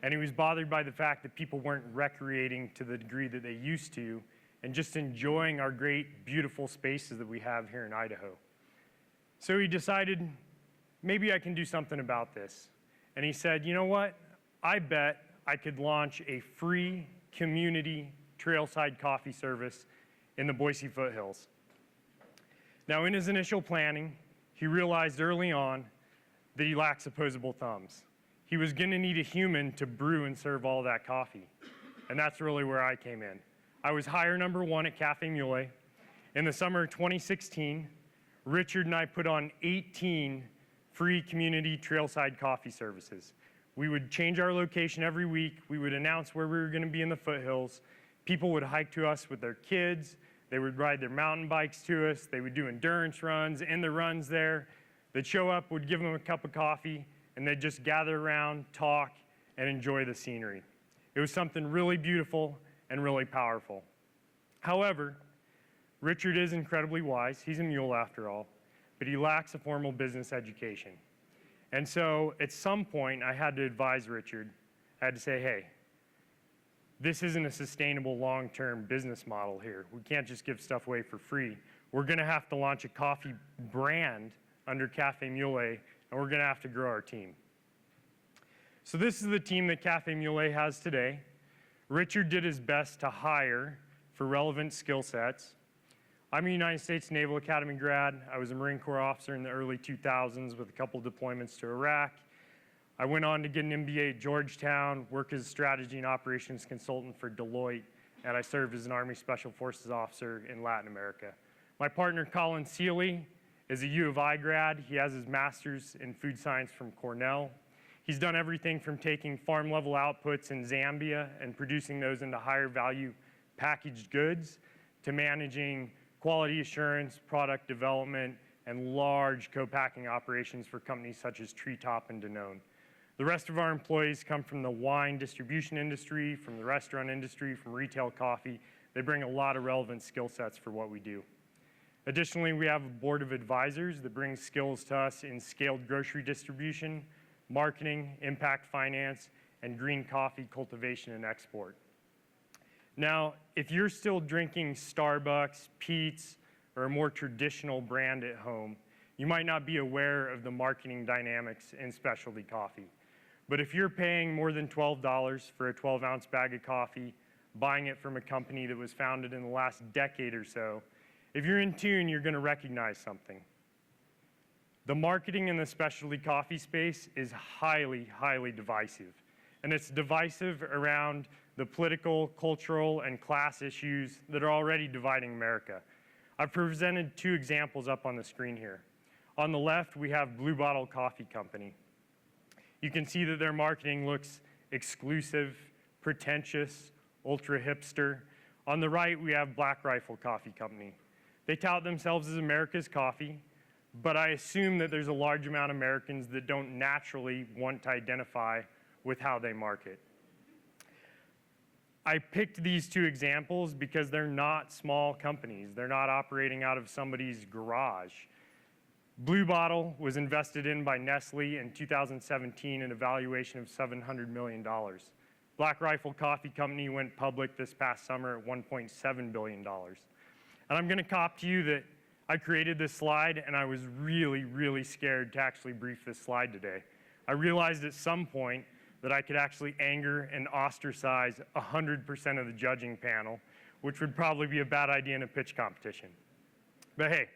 and he was bothered by the fact that people weren't recreating to the degree that they used to and just enjoying our great, beautiful spaces that we have here in Idaho. So he decided, maybe I can do something about this. And he said, you know what? I bet I could launch a free community trailside coffee service in the Boise foothills. Now, in his initial planning, he realized early on that he lacks opposable thumbs. He was going to need a human to brew and serve all that coffee. And that's really where I came in. I was hire number 1 at Cafe Mule. In the summer of 2016, Richard and I put on 18 free community trailside coffee services. We would change our location every week. We would announce where we were going to be in the foothills. People would hike to us with their kids. They would ride their mountain bikes to us. They would do endurance runs, end the runs there. They'd show up, would give them a cup of coffee, and they'd just gather around, talk, and enjoy the scenery. It was something really beautiful and really powerful. However, Richard is incredibly wise. He's a mule after all, but he lacks a formal business education. And so at some point, I had to advise Richard. I had to say, hey, this isn't a sustainable long-term business model here. We can't just give stuff away for free. We're going to have to launch a coffee brand under Cafe Mule, and we're going to have to grow our team. So this is the team that Cafe Mule has today. Richard did his best to hire for relevant skill sets. I'm a United States Naval Academy grad. I was a Marine Corps officer in the early 2000s with a couple deployments to Iraq. I went on to get an MBA at Georgetown, work as a strategy and operations consultant for Deloitte, and I served as an Army Special Forces officer in Latin America. My partner, Colin Seeley, is a U of I grad. He has his master's in food science from Cornell. He's done everything from taking farm-level outputs in Zambia and producing those into higher value packaged goods to managing quality assurance, product development, and large co-packing operations for companies such as Treetop and Danone. The rest of our employees come from the wine distribution industry, from the restaurant industry, from retail coffee. They bring a lot of relevant skill sets for what we do. Additionally, we have a board of advisors that brings skills to us in scaled grocery distribution, marketing, impact finance, and green coffee cultivation and export. Now, if you're still drinking Starbucks, Peet's, or a more traditional brand at home, you might not be aware of the marketing dynamics in specialty coffee. But if you're paying more than $12 for a 12-ounce bag of coffee, buying it from a company that was founded in the last decade or so, if you're in tune, you're going to recognize something. The marketing in the specialty coffee space is highly, highly divisive. And it's divisive around the political, cultural, and class issues that are already dividing America. I've presented 2 examples up on the screen here. On the left, we have Blue Bottle Coffee Company. You can see that their marketing looks exclusive, pretentious, ultra hipster. On the right, we have Black Rifle Coffee Company. They tout themselves as America's coffee, but I assume that there's a large amount of Americans that don't naturally want to identify with how they market. I picked these 2 examples because they're not small companies. They're not operating out of somebody's garage. Blue Bottle was invested in by Nestle in 2017 at a valuation of $700 million. Black Rifle Coffee Company went public this past summer at $1.7 billion. And I'm going to cop to you that I created this slide, and I was really, really scared to actually brief this slide today. I realized at some point that I could actually anger and ostracize 100% of the judging panel, which would probably be a bad idea in a pitch competition. But hey,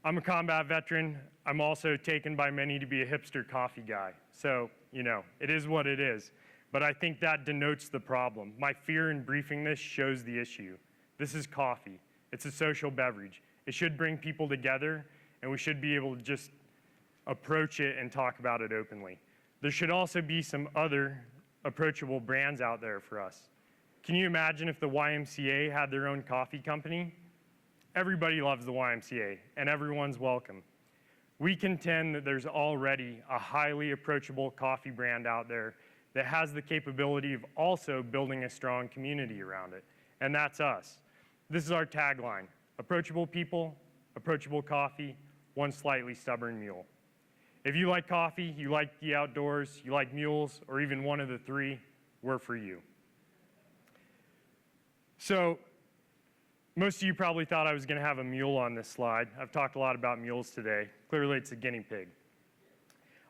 I'm a combat veteran. I'm also taken by many to be a hipster coffee guy. So, you know, it is what it is. But I think that denotes the problem. My fear in briefing this shows the issue. This is coffee. It's a social beverage. It should bring people together, and we should be able to just approach it and talk about it openly. There should also be some other approachable brands out there for us. Can you imagine if the YMCA had their own coffee company? Everybody loves the YMCA, and everyone's welcome. We contend that there's already a highly approachable coffee brand out there that has the capability of also building a strong community around it, and that's us. This is our tagline: approachable people, approachable coffee, one slightly stubborn mule. If you like coffee, you like the outdoors, you like mules, or even one of the three, we're for you. So, most of you probably thought I was going to have a mule on this slide. I've talked a lot about mules today. Clearly, it's a guinea pig.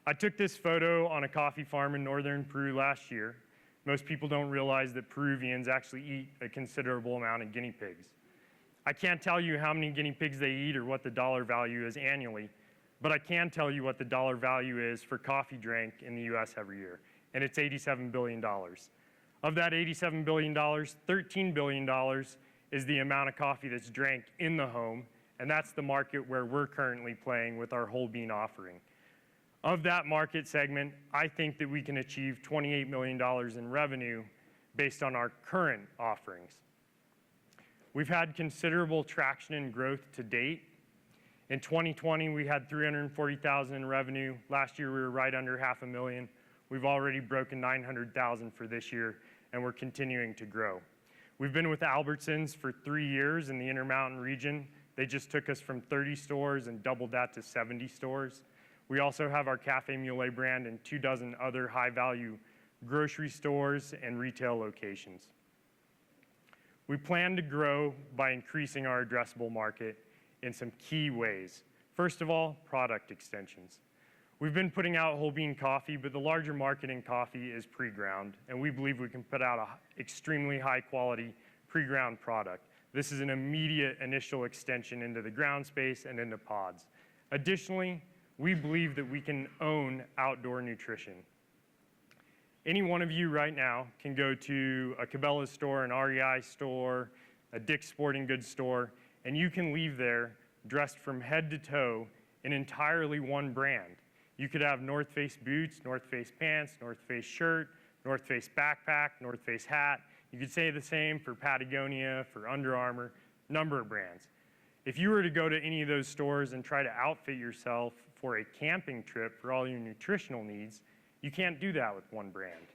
I took this photo on a coffee farm in northern Peru last year. Most people don't realize that Peruvians actually eat a considerable amount of guinea pigs. I can't tell you how many guinea pigs they eat or what the dollar value is annually, but I can tell you what the dollar value is for coffee drank in the US every year, and it's $87 billion. Of that $87 billion, $13 billion is the amount of coffee that's drank in the home, and that's the market where we're currently playing with our whole bean offering. Of that market segment, I think that we can achieve $28 million in revenue based on our current offerings. We've had considerable traction and growth to date. In 2020, we had $340,000 in revenue. Last year, we were right under $500,000. We've already broken $900,000 for this year, and we're continuing to grow. We've been with Albertsons for 3 years in the Intermountain region. They just took us from 30 stores and doubled that to 70 stores. We also have our Cafe Mule brand in 24 other high-value grocery stores and retail locations. We plan to grow by increasing our addressable market in some key ways. First of all, product extensions. We've been putting out whole bean coffee, but the larger market in coffee is pre-ground, and we believe we can put out an extremely high quality pre-ground product. This is an immediate initial extension into the ground space and into pods. Additionally, we believe that we can own outdoor nutrition. Any one of you right now can go to a Cabela's store, an REI store, a Dick's Sporting Goods store, and you can leave there dressed from head to toe in entirely one brand. You could have North Face boots, North Face pants, North Face shirt, North Face backpack, North Face hat. You could say the same for Patagonia, for Under Armour, number of brands. If you were to go to any of those stores and try to outfit yourself for a camping trip for all your nutritional needs, you can't do that with one brand.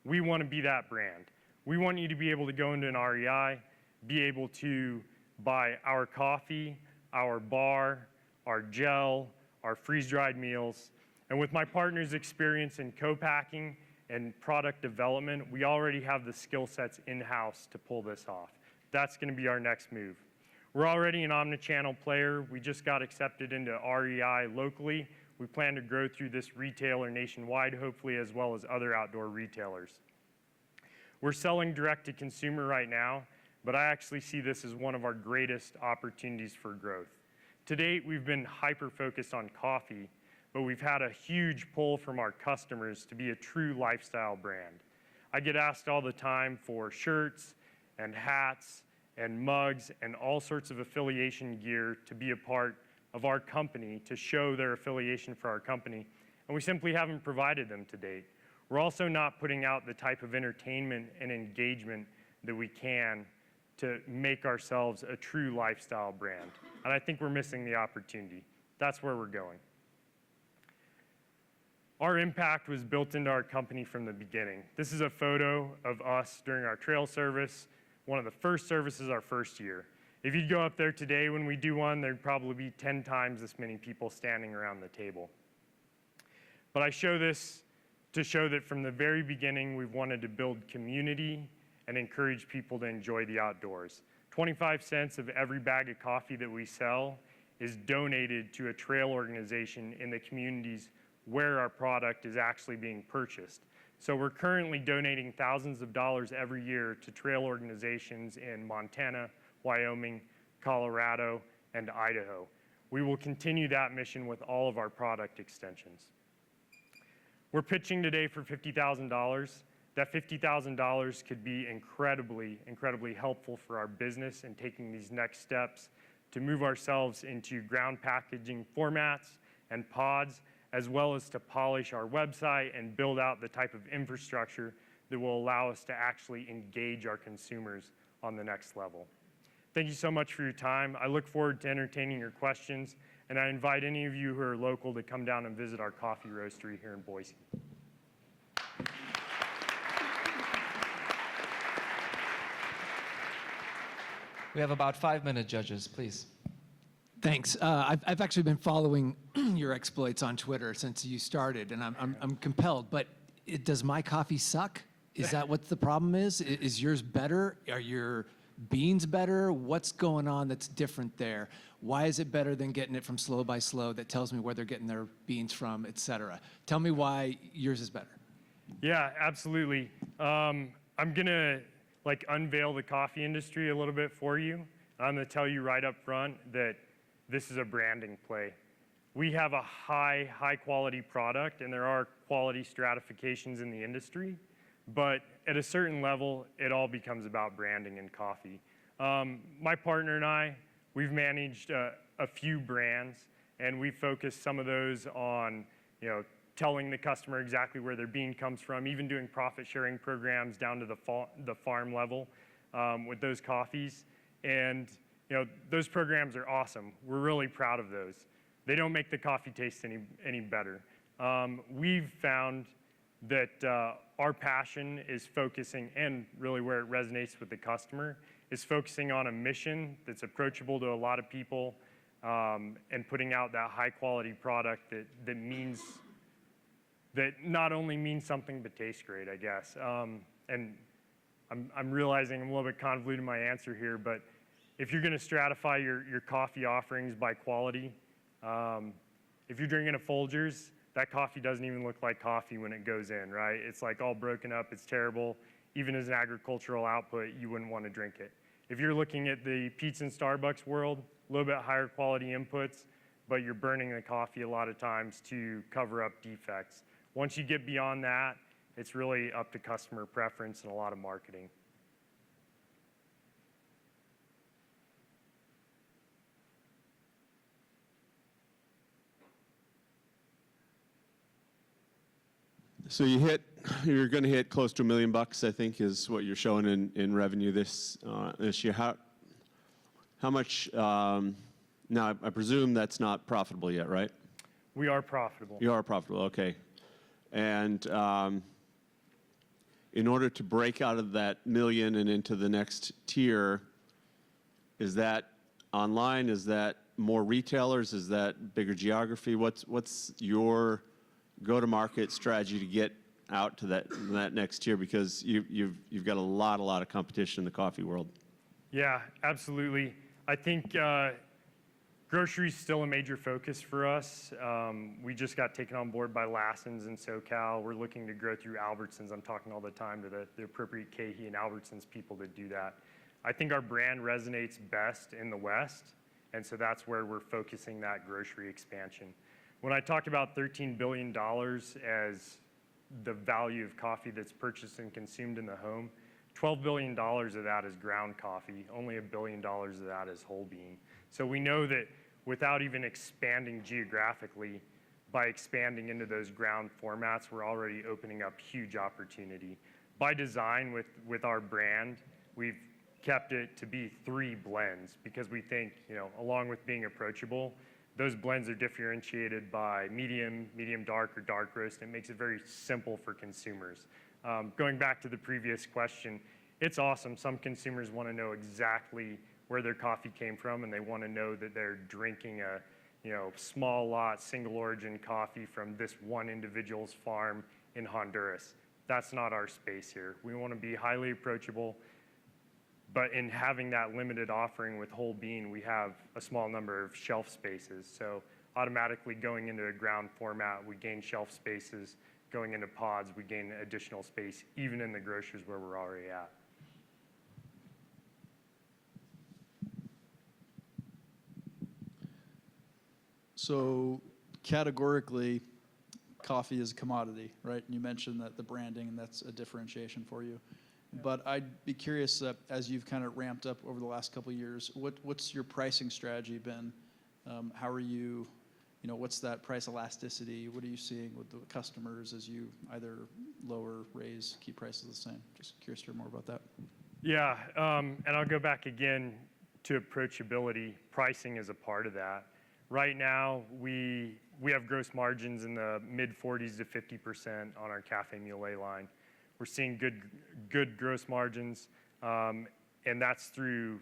We want to be that brand. We want you to be able to go into an REI, be able to buy our coffee, our bar, our gel, our freeze-dried meals. And with my partner's experience in co-packing and product development, we already have the skill sets in-house to pull this off. That's going to be our next move. We're already an omnichannel player. We just got accepted into REI locally. We plan to grow through this retailer nationwide, hopefully, as well as other outdoor retailers. We're selling direct to consumer right now, but I actually see this as one of our greatest opportunities for growth. To date, we've been hyper-focused on coffee, but we've had a huge pull from our customers to be a true lifestyle brand. I get asked all the time for shirts and hats and mugs and all sorts of affiliation gear to be a part of our company, to show their affiliation for our company, and we simply haven't provided them to date. We're also not putting out the type of entertainment and engagement that we can to make ourselves a true lifestyle brand, and I think we're missing the opportunity. That's where we're going. Our impact was built into our company from the beginning. This is a photo of us during our trail service, one of the first services our first year. If you'd go up there today when we do one, there'd probably be 10 times this many people standing around the table. But I show this to show that from the very beginning, we've wanted to build community and encourage people to enjoy the outdoors. 25 cents of every bag of coffee that we sell is donated to a trail organization in the communities where our product is actually being purchased. So we're currently donating thousands of dollars every year to trail organizations in Montana, Wyoming, Colorado, and Idaho. We will continue that mission with all of our product extensions. We're pitching today for $50,000. That $50,000 could be incredibly, incredibly helpful for our business in taking these next steps to move ourselves into ground packaging formats and pods, as well as to polish our website and build out the type of infrastructure that will allow us to actually engage our consumers on the next level. Thank you so much for your time. I look forward to entertaining your questions, and I invite any of you who are local to come down and visit our coffee roastery here in Boise. We have about 5 minutes, judges, please. Thanks. I've actually been following your exploits on Twitter since you started, and I'm compelled. But does my coffee suck? Is that what the problem is? Is yours better? Are your beans better? What's going on that's different there? Why is it better than getting it from Slow by Slow that tells me where they're getting their beans from, et cetera? Tell me why yours is better. Yeah, absolutely. I'm gonna unveil the coffee industry a little bit for you. I'm gonna tell you right up front that this is a branding play. We have a high quality product, and there are quality stratifications in the industry, but at a certain level, it all becomes about branding in coffee. My partner and I, we've managed a few brands, and we focused some of those on, telling the customer exactly where their bean comes from, even doing profit sharing programs down to the farm level with those coffees. And those programs are awesome. We're really proud of those. They don't make the coffee taste any better. We've found that our passion is focusing, and really where it resonates with the customer, is focusing on a mission that's approachable to a lot of people, and putting out that high quality product that not only means something but tastes great, I guess. And I'm realizing I'm a little bit convoluted in my answer here, but if you're gonna stratify your coffee offerings by quality, if you're drinking a Folgers, that coffee doesn't even look like coffee when it goes in, right? It's like all broken up, it's terrible. Even as an agricultural output, you wouldn't want to drink it. If you're looking at the pizza and Starbucks world, a little bit higher quality inputs, but you're burning the coffee a lot of times to cover up defects. Once you get beyond that, it's really up to customer preference and a lot of marketing. So you're going to hit close to $1 million, I think, is what you're showing in revenue this year. How much? Now, I presume that's not profitable yet, right? We are profitable. You are profitable, okay. And in order to break out of that million and into the next tier, is that online? Is that more retailers? Is that bigger geography? What's your go-to-market strategy to get out to that next tier, because you've got a lot of competition in the coffee world? Yeah, absolutely. I think grocery is still a major focus for us. We just got taken on board by Lassen's in SoCal. We're looking to grow through Albertsons. I'm talking all the time to the appropriate KeHE and Albertsons people to do that. I think our brand resonates best in the West, and so that's where we're focusing that grocery expansion. When I talked about $13 billion as the value of coffee that's purchased and consumed in the home, $12 billion of that is ground coffee. Only $1 billion of that is whole bean. So we know that without even expanding geographically, by expanding into those ground formats, we're already opening up huge opportunity. By design with our brand, we've kept it to be 3 blends, because we think, along with being approachable, those blends are differentiated by medium dark, or dark roast. It makes it very simple for consumers. Going back to the previous question, it's awesome. Some consumers want to know exactly where their coffee came from, and they want to know that they're drinking a small lot, single origin coffee from this one individual's farm in Honduras. That's not our space here. We want to be highly approachable. But in having that limited offering with whole bean, we have a small number of shelf spaces. So automatically going into a ground format, we gain shelf spaces. Going into pods, we gain additional space, even in the grocers where we're already at. So categorically, coffee is a commodity, right? And you mentioned that the branding, and that's a differentiation for you. But I'd be curious, as you've kind of ramped up over the last couple of years, what's your pricing strategy been? How are you, what's that price elasticity? What are you seeing with the customers as you either lower, raise, keep prices the same? Just curious to hear more about that. Yeah, and I'll go back again to approachability. Pricing is a part of that. Right now, we have gross margins in the mid-40s to 50% on our Cafe Mule line. We're seeing good gross margins, and that's through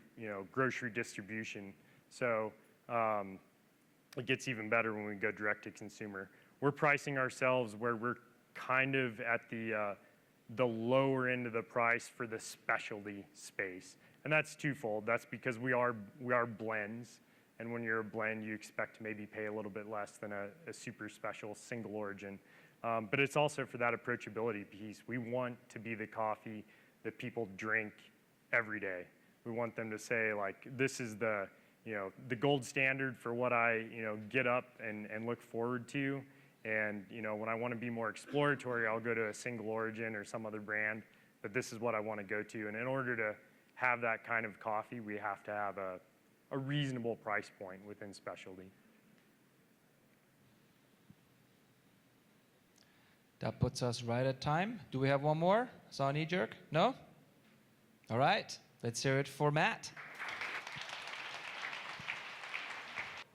grocery distribution. So it gets even better when we go direct to consumer. We're pricing ourselves where we're kind of at the lower end of the price for the specialty space. And that's twofold. That's because we are blends. And when you're a blend, you expect to maybe pay a little bit less than a super special single origin. But it's also for that approachability piece. We want to be the coffee that people drink every day. We want them to say, like, this is the gold standard for what I, get up and look forward to. And, when I want to be more exploratory, I'll go to a single origin or some other brand, but this is what I want to go to. And in order to have that kind of coffee, we have to have a reasonable price point within specialty. That puts us right at time. Do we have one more? Saw a knee jerk? No? All right, let's hear it for Matt.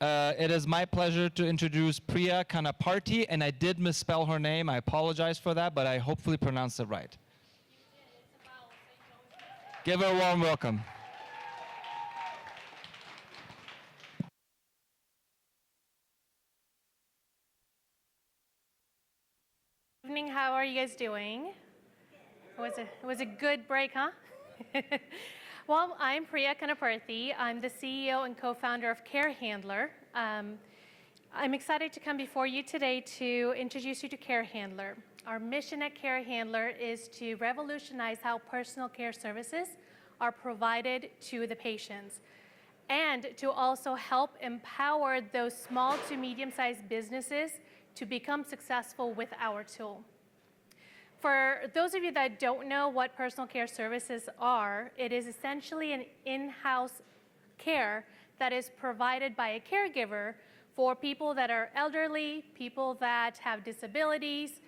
It is my pleasure to introduce Priya Kanaparti, and I did misspell her name. I apologize for that, but I hopefully pronounced it right. Give her a warm welcome. Evening, how are you guys doing? It was a good break, huh? Well, I'm Priya Kanaparti. I'm the CEO and co-founder of Carehandler. I'm excited to come before you today to introduce you to Carehandler. Our mission at Carehandler is to revolutionize how personal care services are provided to the patients, and to also help empower those small to medium-sized businesses to become successful with our tool. For those of you that don't know what personal care services are, it is essentially an in-house care that is provided by a caregiver for people that are elderly, people that have disabilities,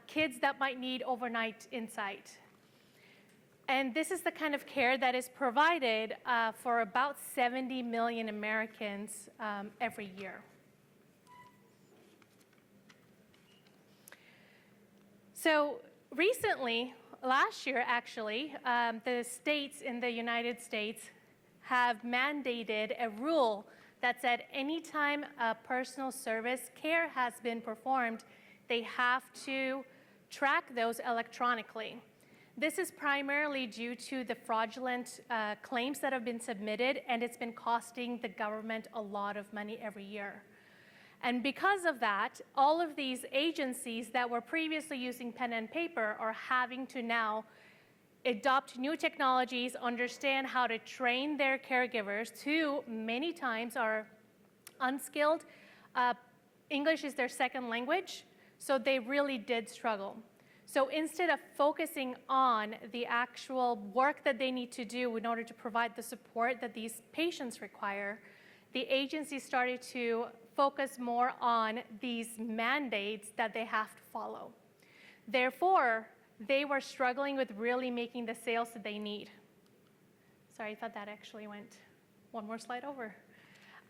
kids that might need overnight insight. And this is the kind of care that is provided for about 70 million Americans every year. So recently, last year actually, the states in the United States have mandated a rule that said anytime a personal service care has been performed, they have to track those electronically. This is primarily due to the fraudulent claims that have been submitted, and it's been costing the government a lot of money every year. And because of that, all of these agencies that were previously using pen and paper are having to now adopt new technologies, understand how to train their caregivers, who many times are unskilled. English is their second language, so they really did struggle. So instead of focusing on the actual work that they need to do in order to provide the support that these patients require, the agency started to focus more on these mandates that they have to follow. Therefore, they were struggling with really making the sales that they need. Sorry, I thought that actually went one more slide over.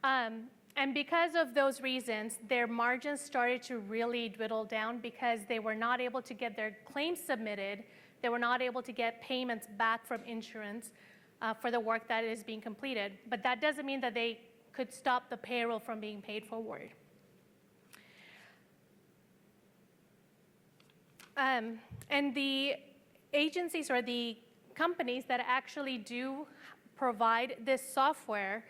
And because of those reasons, their margins started to really dwindle down because they were not able to get their claims submitted. They were not able to get payments back from insurance for the work that is being completed. But that doesn't mean that they could stop the payroll from being paid forward. And the agencies or the companies that actually do provide this software,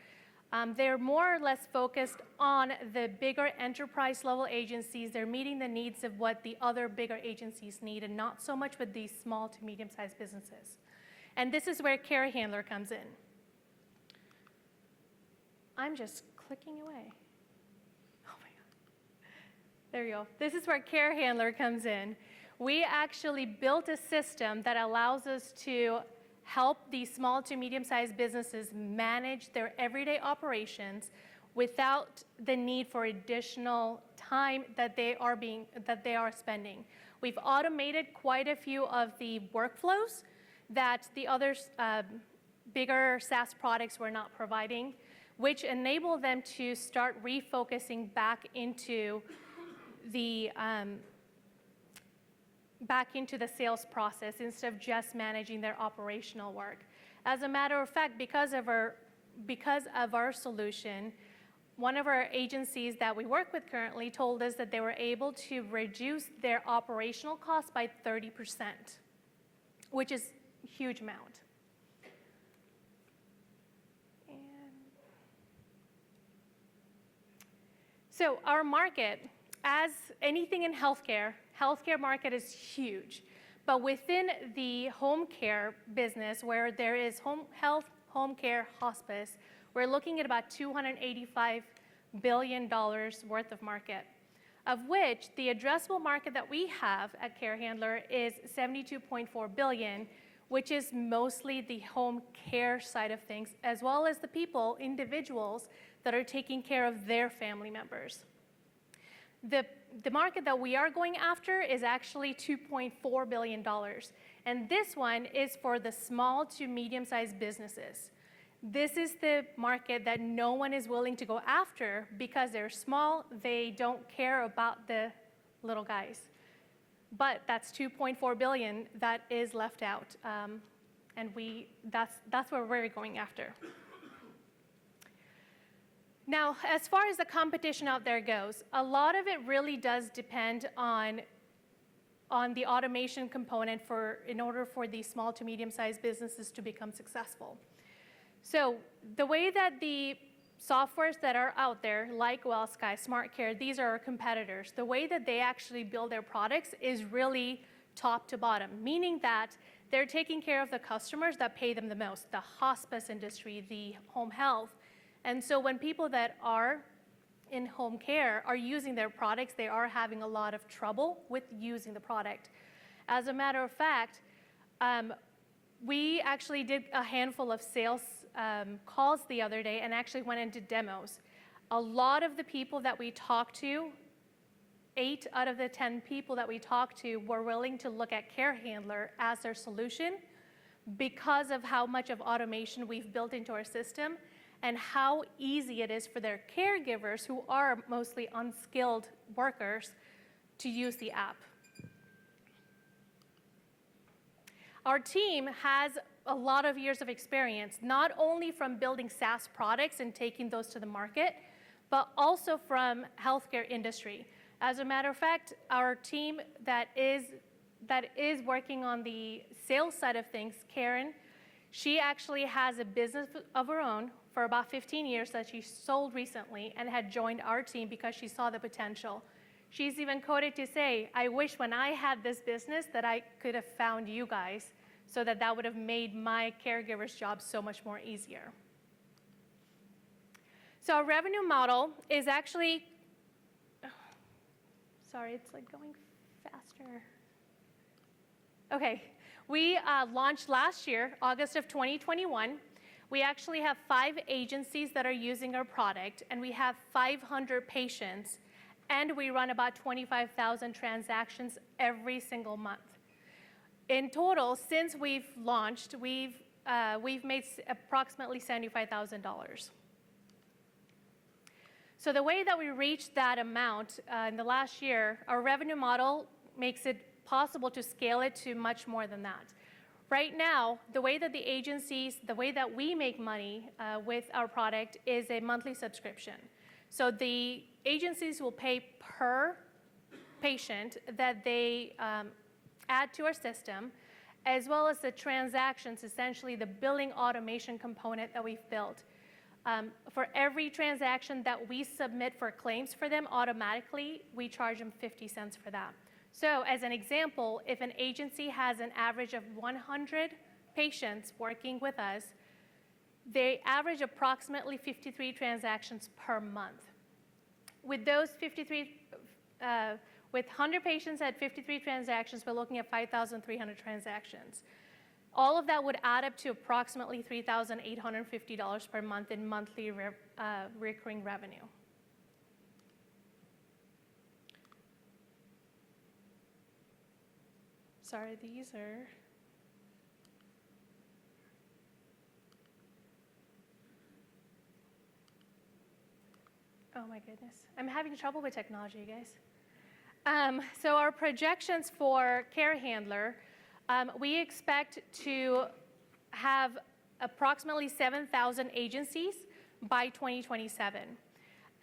they're more or less focused on the bigger enterprise level agencies. They're meeting the needs of what the other bigger agencies need, and not so much with these small to medium-sized businesses. And this is where Carehandler comes in. I'm just clicking away. Oh my God. There you go. This is where Carehandler comes in. We actually built a system that allows us to help these small to medium-sized businesses manage their everyday operations without the need for additional time that they are spending. We've automated quite a few of the workflows that the other bigger SaaS products were not providing, which enable them to start refocusing back into the sales process instead of just managing their operational work. As a matter of fact, because of our solution, one of our agencies that we work with currently told us that they were able to reduce their operational costs by 30%, which is a huge amount. So our market, as anything in healthcare market is huge. But within the home care business, where there is home health, home care, hospice, we're looking at about $285 billion worth of market, of which the addressable market that we have at Carehandler is $72.4 billion, which is mostly the home care side of things, as well as the people, individuals, that are taking care of their family members. The market that we are going after is actually $2.4 billion. And this one is for the small to medium-sized businesses. This is the market that no one is willing to go after because they're small, they don't care about the little guys. But that's $2.4 billion that is left out. And that's where we're going after. Now, as far as the competition out there goes, a lot of it really does depend on the automation component in order for these small to medium-sized businesses to become successful. So the way that the softwares that are out there, like WellSky, SmartCare, these are our competitors. The way that they actually build their products is really top to bottom, meaning that they're taking care of the customers that pay them the most, the hospice industry, the home health. And so when people that are in home care are using their products, they are having a lot of trouble with using the product. As a matter of fact, we actually did a handful of sales calls the other day and actually went into demos. A lot of the people that we talked to, 8 out of the 10 people that we talked to were willing to look at Carehandler as their solution because of how much of automation we've built into our system and how easy it is for their caregivers, who are mostly unskilled workers, to use the app. Our team has a lot of years of experience, not only from building SaaS products and taking those to the market, but also from healthcare industry. As a matter of fact, our team that is working on the sales side of things, Karen, she actually has a business of her own for about 15 years that she sold recently and had joined our team because she saw the potential. She's even quoted to say, "I wish when I had this business that I could have found you guys so that would have made my caregiver's job so much more easier." So our revenue model is actually, sorry, it's like going faster. Okay, we launched last year, August of 2021. We actually have 5 agencies that are using our product, and we have 500 patients, and we run about 25,000 transactions every single month. In total, since we've launched, we've made approximately $75,000. So the way that we reached that amount in the last year, our revenue model makes it possible to scale it to much more than that. Right now, the way that the way that we make money with our product is a monthly subscription. So the agencies will pay per patient that they add to our system, as well as the transactions, essentially the billing automation component that we've built. For every transaction that we submit for claims for them automatically, we charge them 50 cents for that. So as an example, if an agency has an average of 100 patients working with us, they average approximately 53 transactions per month. With those 100 patients at 53 transactions, we're looking at 5,300 transactions. All of that would add up to approximately $3,850 per month in monthly recurring revenue. Sorry, these are... Oh my goodness. I'm having trouble with technology, you guys. So our projections for Carehandler, we expect to have approximately 7,000 agencies by 2027.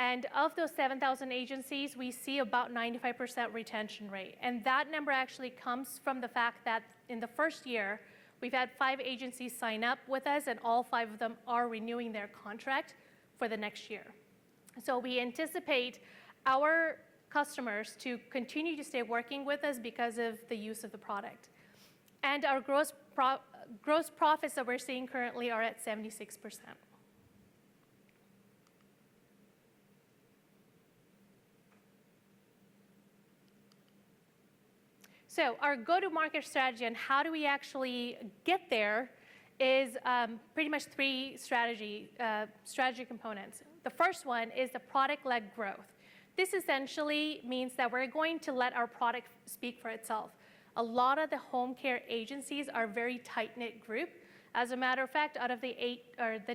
And of those 7,000 agencies, we see about 95% retention rate. And that number actually comes from the fact that in the first year, we've had 5 agencies sign up with us, and all 5 of them are renewing their contract for the next year. So we anticipate our customers to continue to stay working with us because of the use of the product. And our gross profits that we're seeing currently are at 76%. So our go-to-market strategy and how do we actually get there is pretty much 3 strategy components. The first one is the product-led growth. This essentially means that we're going to let our product speak for itself. A lot of the home care agencies are a very tight-knit group. As a matter of fact, out of the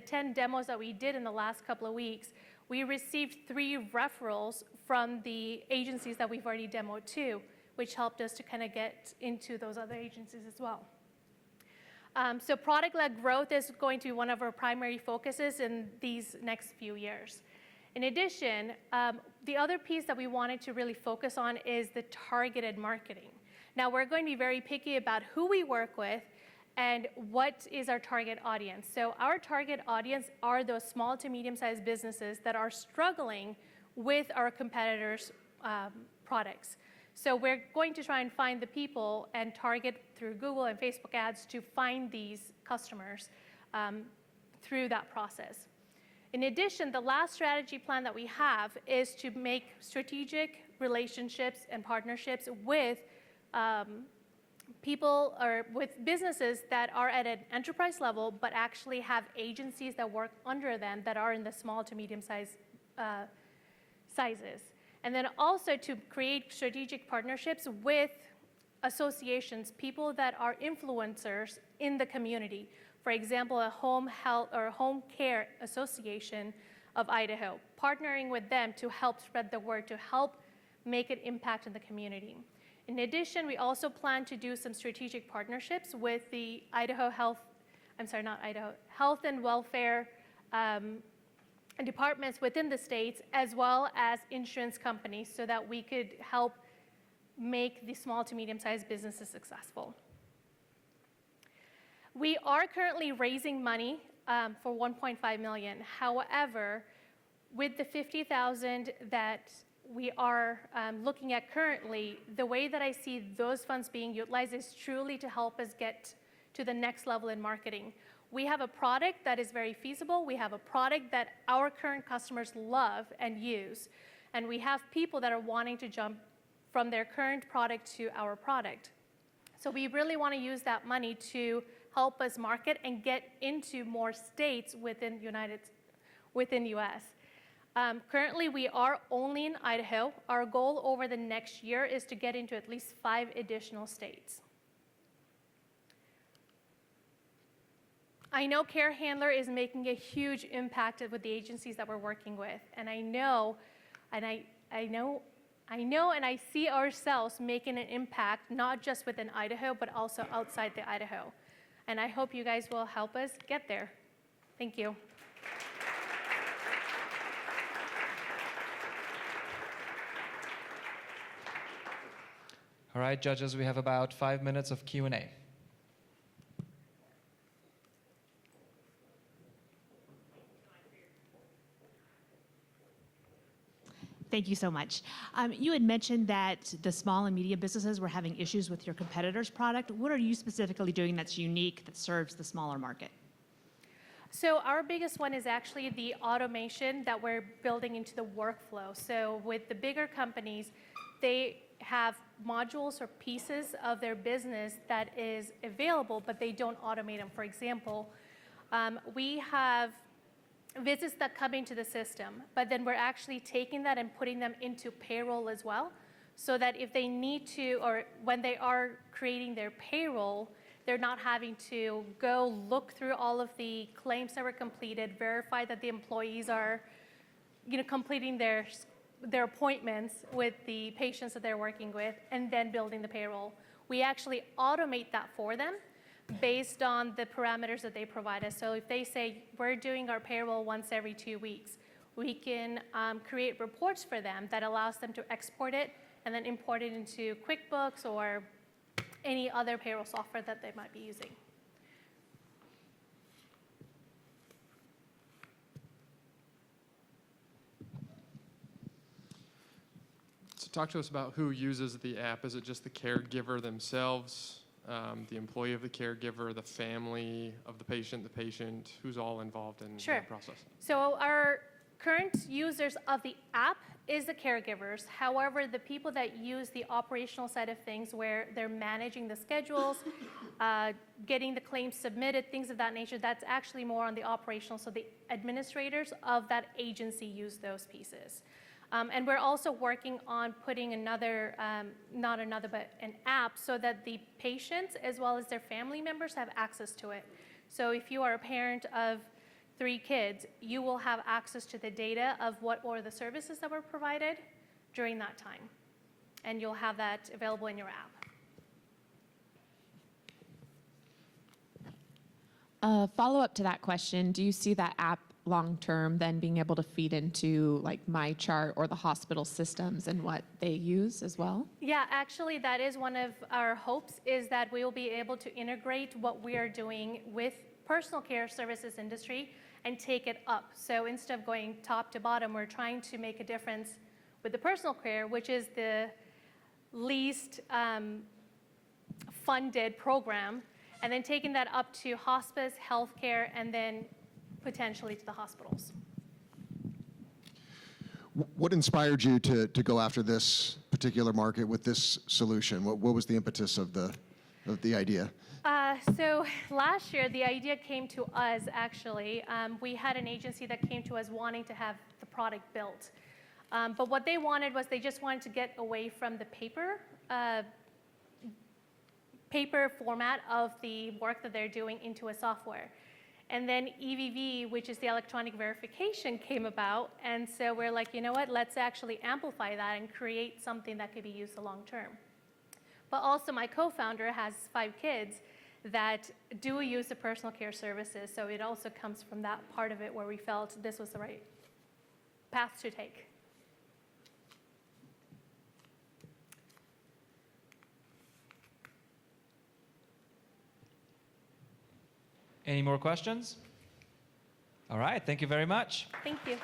10 demos that we did in the last couple of weeks, we received 3 referrals from the agencies that we've already demoed to, which helped us to kind of get into those other agencies as well. So product-led growth is going to be one of our primary focuses in these next few years. In addition, the other piece that we wanted to really focus on is the targeted marketing. Now, we're going to be very picky about who we work with and what is our target audience. So our target audience are those small to medium-sized businesses that are struggling with our competitors' products. So we're going to try and find the people and target through Google and Facebook ads to find these customers through that process. In addition, the last strategy plan that we have is to make strategic relationships and partnerships with people or with businesses that are at an enterprise level but actually have agencies that work under them that are in the small to medium-sized sizes. And then also to create strategic partnerships with associations, people that are influencers in the community. For example, a home health or home care association of Idaho, partnering with them to help spread the word, to help make an impact in the community. In addition, we also plan to do some strategic partnerships with the Health and Welfare departments within the states, as well as insurance companies, so that we could help make the small to medium-sized businesses successful. We are currently raising money for $1.5 million. However, with the $50,000 that we are looking at currently, the way that I see those funds being utilized is truly to help us get to the next level in marketing. We have a product that is very feasible. We have a product that our current customers love and use. And we have people that are wanting to jump from their current product to our product. So we really want to use that money to help us market and get into more states within US. Currently, we are only in Idaho. Our goal over the next year is to get into at least 5 additional states. I know Carehandler is making a huge impact with the agencies that we're working with, and I know and I see ourselves making an impact not just within Idaho, but also outside the Idaho. And I hope you guys will help us get there. Thank you. All right, judges, we have about 5 minutes of Q&A. Thank you so much. You had mentioned that the small and medium businesses were having issues with your competitor's product. What are you specifically doing that's unique that serves the smaller market? So our biggest one is actually the automation that we're building into the workflow. So with the bigger companies, they have modules or pieces of their business that is available, but they don't automate them. For example, we have visits that come into the system, but then we're actually taking that and putting them into payroll as well, so that if they need to, or when they are creating their payroll, they're not having to go look through all of the claims that were completed, verify that the employees are, completing their appointments with the patients that they're working with, and then building the payroll. We actually automate that for them based on the parameters that they provide us. So if they say, we're doing our payroll once every 2 weeks, we can create reports for them that allows them to export it and then import it into QuickBooks or any other payroll software that they might be using. So talk to us about who uses the app. Is it just the caregiver themselves, the employee of the caregiver, the family of the patient, who's all involved in that process? So our current users of the app is the caregivers. However, the people that use the operational side of things where they're managing the schedules, getting the claims submitted, things of that nature, that's actually more on the operational. So the administrators of that agency use those pieces. And we're also working on putting another, not another, but an app so that the patients as well as their family members have access to it. So if you are a parent of 3 kids, you will have access to the data of what were the services that were provided during that time. And you'll have that available in your app. Follow-up to that question, do you see that app long-term then being able to feed into like MyChart or the hospital systems and what they use as well? Yeah, actually that is one of our hopes, is that we will be able to integrate what we are doing with personal care services industry and take it up. So instead of going top to bottom, we're trying to make a difference with the personal care, which is the least funded program, and then taking that up to hospice, healthcare, and then potentially to the hospitals. What inspired you to go after this particular market with this solution? What was the impetus of the idea? So last year, the idea came to us, actually. We had an agency that came to us wanting to have the product built. But what they wanted was they just wanted to get away from the paper format of the work that they're doing into a software. And then EVV, which is the electronic verification, came about. And so we're like, you know what, let's actually amplify that and create something that could be used long term. But also my co-founder has 5 kids that do use the personal care services. So it also comes from that part of it where we felt this was the right path to take. Any more questions? All right, thank you very much. Thank you.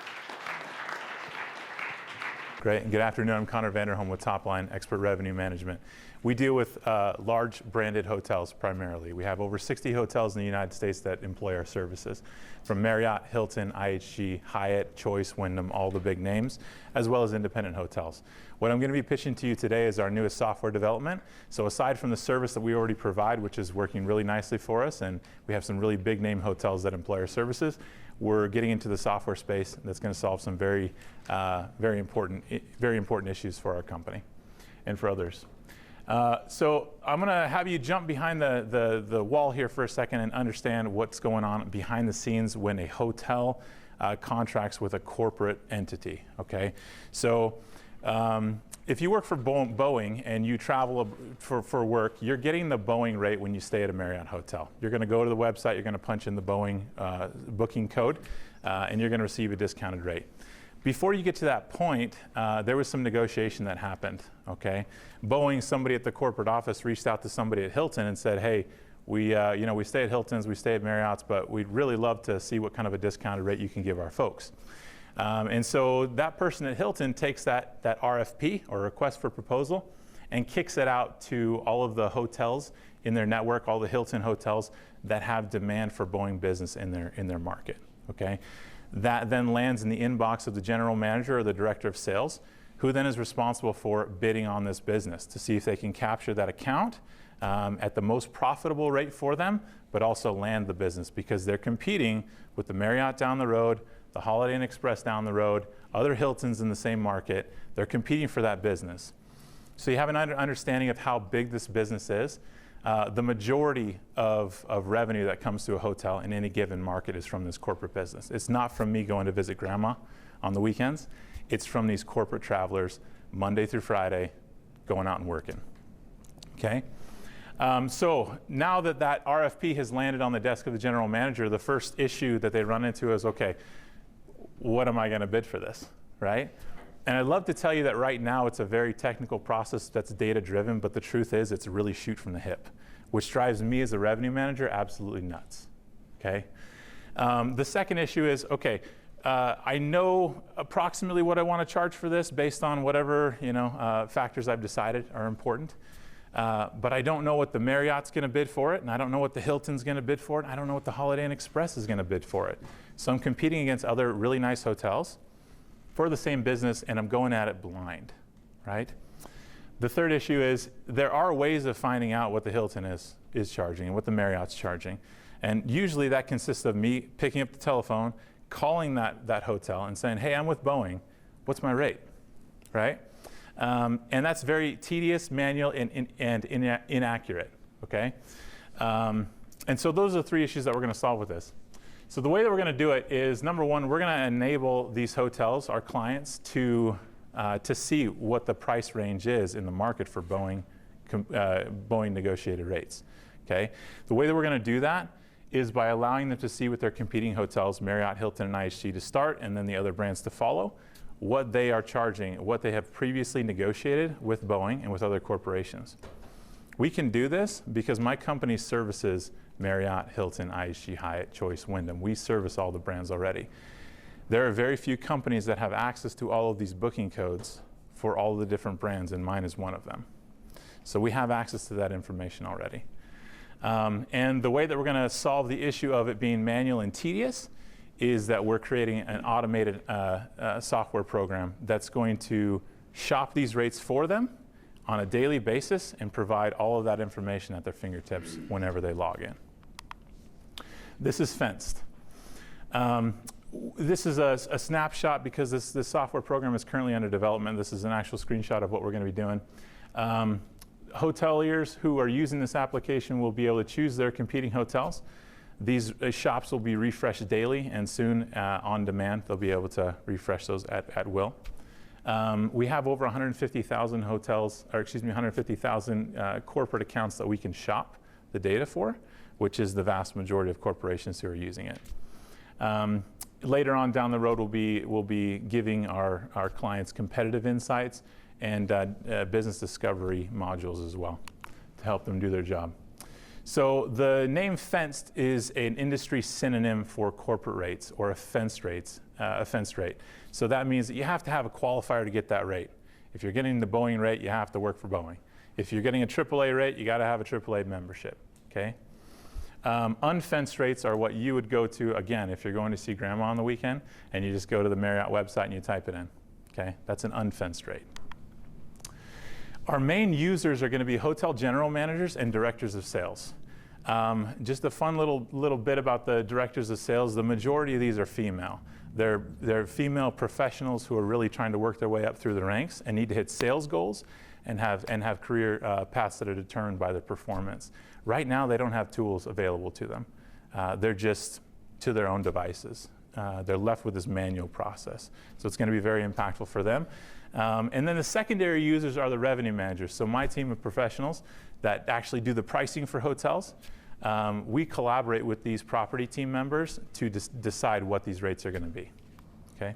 Great, and good afternoon. I'm Connor Vanderholm with Topline, Expert Revenue Management. We deal with large branded hotels primarily. We have over 60 hotels in the United States that employ our services, from Marriott, Hilton, IHG, Hyatt, Choice, Wyndham, all the big names, as well as independent hotels. What I'm going to be pitching to you today is our newest software development. So aside from the service that we already provide, which is working really nicely for us, and we have some really big name hotels that employ our services, we're getting into the software space that's going to solve some very important issues for our company and for others. So I'm going to have you jump behind the wall here for a second and understand what's going on behind the scenes when a hotel contracts with a corporate entity. Okay, so if you work for Boeing and you travel for work, you're getting the Boeing rate when you stay at a Marriott hotel. You're going to go to the website, you're going to punch in the Boeing booking code, and you're going to receive a discounted rate. Before you get to that point, there was some negotiation that happened, okay? Boeing, somebody at the corporate office reached out to somebody at Hilton and said, hey, we stay at Hilton's, we stay at Marriott's, but we'd really love to see what kind of a discounted rate you can give our folks. And so that person at Hilton takes that RFP, or request for proposal, and kicks it out to all of the hotels in their network, all the Hilton hotels that have demand for Boeing business in their market, okay? That then lands in the inbox of the general manager or the director of sales, who then is responsible for bidding on this business to see if they can capture that account at the most profitable rate for them, but also land the business, because they're competing with the Marriott down the road, the Holiday Inn Express down the road, other Hiltons in the same market. They're competing for that business. So you have an understanding of how big this business is. The majority of revenue that comes to a hotel in any given market is from this corporate business. It's not from me going to visit grandma on the weekends. It's from these corporate travelers Monday through Friday going out and working, okay? So now that RFP has landed on the desk of the general manager, the first issue that they run into is, okay, what am I going to bid for this, right? And I'd love to tell you that right now it's a very technical process that's data driven, but the truth is it's really shoot from the hip, which drives me as a revenue manager absolutely nuts, okay? The second issue is, okay, I know approximately what I want to charge for this based on whatever factors I've decided are important, but I don't know what the Marriott's going to bid for it, and I don't know what the Hilton's going to bid for it, and I don't know what the Holiday Inn Express is going to bid for it. So I'm competing against other really nice hotels for the same business, and I'm going at it blind, right? The third issue is there are ways of finding out what the Hilton is charging and what the Marriott's charging. And usually that consists of me picking up the telephone, calling that hotel and saying, hey, I'm with Boeing, what's my rate, right? And that's very tedious, manual, and inaccurate, okay? And so those are the three issues that we're gonna solve with this. So the way that we're going to do it is, number one, we're going to enable these hotels, our clients, to see what the price range is in the market for Boeing negotiated rates. Okay? The way that we're going to do that is by allowing them to see with their competing hotels, Marriott, Hilton, and IHG to start, and then the other brands to follow, what they are charging, what they have previously negotiated with Boeing and with other corporations. We can do this because my company services Marriott, Hilton, IHG, Hyatt, Choice, Wyndham. We service all the brands already. There are very few companies that have access to all of these booking codes for all of the different brands, and mine is one of them. So we have access to that information already. And the way that we're going to solve the issue of it being manual and tedious is that we're creating an automated software program that's going to shop these rates for them on a daily basis and provide all of that information at their fingertips whenever they log in. This is fenced. This is a snapshot because this software program is currently under development. This is an actual screenshot of what we're going to be doing. Hoteliers who are using this application will be able to choose their competing hotels. These shops will be refreshed daily, and soon on demand they'll be able to refresh those at will. We have over 150,000 hotels, or excuse me, 150,000 corporate accounts that we can shop the data for, which is the vast majority of corporations who are using it. Later on down the road, we'll be giving our clients competitive insights and business discovery modules as well to help them do their job. So the name fenced is an industry synonym for corporate rates or a fence rate. So that means that you have to have a qualifier to get that rate. If you're getting the Boeing rate, you have to work for Boeing. If you're getting a AAA rate, you got to have a AAA membership. Okay. Unfenced rates are what you would go to, again, if you're going to see grandma on the weekend and you just go to the Marriott website and you type it in. Okay. That's an unfenced rate. Our main users are going to be hotel general managers and directors of sales. Just a fun little bit about the directors of sales. The majority of these are female. They're female professionals who are really trying to work their way up through the ranks and need to hit sales goals and have career paths that are determined by their performance. Right now, they don't have tools available to them. They're just to their own devices. They're left with this manual process. So it's going to be very impactful for them. And then the secondary users are the revenue managers. So my team of professionals that actually do the pricing for hotels, we collaborate with these property team members to decide what these rates are going to be. Okay.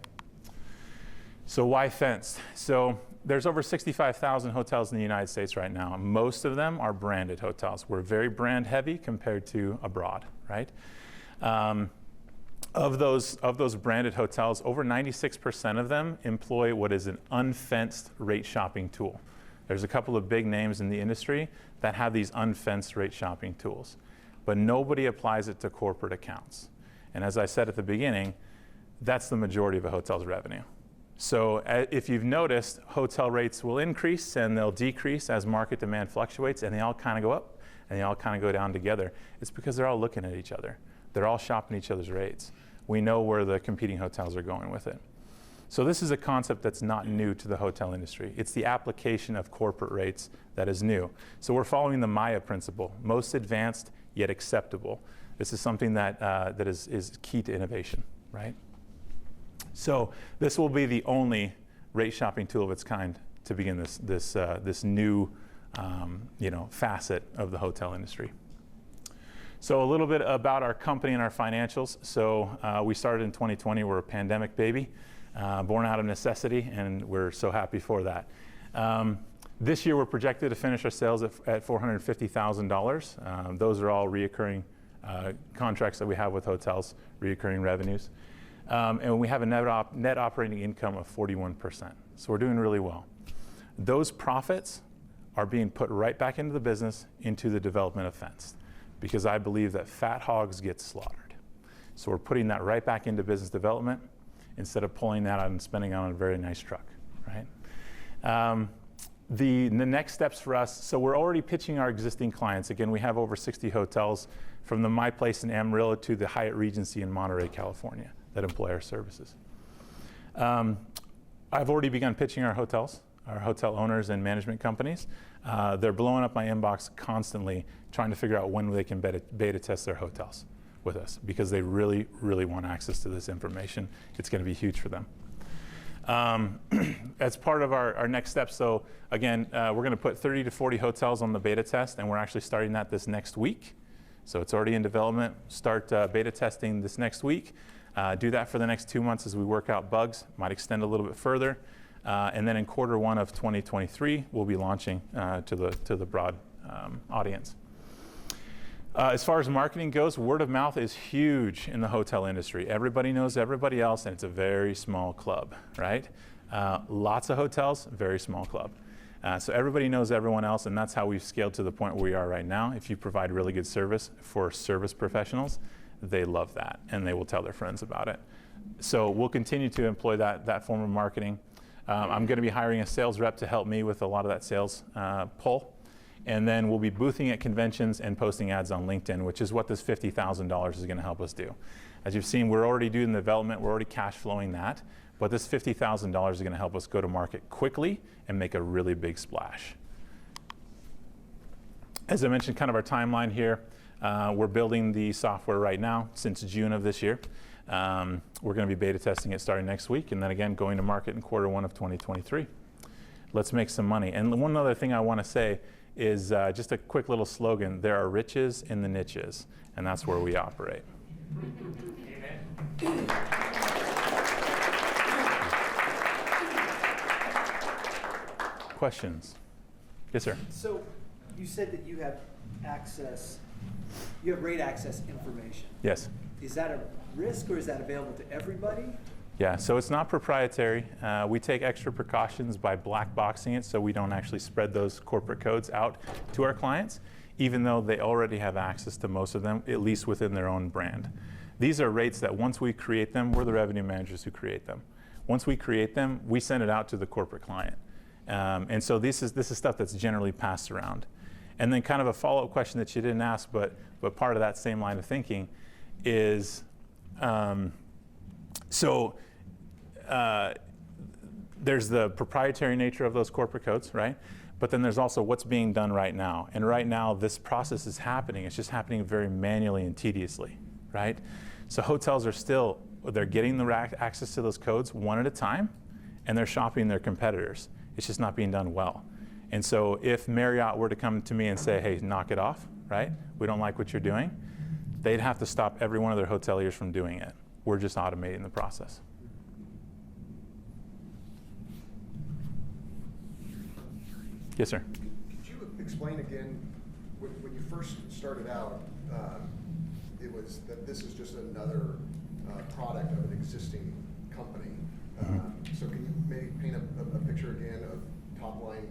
So why fenced? So there's over 65,000 hotels in the United States right now. Most of them are branded hotels. We're very brand heavy compared to abroad, right? Of those branded hotels, over 96% of them employ what is an unfenced rate shopping tool. There's a couple of big names in the industry that have these unfenced rate shopping tools, but nobody applies it to corporate accounts. And as I said at the beginning, that's the majority of a hotel's revenue. So if you've noticed, hotel rates will increase and they'll decrease as market demand fluctuates, and they all kind of go up and they all kind of go down together. It's because they're all looking at each other. They're all shopping each other's rates. We know where the competing hotels are going with it. So this is a concept that's not new to the hotel industry. It's the application of corporate rates that is new. So we're following the Meyer principle, most advanced yet acceptable. This is something that is key to innovation, right? So this will be the only rate shopping tool of its kind to begin this new facet of the hotel industry. So a little bit about our company and our financials. So we started in 2020. We're a pandemic baby, born out of necessity, and we're so happy for that. This year, we're projected to finish our sales at $450,000. Those are all reoccurring contracts that we have with hotels, reoccurring revenues. And we have a net operating income of 41%. So we're doing really well. Those profits are being put right back into the business, into the development of Fenced, because I believe that fat hogs get slaughtered. So we're putting that right back into business development instead of pulling that out and spending it on a very nice truck, right? The next steps for us, so we're already pitching our existing clients. Again, we have over 60 hotels from the My Place in Amarillo to the Hyatt Regency in Monterey, California, that employ our services. I've already begun pitching our hotels, our hotel owners and management companies. They're blowing up my inbox constantly, trying to figure out when they can beta test their hotels with us, because they really, really want access to this information. It's going to be huge for them. As part of our next steps, so again, we're going to put 30 to 40 hotels on the beta test, and we're actually starting that this next week. So it's already in development. Start beta testing this next week. Do that for the next 2 months as we work out bugs. Might extend a little bit further. And then in Q1 of 2023, we'll be launching to the broad audience. As far as marketing goes, word of mouth is huge in the hotel industry. Everybody knows everybody else, and it's a very small club, right? Lots of hotels, very small club. So everybody knows everyone else, and that's how we've scaled to the point where we are right now. If you provide really good service for service professionals, they love that, and they will tell their friends about it. So we'll continue to employ that form of marketing. I'm going to be hiring a sales rep to help me with a lot of that sales pull. And then we'll be boothing at conventions and posting ads on LinkedIn, which is what this $50,000 is going to help us do. As you've seen, we're already doing the development, we're already cash flowing that, but this $50,000 is going to help us go to market quickly and make a really big splash. As I mentioned, kind of our timeline here, we're building the software right now since June of this year. We're going to be beta testing it starting next week, and then again going to market in Q1 of 2023. Let's make some money. And one other thing I want to say is just a quick little slogan: there are riches in the niches, and that's where we operate. Amen. Questions? Yes, sir. So you said that you have rate access information. Yes. Is that a risk, or is that available to everybody? Yeah, so it's not proprietary. We take extra precautions by black boxing it so we don't actually spread those corporate codes out to our clients, even though they already have access to most of them, at least within their own brand. These are rates that once we create them, we're the revenue managers who create them. Once we create them, we send it out to the corporate client. And so this is stuff that's generally passed around. And then kind of a follow-up question that you didn't ask, but part of that same line of thinking is, there's the proprietary nature of those corporate codes, right? But then there's also what's being done right now. And right now, this process is happening. It's just happening very manually and tediously, right? So hotels are still, they're getting the access to those codes one at a time, and they're shopping their competitors. It's just not being done well. And so if Marriott were to come to me and say, hey, knock it off, right? We don't like what you're doing, they'd have to stop every one of their hoteliers from doing it. We're just automating the process. Yes, sir. Could you explain again, when you first started out, it was that this is just another product of an existing company. So can you maybe paint a picture again of Topline?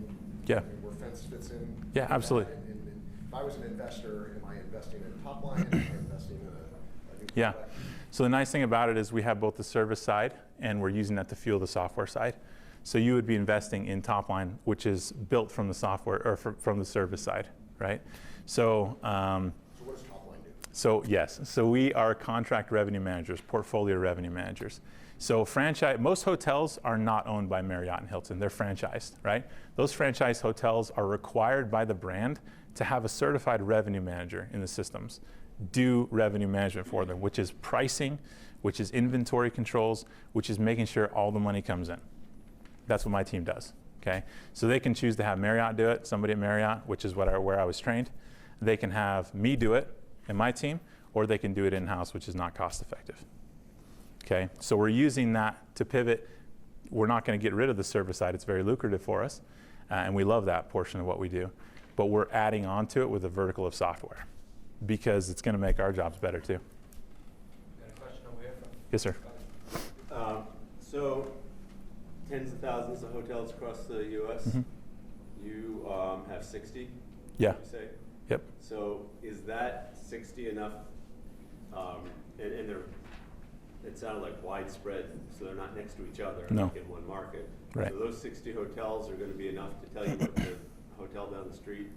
Yeah. Where Fenced fits in? Yeah, absolutely. And if I was an investor, am I investing in Topline? Am I investing in a new Yeah. product? So the nice thing about it is we have both the service side, and we're using that to fuel the software side. So you would be investing in Topline, which is built from the software or from the service side, right? So, so what does Topline do? So yes, so we are contract revenue managers, portfolio revenue managers. So most hotels are not owned by Marriott and Hilton. They're franchised, right? Those franchise hotels are required by the brand to have a certified revenue manager in the systems do revenue management for them, which is pricing, which is inventory controls, which is making sure all the money comes in. That's what my team does, okay? So they can choose to have Marriott do it, somebody at Marriott, which is where I was trained. They can have me do it, and my team, or they can do it in-house, which is not cost effective. Okay, so we're using that to pivot. We're not going to get rid of the service side. It's very lucrative for us, and we love that portion of what we do. But we're adding on to it with a vertical of software because it's going to make our jobs better too. Got a question over here from Yes, sir. So, tens of thousands of hotels across the U.S. Mm-hmm. You have 60. Yeah. You say. Yep. So, is that 60 enough? And they're, it sounded like widespread, so they're not next to each other, No. like in one market. Right. So those 60 hotels are going to be enough to tell you what the hotel down the street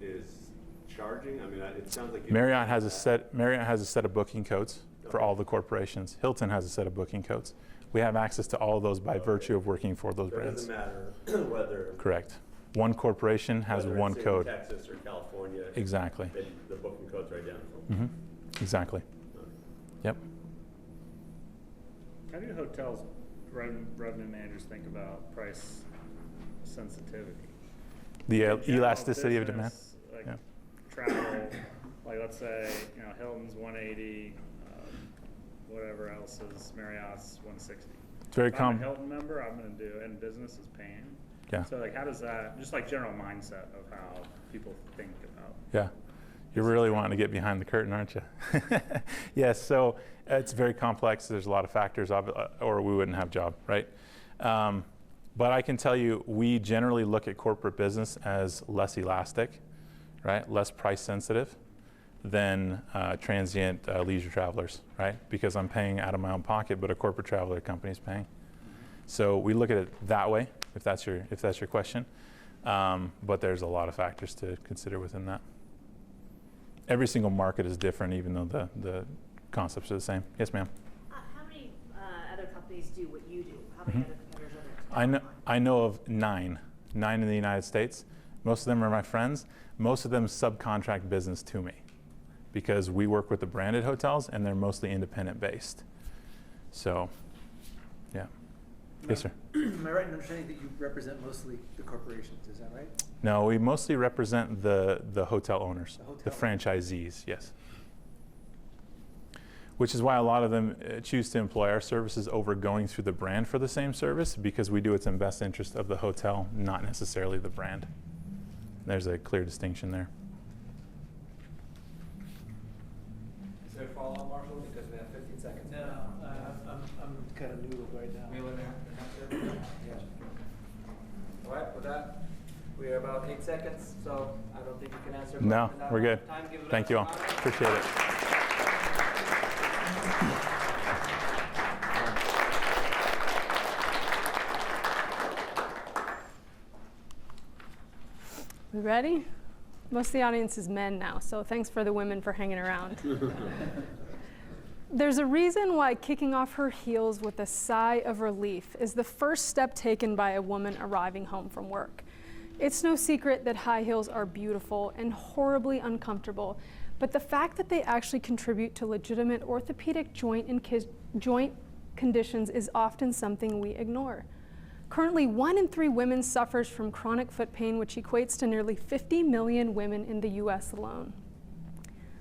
is charging. I mean, it sounds like Marriott has a set of booking codes for all the corporations. Hilton has a set of booking codes. We have access to all of those by virtue of working for those So brands. it doesn't matter whether. Correct. One corporation has whether one it's code. in Texas or California. Exactly. The booking code's right down. Mm-hmm. Exactly. Yep. How do hotels, revenue managers think about price sensitivity? The In general elasticity of demand. business, Like Yeah. travel, like let's say, Hilton's 180, whatever else is Marriott's 160. It's very If I'm a common. Hilton member, I'm going to do, and business is paying. Yeah. So like, how does that, just like general mindset of how people think about. Yeah. You're really wanting to get behind the curtain, aren't you? Yes, so it's very complex. There's a lot of factors, or we wouldn't have a job, right? But I can tell you, we generally look at corporate business as less elastic, right? Less price sensitive than transient leisure travelers, right? Because I'm paying out of my own pocket, but a corporate traveler company is paying. So we look at it that way, if that's your question. But there's a lot of factors to consider within that. Every single market is different, even though the concepts are the same. Yes, ma'am. How many other companies do what you do? How many other competitors are there? I know of 9 in the United States. Most of them are my friends. Most of them subcontract business to me because we work with the branded hotels and they're mostly independent based. So, yeah. Yes, sir. Am I right in understanding that you represent mostly the corporations? Is that right? No, we mostly represent the hotel owners, the franchisees, yes. Which is why a lot of them choose to employ our services over going through the brand for the same service because we do what's in best interest of the hotel, not necessarily the brand. There's a clear distinction there. Is there a follow-up, Marshall? Because we have 15 seconds. No, I'm kind of new right now. Mule and yeah. All right, with that, we are about 8 seconds, so I don't think you can answer. No, questions we're good. Time. Give it Thank you all. Appreciate it. We ready? Most of the audience is men now, so thanks for the women for hanging around. There's a reason why kicking off her heels with a sigh of relief is the first step taken by a woman arriving home from work. It's no secret that high heels are beautiful and horribly uncomfortable, but the fact that they actually contribute to legitimate orthopedic joint conditions is often something we ignore. Currently, 1 in 3 women suffers from chronic foot pain, which equates to nearly 50 million women in the US alone.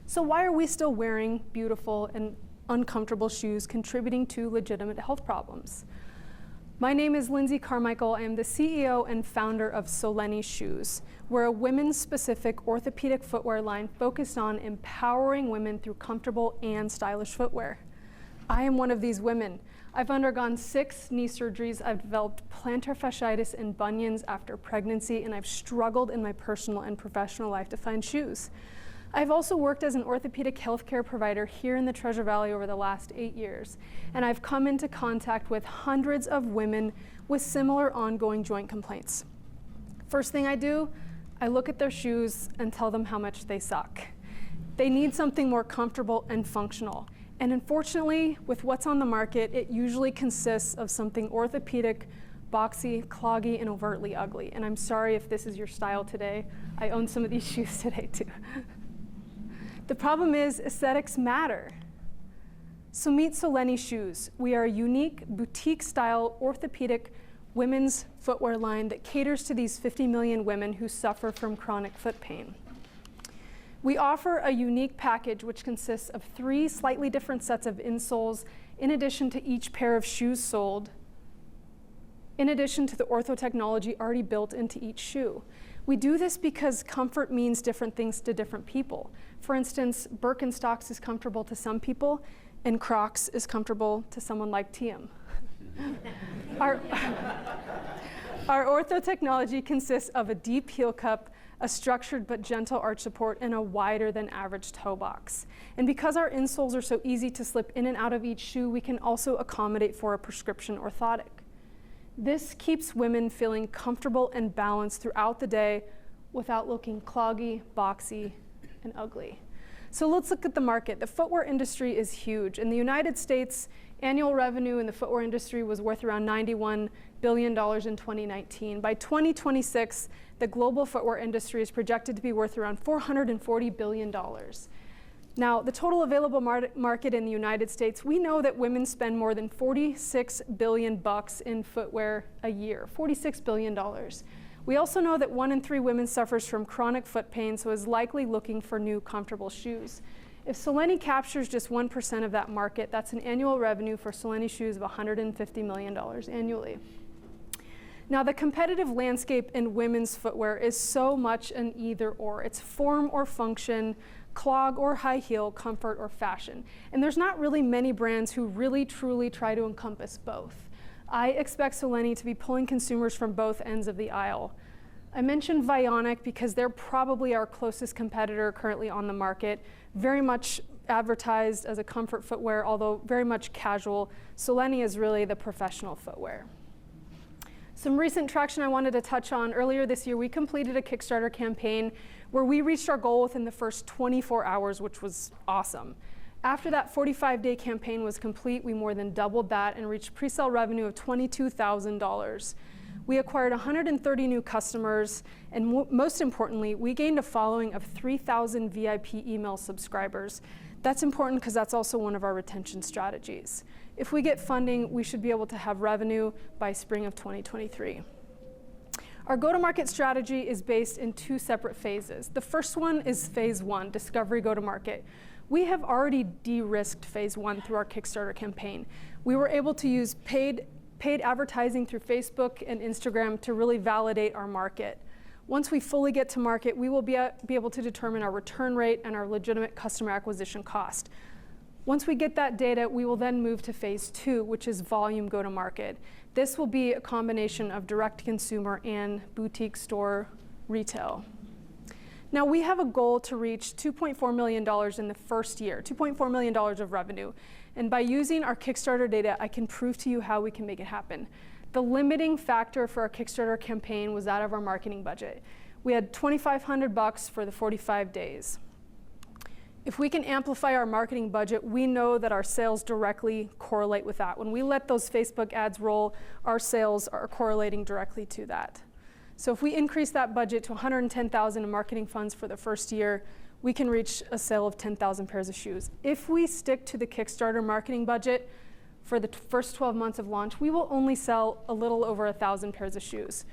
So why are we still wearing beautiful and uncomfortable shoes contributing to legitimate health problems? My name is Lindsey Carmichael. I am the CEO and founder of Soleni Shoes. We're a women's-specific orthopedic footwear line focused on empowering women through comfortable and stylish footwear. I am one of these women. I've undergone 6 knee surgeries. I've developed plantar fasciitis and bunions after pregnancy, and I've struggled in my personal and professional life to find shoes. I've also worked as an orthopedic healthcare provider here in the Treasure Valley over the last 8 years, and I've come into contact with hundreds of women with similar ongoing joint complaints. First thing I do, I look at their shoes and tell them how much they suck. They need something more comfortable and functional. And unfortunately, with what's on the market, it usually consists of something orthopedic, boxy, cloggy, and overtly ugly. And I'm sorry if this is your style today. I own some of these shoes today too. The problem is aesthetics matter. So meet Soleni Shoes. We are a unique boutique-style orthopedic women's footwear line that caters to these 50 million women who suffer from chronic foot pain. We offer a unique package which consists of 3 slightly different sets of insoles in addition to each pair of shoes sold, in addition to the ortho technology already built into each shoe. We do this because comfort means different things to different people. For instance, Birkenstocks is comfortable to some people, and Crocs is comfortable to someone like Tiem. Our ortho technology consists of a deep heel cup, a structured but gentle arch support, and a wider than average toe box. And because our insoles are so easy to slip in and out of each shoe, we can also accommodate for a prescription orthotic. This keeps women feeling comfortable and balanced throughout the day without looking cloggy, boxy, and ugly. So let's look at the market. The footwear industry is huge. In the United States, annual revenue in the footwear industry was worth around $91 billion in 2019. By 2026, the global footwear industry is projected to be worth around $440 billion. Now, the total available market in the United States, we know that women spend more than $46 billion in footwear a year, $46 billion. We also know that 1 in 3 women suffers from chronic foot pain, so is likely looking for new comfortable shoes. If Soleni captures just 1% of that market, that's an annual revenue for Soleni shoes of $150 million annually. Now, the competitive landscape in women's footwear is so much an either or. It's form or function, clog or high heel, comfort or fashion. And there's not really many brands who really truly try to encompass both. I expect Soleni to be pulling consumers from both ends of the aisle. I mentioned Vionic because they're probably our closest competitor currently on the market, very much advertised as a comfort footwear, although very much casual. Soleni is really the professional footwear. Some recent traction I wanted to touch on. Earlier this year, we completed a Kickstarter campaign where we reached our goal within the first 24 hours, which was awesome. After that 45-day campaign was complete, we more than doubled that and reached pre-sale revenue of $22,000. We acquired 130 new customers, and most importantly, we gained a following of 3,000 VIP email subscribers. That's important because that's also one of our retention strategies. If we get funding, we should be able to have revenue by spring of 2023. Our go-to-market strategy is based in 2 separate phases. The first one is phase 1, discovery go-to-market. We have already de-risked phase 1 through our Kickstarter campaign. We were able to use paid advertising through Facebook and Instagram to really validate our market. Once we fully get to market, we will be able to determine our return rate and our legitimate customer acquisition cost. Once we get that data, we will then move to phase 2, which is volume go-to-market. This will be a combination of direct-to-consumer and boutique store retail. Now, we have a goal to reach $2.4 million in the first year, $2.4 million of revenue. And by using our Kickstarter data, I can prove to you how we can make it happen. The limiting factor for our Kickstarter campaign was that of our marketing budget. We had $2,500 for the 45 days. If we can amplify our marketing budget, we know that our sales directly correlate with that. When we let those Facebook ads roll, our sales are correlating directly to that. So if we increase that budget to $110,000 in marketing funds for the first year, we can reach a sale of 10,000 pairs of shoes. If we stick to the Kickstarter marketing budget for the first 12 months of launch, we will only sell a little over 1,000 pairs of shoes.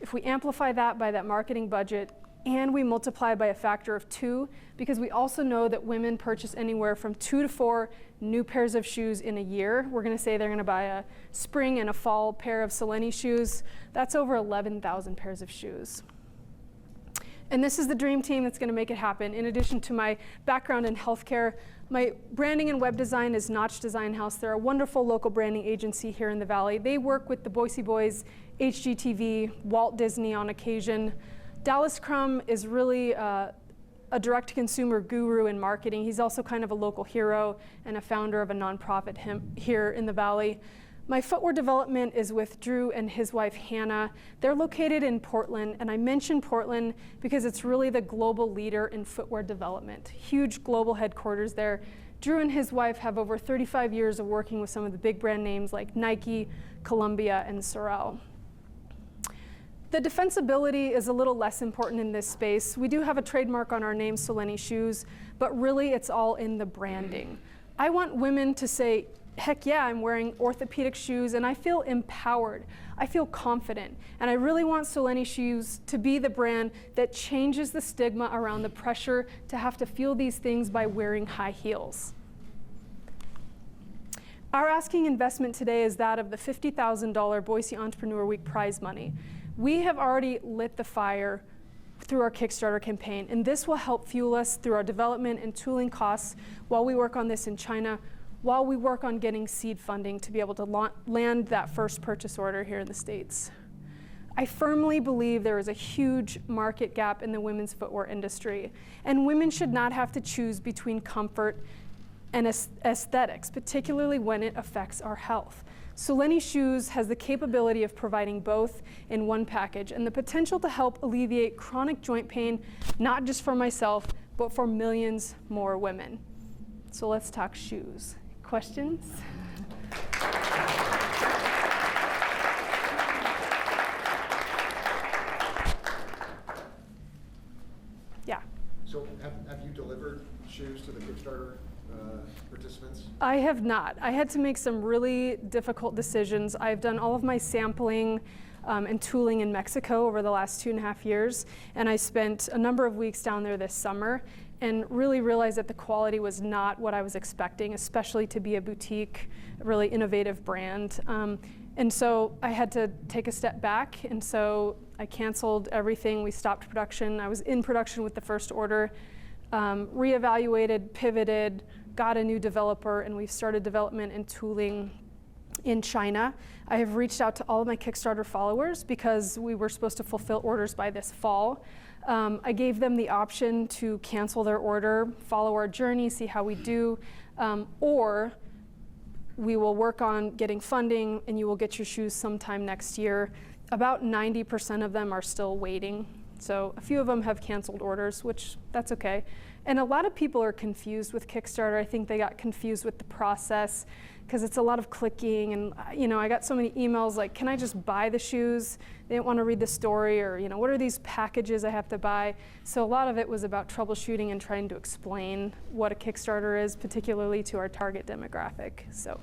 If we amplify that by that marketing budget, and we multiply by a factor of 2, because we also know that women purchase anywhere from 2 to 4 new pairs of shoes in a year. We're going to say they're going to buy a spring and a fall pair of Soleni shoes. That's over 11,000 pairs of shoes. And this is the dream team that's going to make it happen. In addition to my background in healthcare, my branding and web design is Notch Design House. They're a wonderful local branding agency here in the Valley. They work with the Boise Boys, HGTV, Walt Disney on occasion. Dallas Crum is really a direct-to-consumer guru in marketing. He's also kind of a local hero and a founder of a nonprofit here in the Valley. My footwear development is with Drew and his wife, Hannah. They're located in Portland, and I mention Portland because it's really the global leader in footwear development. Huge global headquarters there. Drew and his wife have over 35 years of working with some of the big brand names like Nike, Columbia, and Sorel. The defensibility is a little less important in this space. We do have a trademark on our name, Soleni Shoes, but really it's all in the branding. I want women to say, heck yeah, I'm wearing orthopedic shoes and I feel empowered. I feel confident. And I really want Soleni shoes to be the brand that changes the stigma around the pressure to have to feel these things by wearing high heels. Our asking investment today is that of the $50,000 Boise Entrepreneur Week prize money. We have already lit the fire through our Kickstarter campaign, and this will help fuel us through our development and tooling costs while we work on this in China, while we work on getting seed funding to be able to land that first purchase order here in the States. I firmly believe there is a huge market gap in the women's footwear industry, and women should not have to choose between comfort and aesthetics, particularly when it affects our health. Soleni Shoes has the capability of providing both in one package and the potential to help alleviate chronic joint pain, not just for myself, but for millions more women. So let's talk shoes. Questions? Yeah. So have you delivered shoes to the Kickstarter participants? I have not. I had to make some really difficult decisions. I've done all of my sampling and tooling in Mexico over the last 2.5 years, and I spent a number of weeks down there this summer and really realized that the quality was not what I was expecting, especially to be a boutique, really innovative brand. And so I had to take a step back, and so I canceled everything. We stopped production. I was in production with the first order, reevaluated, pivoted, got a new developer, and we've started development and tooling in China. I have reached out to all of my Kickstarter followers because we were supposed to fulfill orders by this fall. I gave them the option to cancel their order, follow our journey, see how we do, or we will work on getting funding and you will get your shoes sometime next year. About 90% of them are still waiting. So a few of them have canceled orders, which that's okay. And a lot of people are confused with Kickstarter. I think they got confused with the process because it's a lot of clicking, and I got so many emails like, can I just buy the shoes? They didn't want to read the story, or what are these packages I have to buy? So a lot of it was about troubleshooting and trying to explain what a Kickstarter is, particularly to our target demographic. So,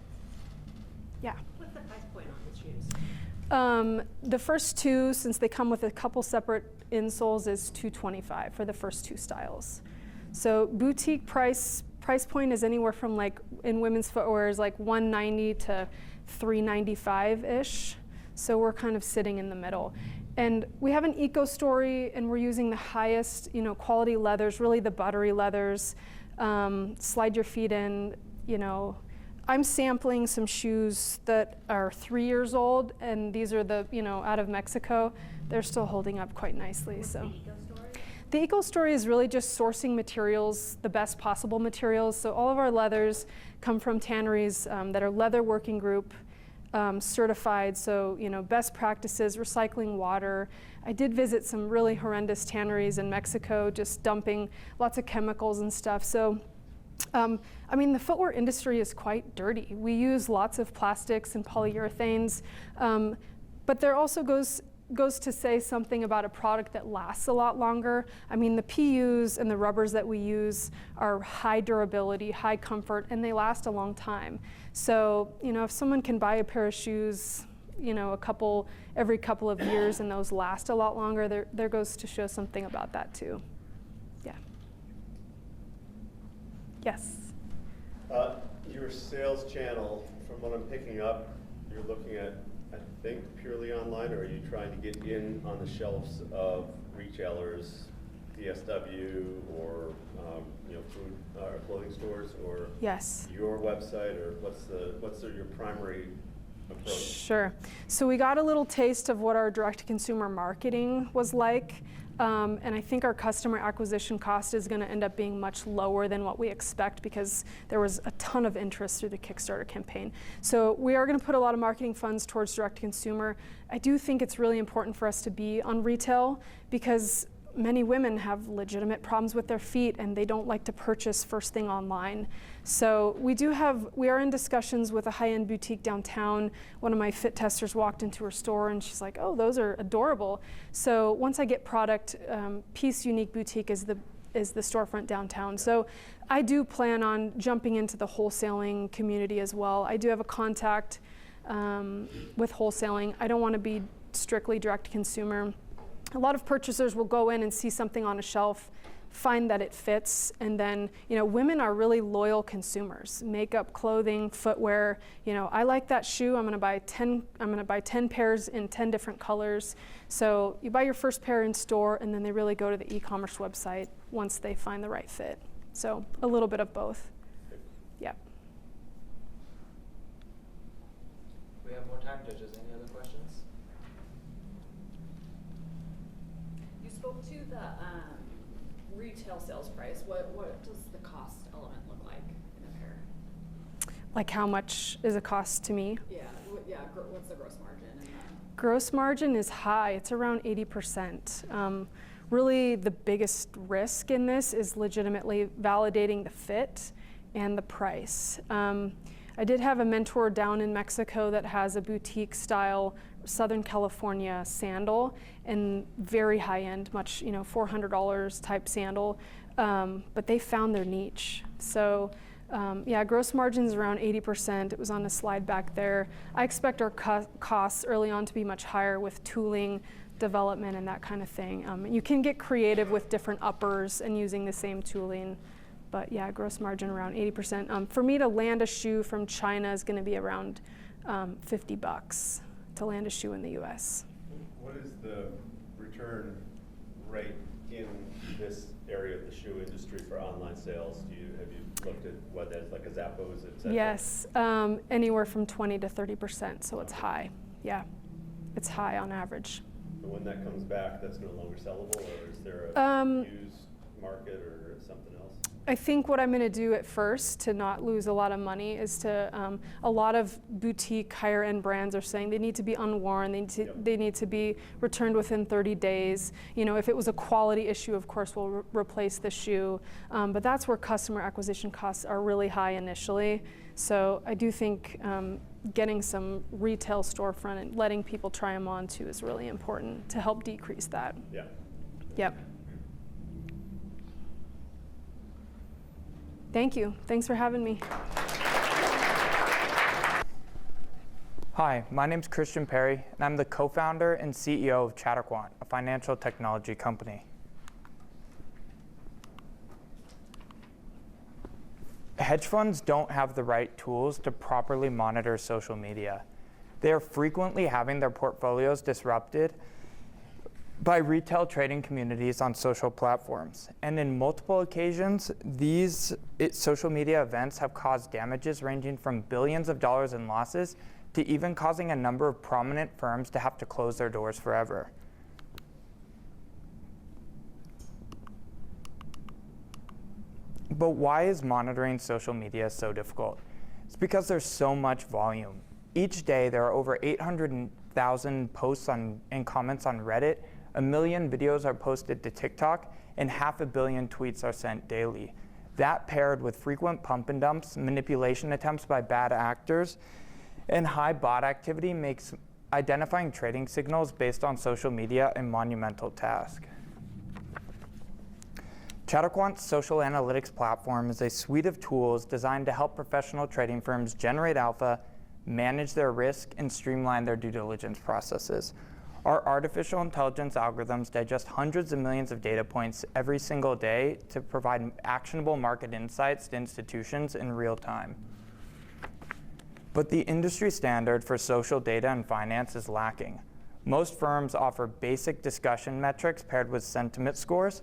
yeah. What's the price point on the shoes? The first two, since they come with a couple separate insoles, is $225 for the first two styles. So boutique price point is anywhere from, like, in women's footwear is like $190 to $395-ish. So we're kind of sitting in the middle. And we have an eco story, and we're using the highest, quality leathers, really the buttery leathers. Slide your feet in, I'm sampling some shoes that are 3 years old, and these are the, out of Mexico. They're still holding up quite nicely. So. The eco story is really just sourcing materials, the best possible materials. So all of our leathers come from tanneries that are leather working group certified. So, best practices, recycling water. I did visit some really horrendous tanneries in Mexico, just dumping lots of chemicals and stuff. So, the footwear industry is quite dirty. We use lots of plastics and polyurethanes, but there also goes to say something about a product that lasts a lot longer. The PUs and the rubbers that we use are high durability, high comfort, and they last a long time. So, if someone can buy a pair of shoes, every couple of years, and those last a lot longer, there goes to show something about that too. Yeah. Yes. Your sales channel, from what I'm picking up, you're looking at, I think, purely online, or are you trying to get in on the shelves of retailers, DSW, or food or clothing stores, or yes, your website, or what's your primary approach? Sure. So we got a little taste of what our direct-to-consumer marketing was like. And I think our customer acquisition cost is going to end up being much lower than what we expect because there was a ton of interest through the Kickstarter campaign. So we are going to put a lot of marketing funds towards direct-to-consumer. I do think it's really important for us to be on retail because many women have legitimate problems with their feet and they don't like to purchase first thing online. So we are in discussions with a high-end boutique downtown. One of my fit testers walked into her store and she's like, oh, those are adorable. So once I get product, Peace Unique Boutique is is the storefront downtown. So I do plan on jumping into the wholesaling community as well. I do have a contact with wholesaling. I don't want to be strictly direct consumer. A lot of purchasers will go in and see something on a shelf, find that it fits, and then, women are really loyal consumers. Makeup, clothing, footwear. I like that shoe. I'm going to buy 10 pairs in 10 different colors. So you buy your first pair in store, and then they really go to the e-commerce website once they find the right fit. So a little bit of both. Yeah. We have more time, judges. Any other questions? You spoke to the retail sales price. What does the cost element look like in a pair? Like how much is a cost to me? Yeah. What's the gross margin? Gross margin is high. It's around 80%. Really, the biggest risk in this is legitimately validating the fit and the price. I did have a mentor down in Mexico that has a boutique style Southern California sandal, and very high end, much, $400 type sandal, but they found their niche. So yeah, gross margin's around 80%. It was on a slide back there. I expect our costs early on to be much higher with tooling, development, and that kind of thing. You can get creative with different uppers and using the same tooling, but yeah, gross margin around 80%. For me to land a shoe from China is going to be around $50 to land a shoe in the US. What is the return rate in this area of the shoe industry for online sales? Have you looked at what that's like a Zappos, et cetera? Yes, anywhere from 20 to 30%, so it's high. Yeah, it's high on average. And when that comes back, that's no longer sellable, or is there a used market or something else? I think what I'm going to do at first to not lose a lot of money is to, a lot of boutique higher end brands are saying they need to be unworn, they need to be returned within 30 days. If it was a quality issue, of course, we'll replace the shoe. But that's where customer acquisition costs are really high initially. So I do think getting some retail storefront and letting people try them on too is really important to help decrease that. Yeah. Yep. Thank you. Thanks for having me. Hi, my name's Christian Perry, and I'm the co-founder and CEO of Chatterquant, a financial technology company. Hedge funds don't have the right tools to properly monitor social media. They are frequently having their portfolios disrupted by retail trading communities on social platforms. And in multiple occasions, these social media events have caused damages ranging from billions of dollars in losses to even causing a number of prominent firms to have to close their doors forever. But why is monitoring social media so difficult? It's because there's so much volume. Each day, there are over 800,000 posts and comments on Reddit, 1 million videos are posted to TikTok, and 500 million tweets are sent daily. That paired with frequent pump and dumps, manipulation attempts by bad actors, and high bot activity makes identifying trading signals based on social media a monumental task. Chatterquant's social analytics platform is a suite of tools designed to help professional trading firms generate alpha, manage their risk, and streamline their due diligence processes. Our artificial intelligence algorithms digest hundreds of millions of data points every single day to provide actionable market insights to institutions in real time. But the industry standard for social data and finance is lacking. Most firms offer basic discussion metrics paired with sentiment scores,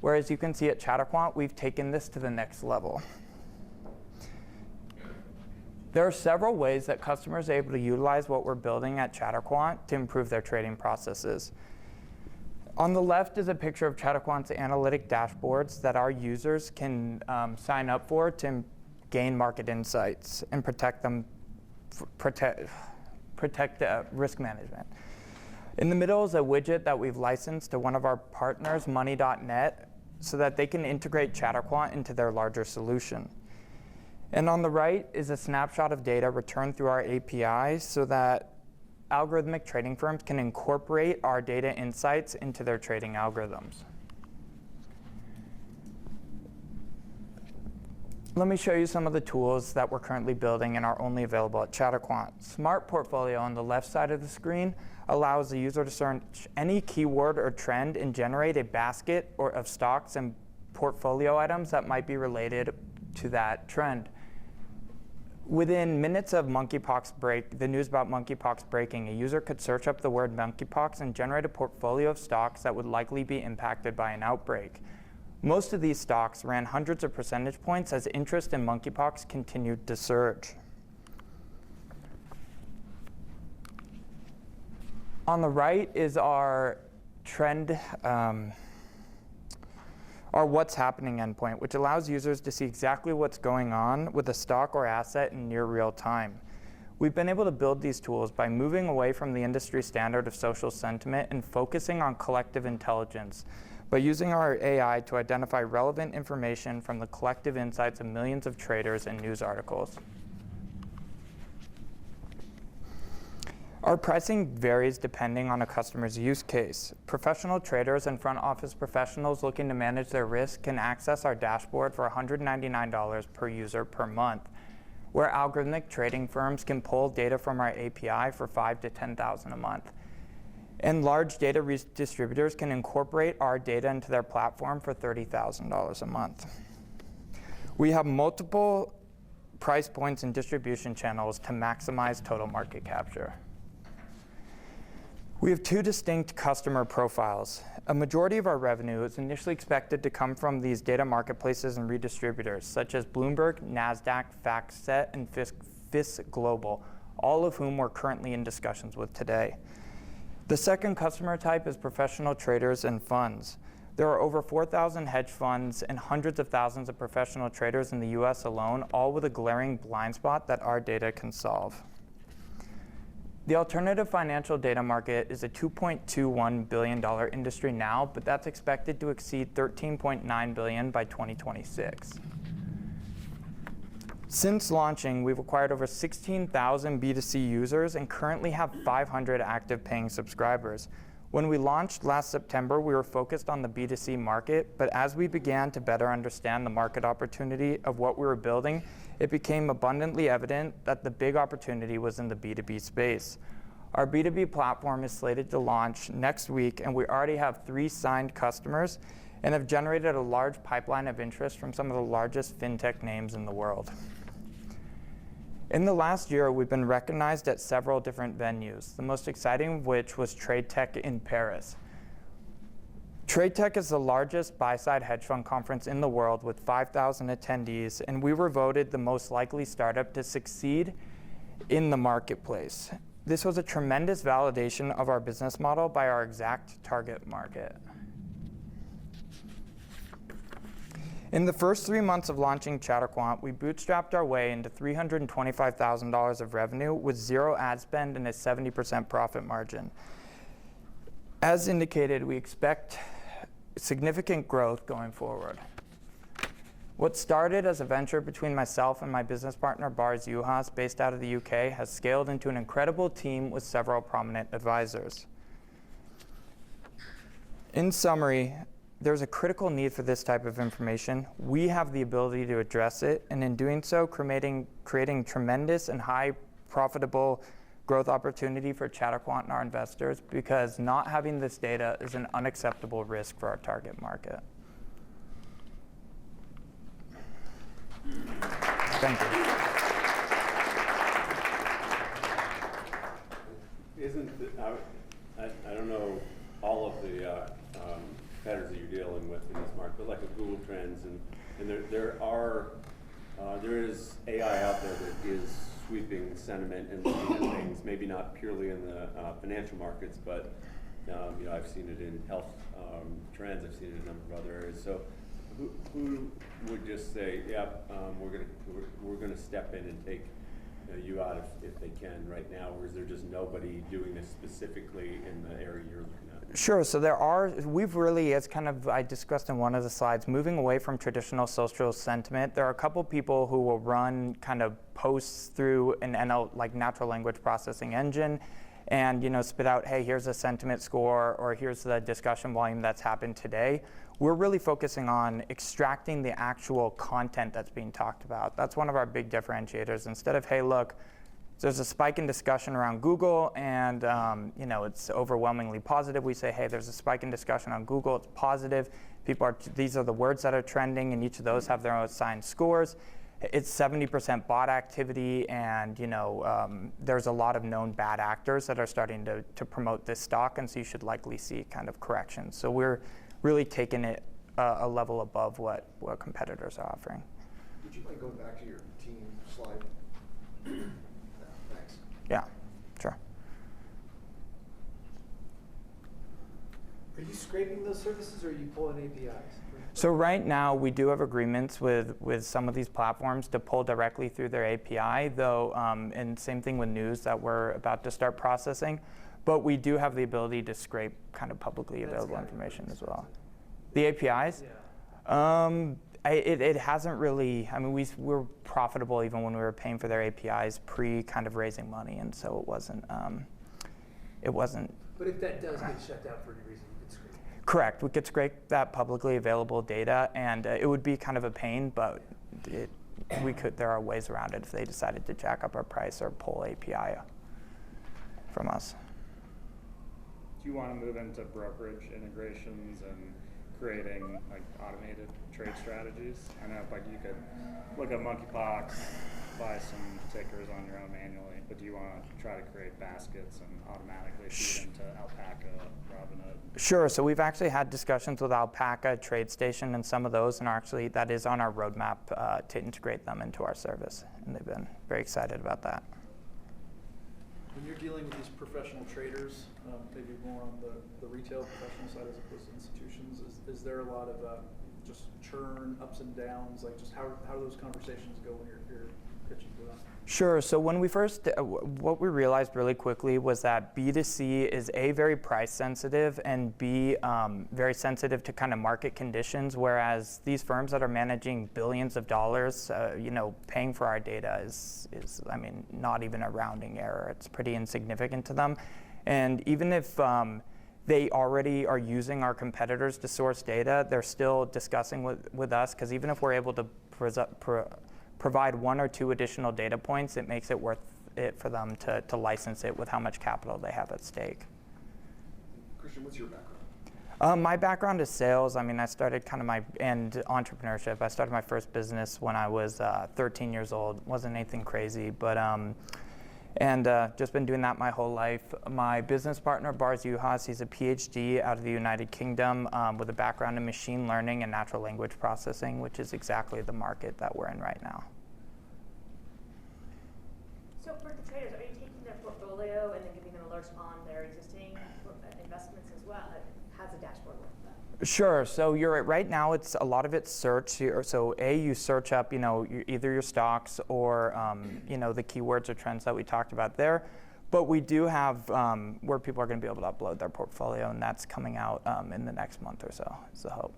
whereas you can see at Chatterquant, we've taken this to the next level. There are several ways that customers are able to utilize what we're building at Chatterquant to improve their trading processes. On the left is a picture of Chatterquant's analytic dashboards that our users can sign up for to gain market insights and protect risk management. In the middle is a widget that we've licensed to one of our partners, Money.net, so that they can integrate Chatterquant into their larger solution. And on the right is a snapshot of data returned through our API so that algorithmic trading firms can incorporate our data insights into their trading algorithms. Let me show you some of the tools that we're currently building and are only available at Chatterquant. Smart Portfolio on the left side of the screen allows the user to search any keyword or trend and generate a basket of stocks and portfolio items that might be related to that trend. Within minutes of the news about monkeypox breaking, a user could search up the word monkeypox and generate a portfolio of stocks that would likely be impacted by an outbreak. Most of these stocks ran hundreds of percentage points as interest in monkeypox continued to surge. On the right is our trend, our what's happening endpoint, which allows users to see exactly what's going on with a stock or asset in near real time. We've been able to build these tools by moving away from the industry standard of social sentiment and focusing on collective intelligence, by using our AI to identify relevant information from the collective insights of millions of traders and news articles. Our pricing varies depending on a customer's use case. Professional traders and front office professionals looking to manage their risk can access our dashboard for $199 per user per month, where algorithmic trading firms can pull data from our API for $5,000 to $10,000 a month. And large data distributors can incorporate our data into their platform for $30,000 a month. We have multiple price points and distribution channels to maximize total market capture. We have two distinct customer profiles. A majority of our revenue is initially expected to come from these data marketplaces and redistributors, such as Bloomberg, NASDAQ, FactSet, and FIS Global, all of whom we're currently in discussions with today. The second customer type is professional traders and funds. There are over 4,000 hedge funds and hundreds of thousands of professional traders in the US alone, all with a glaring blind spot that our data can solve. The alternative financial data market is a $2.21 billion industry now, but that's expected to exceed $13.9 billion by 2026. Since launching, we've acquired over 16,000 B2C users and currently have 500 active paying subscribers. When we launched last September, we were focused on the B2C market, but as we began to better understand the market opportunity of what we were building, it became abundantly evident that the big opportunity was in the B2B space. Our B2B platform is slated to launch next week, and we already have 3 signed customers and have generated a large pipeline of interest from some of the largest fintech names in the world. In the last year, we've been recognized at several different venues, the most exciting of which was Trade Tech in Paris. Trade Tech is the largest buy-side hedge fund conference in the world with 5,000 attendees, and we were voted the most likely startup to succeed in the marketplace. This was a tremendous validation of our business model by our exact target market. In the first 3 months of launching Chatterquant, we bootstrapped our way into $325,000 of revenue with 0 ad spend and a 70% profit margin. As indicated, we expect significant growth going forward. What started as a venture between myself and my business partner, Bars Juhas, based out of the UK, has scaled into an incredible team with several prominent advisors. In summary, there's a critical need for this type of information. We have the ability to address it, and in doing so, creating tremendous and high profitable growth opportunity for Chatterquant and our investors, because not having this data is an unacceptable risk for our target market. Thank you. I don't know all of the competitors that you're dealing with in this market, but like a Google Trends, and there is AI out there that is sweeping sentiment and looking at things, maybe not purely in the financial markets, but I've seen it in health trends, I've seen it in a number of other areas. So who would just say, yeah, we're gonna step in and take you out if they can right now, or is there just nobody doing this specifically in the area you're looking at? Sure, so we've really, as kind of I discussed in one of the slides, moving away from traditional social sentiment. There are a couple people who will run kind of posts through an NL, like natural language processing engine, and spit out, hey, here's a sentiment score, or here's the discussion volume that's happened today. We're really focusing on extracting the actual content that's being talked about. That's one of our big differentiators. Instead of, hey, look, there's a spike in discussion around Google, and it's overwhelmingly positive. We say, hey, there's a spike in discussion on Google. It's positive. These are the words that are trending, and each of those have their own assigned scores. It's 70% bot activity, and there's a lot of known bad actors that are starting to promote this stock, and so you should likely see kind of corrections. So we're really taking it a level above what competitors are offering. Would you mind going back to your team slide? Thanks. Yeah, sure. Are you scraping those services, or are you pulling APIs? So right now, we do have agreements with some of these platforms to pull directly through their API, though, and same thing with news that we're about to start processing. But we do have the ability to scrape kind of publicly available information as well. The APIs? Yeah. It hasn't really, I mean, we're profitable even when we were paying for their APIs pre kind of raising money, and so it wasn't. But if that does get shut down for any reason, you could scrape it. Correct. We could scrape that publicly available data, and it would be kind of a pain, but there are ways around it if they decided to jack up our price or pull API from us. Do you want to move into brokerage integrations and creating like automated trade strategies? I know like you could look at monkeypox, buy some tickers on your own manually, but do you want to try to create baskets and automatically feed into Alpaca, Robinhood? Sure. So we've actually had discussions with Alpaca, TradeStation, and some of those, and actually that is on our roadmap to integrate them into our service, and they've been very excited about that. When you're dealing with these professional traders, maybe more on the retail professional side as opposed to institutions, is there a lot of just churn, ups and downs, like just how do those conversations go when you're pitching to them? Sure. So when we first, what we realized really quickly was that B2C is A, very price sensitive, and B, very sensitive to kind of market conditions, whereas these firms that are managing billions of dollars, paying for our data is I mean, not even a rounding error. It's pretty insignificant to them. And even if they already are using our competitors to source data, they're still discussing with us, because even if we're able to provide one or two additional data points, it makes it worth it for them to license it with how much capital they have at stake. Christian, what's your background? My background is sales. I mean, I started and entrepreneurship. I started my first business when I was 13 years old. Wasn't anything crazy, but just been doing that my whole life. My business partner, Bars Juhas, he's a PhD out of the United Kingdom with a background in machine learning and natural language processing, which is exactly the market that we're in right now. So for the traders, are you taking their portfolio and then giving them alerts on their existing investments as well? How's the dashboard work for that? Sure. So right now, a lot of it's search. So you search up, either your stocks or, the keywords or trends that we talked about there. But we do have where people are going to be able to upload their portfolio, and that's coming out in the next month or so. Is the hope.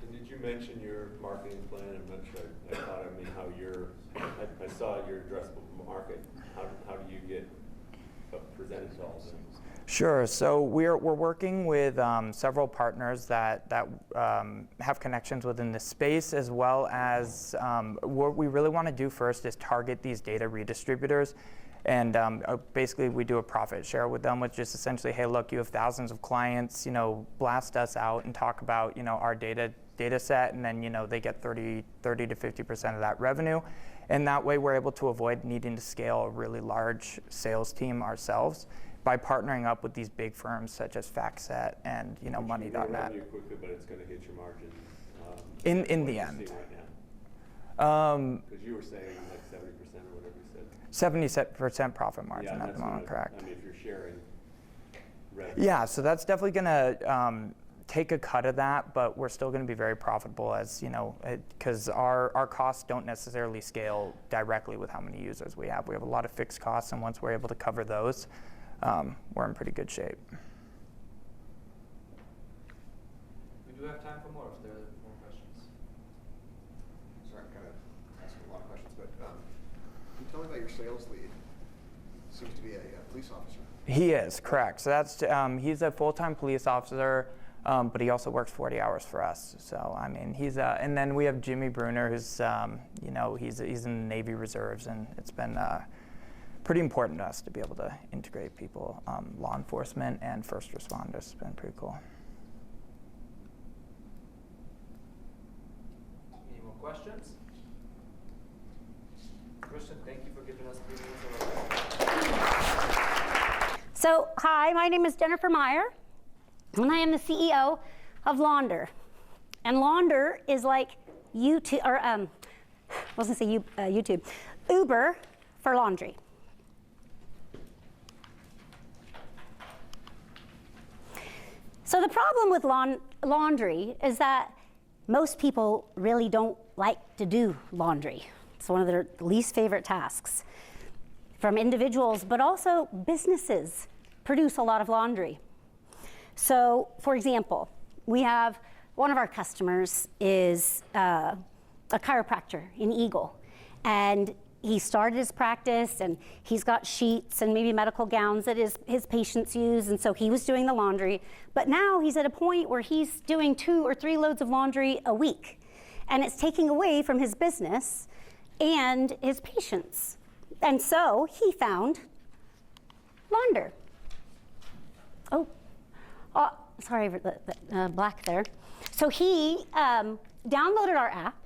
And did you mention your marketing plan? I'm not sure I thought. I mean, I saw your addressable market. How do you get presented to all of them? Sure. So we're working with several partners that have connections within the space, as well as what we really want to do first is target these data redistributors. And basically, we do a profit share with them, which is essentially, hey, look, you have thousands of clients, blast us out and talk about, our data set, and then, they get 30 to 50% of that revenue. And that way, we're able to avoid needing to scale a really large sales team ourselves by partnering up with these big firms such as FactSet and Money.net. Revenue quickly, but it's going to hit your margin. In the end. Because you were saying like 70% or whatever you said. 70% profit margin at the moment, correct? I mean, if you're sharing revenue. Yeah, so that's definitely going to take a cut of that, but we're still going to be very profitable, as because our costs don't necessarily scale directly with how many users we have. We have a lot of fixed costs, and once we're able to cover those, we're in pretty good shape. We do have time for more if there are more questions. Sorry, I'm kind of asking a lot of questions, but can you tell me about your sales lead? seems to be a police officer. He is, correct. So that's, he's a full-time police officer, but he also works 40 hours for us. So, I mean, and then we have Jimmy Bruner, who's, you know, he's in the Navy Reserves, and it's been pretty important to us to be able to integrate people, law enforcement and first responders. It's been pretty cool. Any more questions? Christian, thank you for giving us 3 minutes of our time. So, hi, my name is Jennifer Meyer, and I am the CEO of LONDR. And LONDR is like YouTube, or I was gonna say YouTube, Uber for laundry. So the problem with laundry is that most people really don't like to do laundry. It's one of their least favorite tasks. From individuals, but also businesses produce a lot of laundry. So, for example, we have one of our customers is a chiropractor in Eagle, and he started his practice, and he's got sheets and maybe medical gowns that his patients use, and so he was doing the laundry. But now he's at a point where he's doing 2 or 3 loads of laundry a week, and it's taking away from his business and his patients. And so he found LONDR. Sorry for the black there. So he downloaded our app,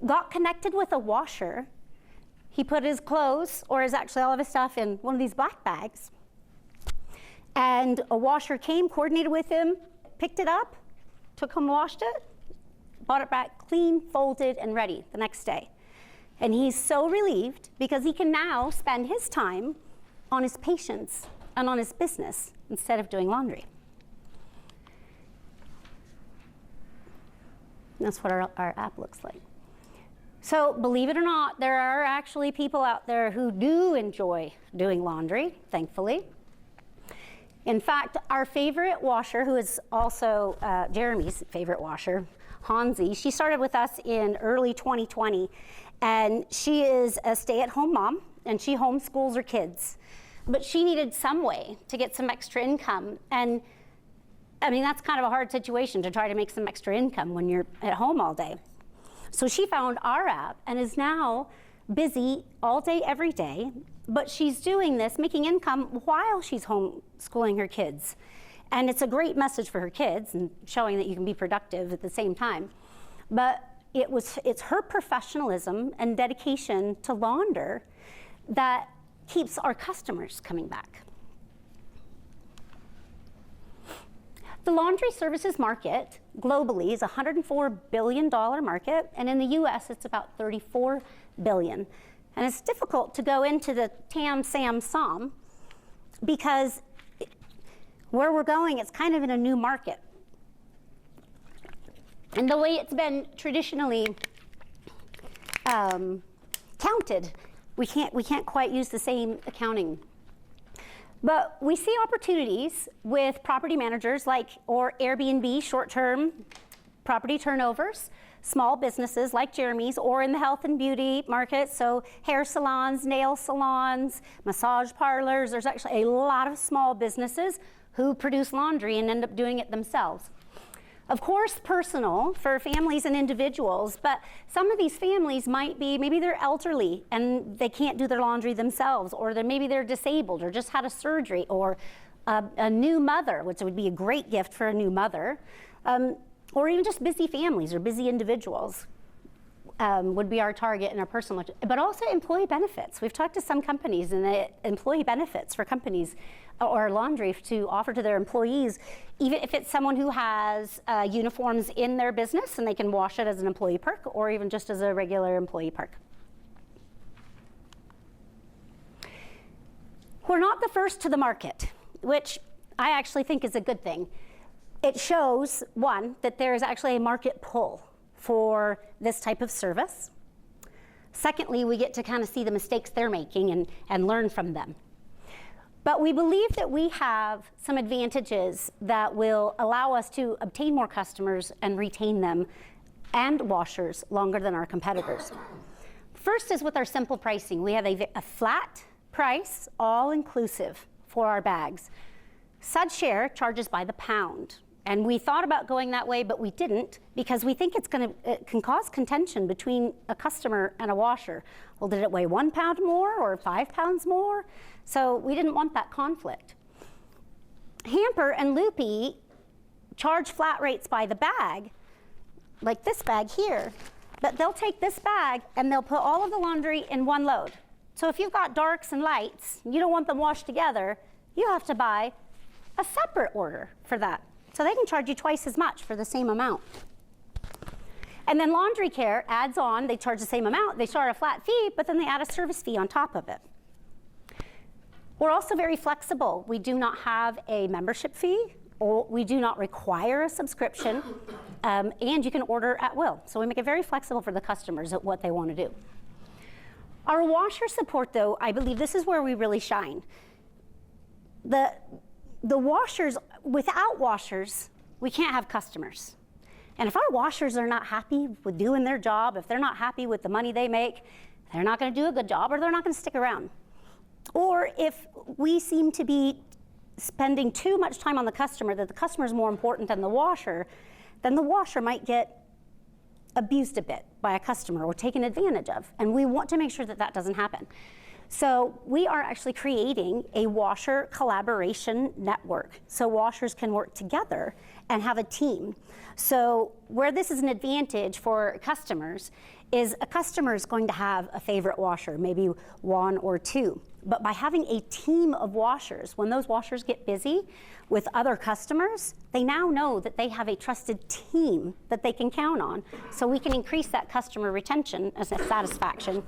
got connected with a washer. He put his clothes, or actually all of his stuff, in one of these black bags. And a washer came, coordinated with him, picked it up, took home, washed it, brought it back clean, folded, and ready the next day. And he's so relieved because he can now spend his time on his patients and on his business instead of doing laundry. And that's what our app looks like. So believe it or not, there are actually people out there who do enjoy doing laundry, thankfully. In fact, our favorite washer, who is also Jeremy's favorite washer, Hansi, she started with us in early 2020. And she is a stay-at-home mom, and she homeschools her kids. But she needed some way to get some extra income. And I mean, that's kind of a hard situation to try to make some extra income when you're at home all day. So she found our app and is now busy all day, every day. But she's doing this, making income while she's homeschooling her kids. And it's a great message for her kids and showing that you can be productive at the same time. But it's her professionalism and dedication to LONDR that keeps our customers coming back. The laundry services market globally is a $104 billion market, and in the US it's about $34 billion. And it's difficult to go into the TAM, SAM, SOM because where we're going, it's kind of in a new market. And the way it's been traditionally counted, we can't quite use the same accounting. But we see opportunities with property managers or Airbnb, short-term property turnovers, small businesses like Jeremy's, or in the health and beauty market, so hair salons, nail salons, massage parlors. There's actually a lot of small businesses who produce laundry and end up doing it themselves. Of course, personal for families and individuals, but some of these families might be, maybe they're elderly and they can't do their laundry themselves, or maybe they're disabled or just had a surgery, or a new mother, which would be a great gift for a new mother, or even just busy families or busy individuals would be our target in our personal, but also employee benefits. We've talked to some companies, and the employee benefits for companies or laundry to offer to their employees, even if it's someone who has uniforms in their business and they can wash it as an employee perk, or even just as a regular employee perk. We're not the first to the market, which I actually think is a good thing. It shows, one, that there is actually a market pull for this type of service. Secondly, we get to kind of see the mistakes they're making and learn from them. But we believe that we have some advantages that will allow us to obtain more customers and retain them and washers longer than our competitors. First is with our simple pricing. We have a flat price, all inclusive for our bags. SudShare charges by the pound. And we thought about going that way, but we didn't because we think it can cause contention between a customer and a washer. Well, did it weigh 1 pound more or 5 pounds more? So we didn't want that conflict. Hamper and Loopy charge flat rates by the bag, like this bag here, but they'll take this bag and they'll put all of the laundry in one load. So if you've got darks and lights, you don't want them washed together, you have to buy a separate order for that. So they can charge you twice as much for the same amount. And then Laundry Care adds on, they charge the same amount, they start a flat fee, but then they add a service fee on top of it. We're also very flexible. We do not have a membership fee, or we do not require a subscription, and you can order at will. So we make it very flexible for the customers at what they want to do. Our washer support, though, I believe this is where we really shine. The washers, without washers, we can't have customers. And if our washers are not happy with doing their job, if they're not happy with the money they make, they're not going to do a good job or they're not going to stick around. Or if we seem to be spending too much time on the customer, that the customer is more important than the washer, then the washer might get abused a bit by a customer or taken advantage of. And we want to make sure that that doesn't happen. So we are actually creating a washer collaboration network so washers can work together and have a team. So where this is an advantage for customers is a customer is going to have a favorite washer, maybe one or two. But by having a team of washers, when those washers get busy with other customers, they now know that they have a trusted team that they can count on. So we can increase that customer retention as a satisfaction,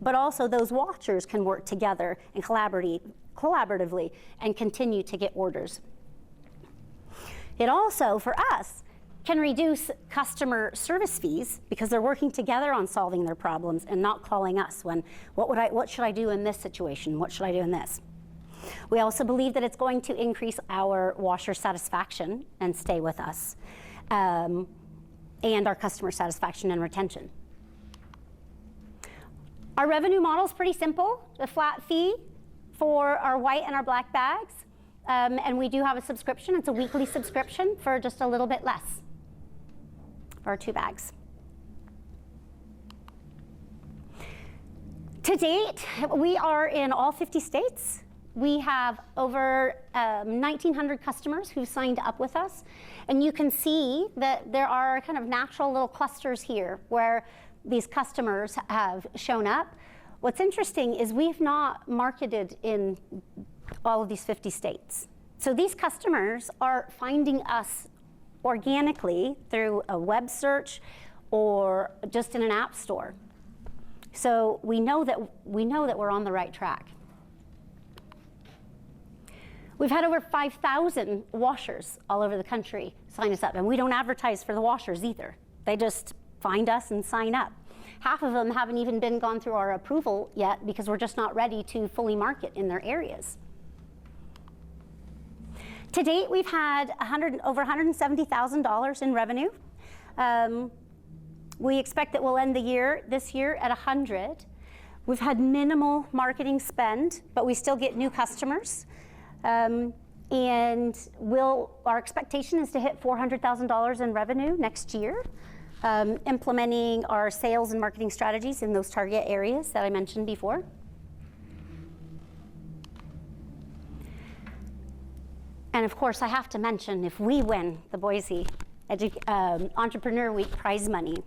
but also those washers can work together and collaboratively and continue to get orders. It also, for us, can reduce customer service fees because they're working together on solving their problems and not calling us when, what should I do in this situation? What should I do in this? We also believe that it's going to increase our washer satisfaction and stay with us, and our customer satisfaction and retention. Our revenue model is pretty simple, a flat fee for our white and our black bags, and we do have a subscription. It's a weekly subscription for just a little bit less for our 2 bags. To date, we are in all 50 states. We have over 1,900 customers who've signed up with us. And you can see that there are kind of natural little clusters here where these customers have shown up. What's interesting is we've not marketed in all of these 50 states. So these customers are finding us organically through a web search or just in an app store. So we know that we're on the right track. We've had over 5,000 washers all over the country sign us up, and we don't advertise for the washers either. They just find us and sign up. Half of them haven't even gone through our approval yet because we're just not ready to fully market in their areas. To date, we've had over $170,000 in revenue. We expect that we'll end this year at 100. We've had minimal marketing spend, but we still get new customers. And our expectation is to hit $400,000 in revenue next year, implementing our sales and marketing strategies in those target areas that I mentioned before. And of course, I have to mention, if we win the Boise Entrepreneur Week prize money,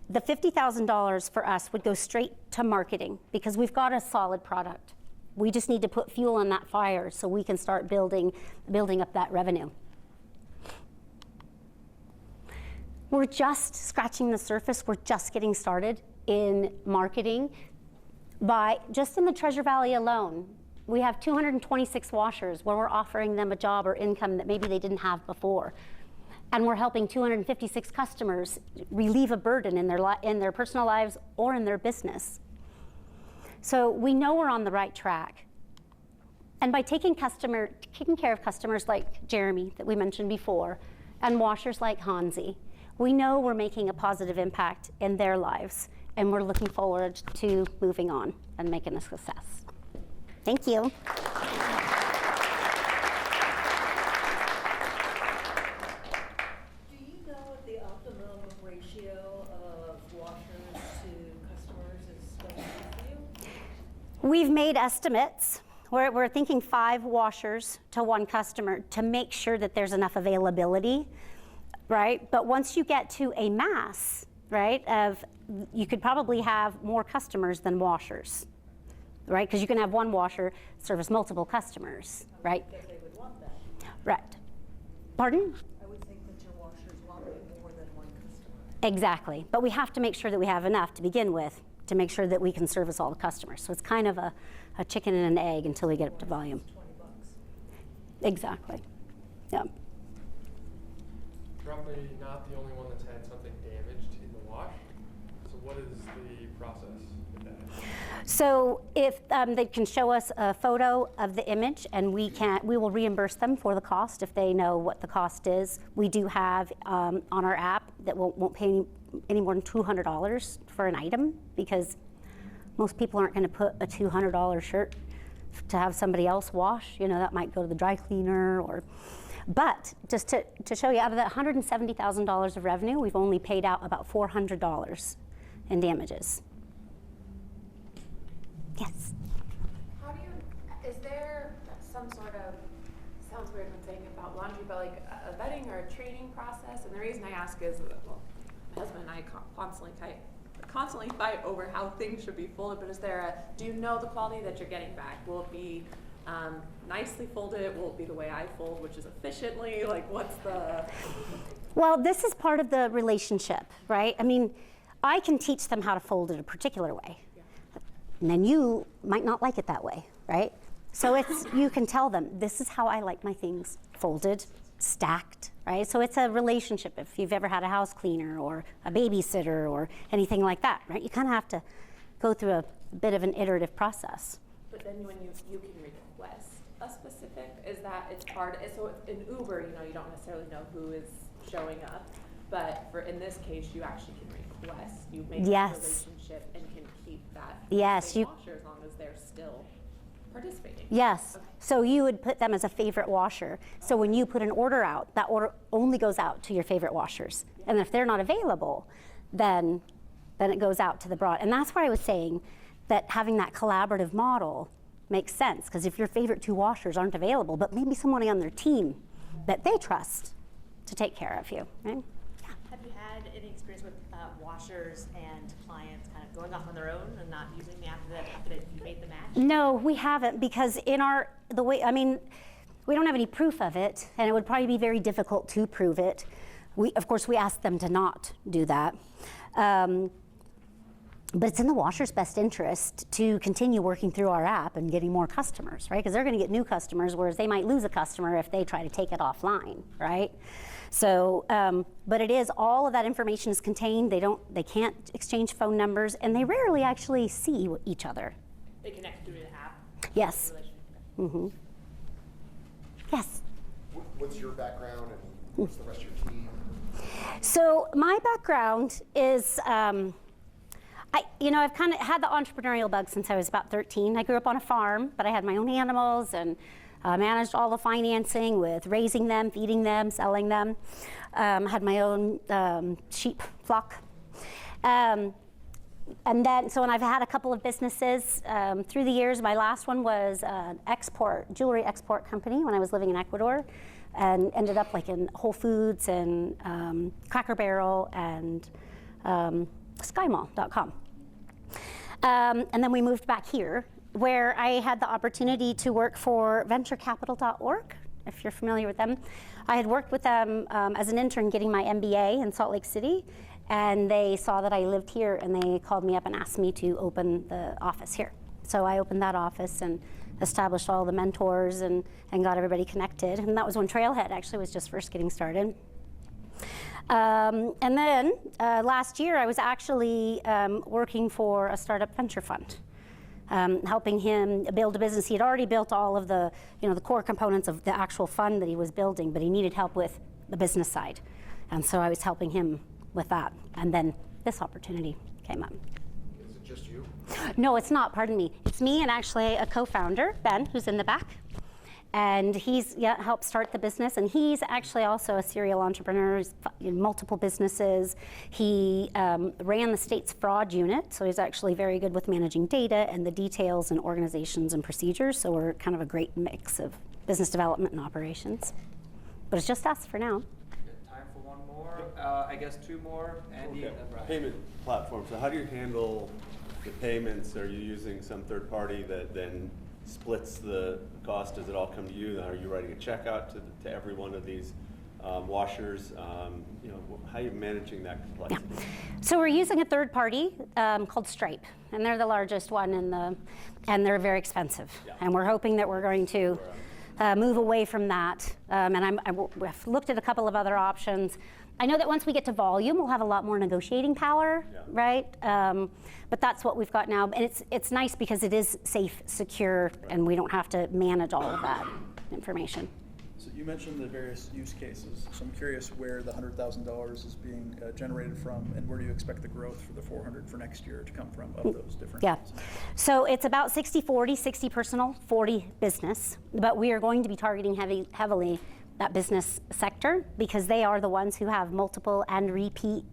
the $50,000 for us would go straight to marketing because we've got a solid product. We just need to put fuel on that fire so we can start building up that revenue. We're just scratching the surface. We're just getting started in marketing. Just in the Treasure Valley alone, we have 226 washers where we're offering them a job or income that maybe they didn't have before. And we're helping 256 customers relieve a burden in their personal lives or in their business. So we know we're on the right track. And by taking care of customers like Jeremy that we mentioned before, and washers like Hansi, we know we're making a positive impact in their lives, and we're looking forward to moving on and making a success. Thank you. Do you know what the optimum ratio of washers to customers is going to be for you? We've made estimates. We're thinking 5 washers to 1 customer to make sure that there's enough availability, right? But once you get to a mass, right, you could probably have more customers than washers, right? Because you can have 1 washer service multiple customers, right? Because they would want that. Right. Pardon? I would think that your washers want more than 1 customer. Exactly. But we have to make sure that we have enough to begin with to make sure that we can service all the customers. So it's kind of a chicken and an egg until we get up to volume. Exactly. Yeah. Probably not the only one that's had something damaged in the wash. So what is the process with that? So if they can show us a photo of the image, and we will reimburse them for the cost if they know what the cost is. We do have on our app that won't pay any more than $200 for an item, because most people aren't going to put a $200 shirt to have somebody else wash. You know, that might go to the dry cleaner or. But just to show you, out of that $170,000 of revenue, we've only paid out about $400 in damages. Yes. How do you, is there some sort of, sounds weird when saying about laundry, but like a vetting or a training process? And the reason I ask is, well, my husband and I constantly fight over how things should be folded, but is there do you know the quality that you're getting back? Will it be nicely folded? Will it be the way I fold, which is efficiently? Like, what's the... Well, this is part of the relationship, right? I mean, I can teach them how to fold it a particular way. And then you might not like it that way, right? So you can tell them, this is how I like my things folded, stacked, right? So it's a relationship. If you've ever had a house cleaner or a babysitter or anything like that, right? You kind of have to go through a bit of an iterative process. But then when you can request a specific, is that it's part, so in Uber, you don't necessarily know who is showing up, but in this case, you actually can request, you make a relationship and can keep that washer as long as they're still participating. Yes. Okay. So you would put them as a favorite washer. So when you put an order out, that order only goes out to your favorite washers. And if they're not available, then it goes out to the broad. And that's why I was saying that having that collaborative model makes sense, because if your favorite 2 washers aren't available, but maybe somebody on their team that they trust to take care of you, right? Have you had any experience with washers and clients kind of going off on their own and not using the app after you made the match? No, we haven't, because we don't have any proof of it, and it would probably be very difficult to prove it. Of course, we asked them to not do that. But it's in the washer's best interest to continue working through our app and getting more customers, right? Because they're going to get new customers, whereas they might lose a customer if they try to take it offline, right? So, but it is, all of that information is contained. They can't exchange phone numbers, and they rarely actually see each other. They connect through the app? Yes. Mm-hmm. Yes. What's your background and what's the rest of your team? So my background is, I've kind of had the entrepreneurial bug since I was about 13. I grew up on a farm, but I had my own animals and managed all the financing with raising them, feeding them, selling them. Had my own sheep flock. And I've had a couple of businesses through the years. My last one was an jewelry export company when I was living in Ecuador, and ended up like in Whole Foods and Cracker Barrel and skymall.com. And then we moved back here, where I had the opportunity to work for venturecapital.org, if you're familiar with them. I had worked with them as an intern getting my MBA in Salt Lake City, and they saw that I lived here, and they called me up and asked me to open the office here. So I opened that office and established all the mentors and got everybody connected. And that was when Trailhead actually was just first getting started. And then last year, I was actually working for a startup venture fund, helping him build a business. He had already built all of the core components of the actual fund that he was building, but he needed help with the business side. And so I was helping him with that. And then this opportunity came up. Is it just you? No, it's not, pardon me. It's me and actually a co-founder, Ben, who's in the back. And he's helped start the business, and he's actually also a serial entrepreneur. He's in multiple businesses. He ran the state's fraud unit, so he's actually very good with managing data and the details and organizations and procedures. So we're kind of a great mix of business development and operations. But it's just us for now. Time for one more. I guess two more. Andy and then Brian. Payment platform. So how do you handle the payments? Are you using some third party that then splits the cost? Does it all come to you? Are you writing a check out to every one of these washers? How are you managing that complexity? Yeah. So we're using a third party called Stripe, and they're the largest one and they're very expensive. Yeah. And we're hoping that we're going to move away from that. And I've looked at a couple of other options. I know that once we get to volume, we'll have a lot more negotiating power, right? But that's what we've got now. And it's nice because it is safe, secure, and we don't have to manage all of that information. So you mentioned the various use cases. So I'm curious where the $100,000 is being generated from, and where do you expect the growth for the 400 for next year to come from of those different? Yeah. So it's about 60-40, 60 personal, 40 business. But we are going to be targeting heavily that business sector because they are the ones who have multiple and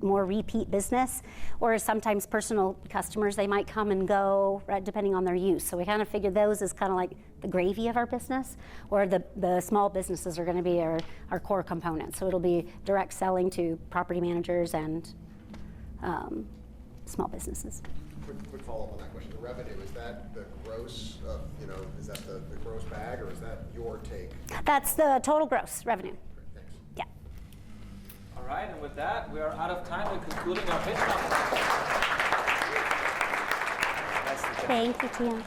more repeat business, or sometimes personal customers, they might come and go, right, depending on their use. So we kind of figure those as kind of like the gravy of our business, or the small businesses are going to be our core component. So it'll be direct selling to property managers and small businesses. Quick follow-up on that question. The revenue, is that the gross of, is that the gross bag, or is that your take? That's the total gross revenue. Great, thanks. Yeah. All right, and with that, we are out of time. We're concluding our pitch conference. Thank you, Tia.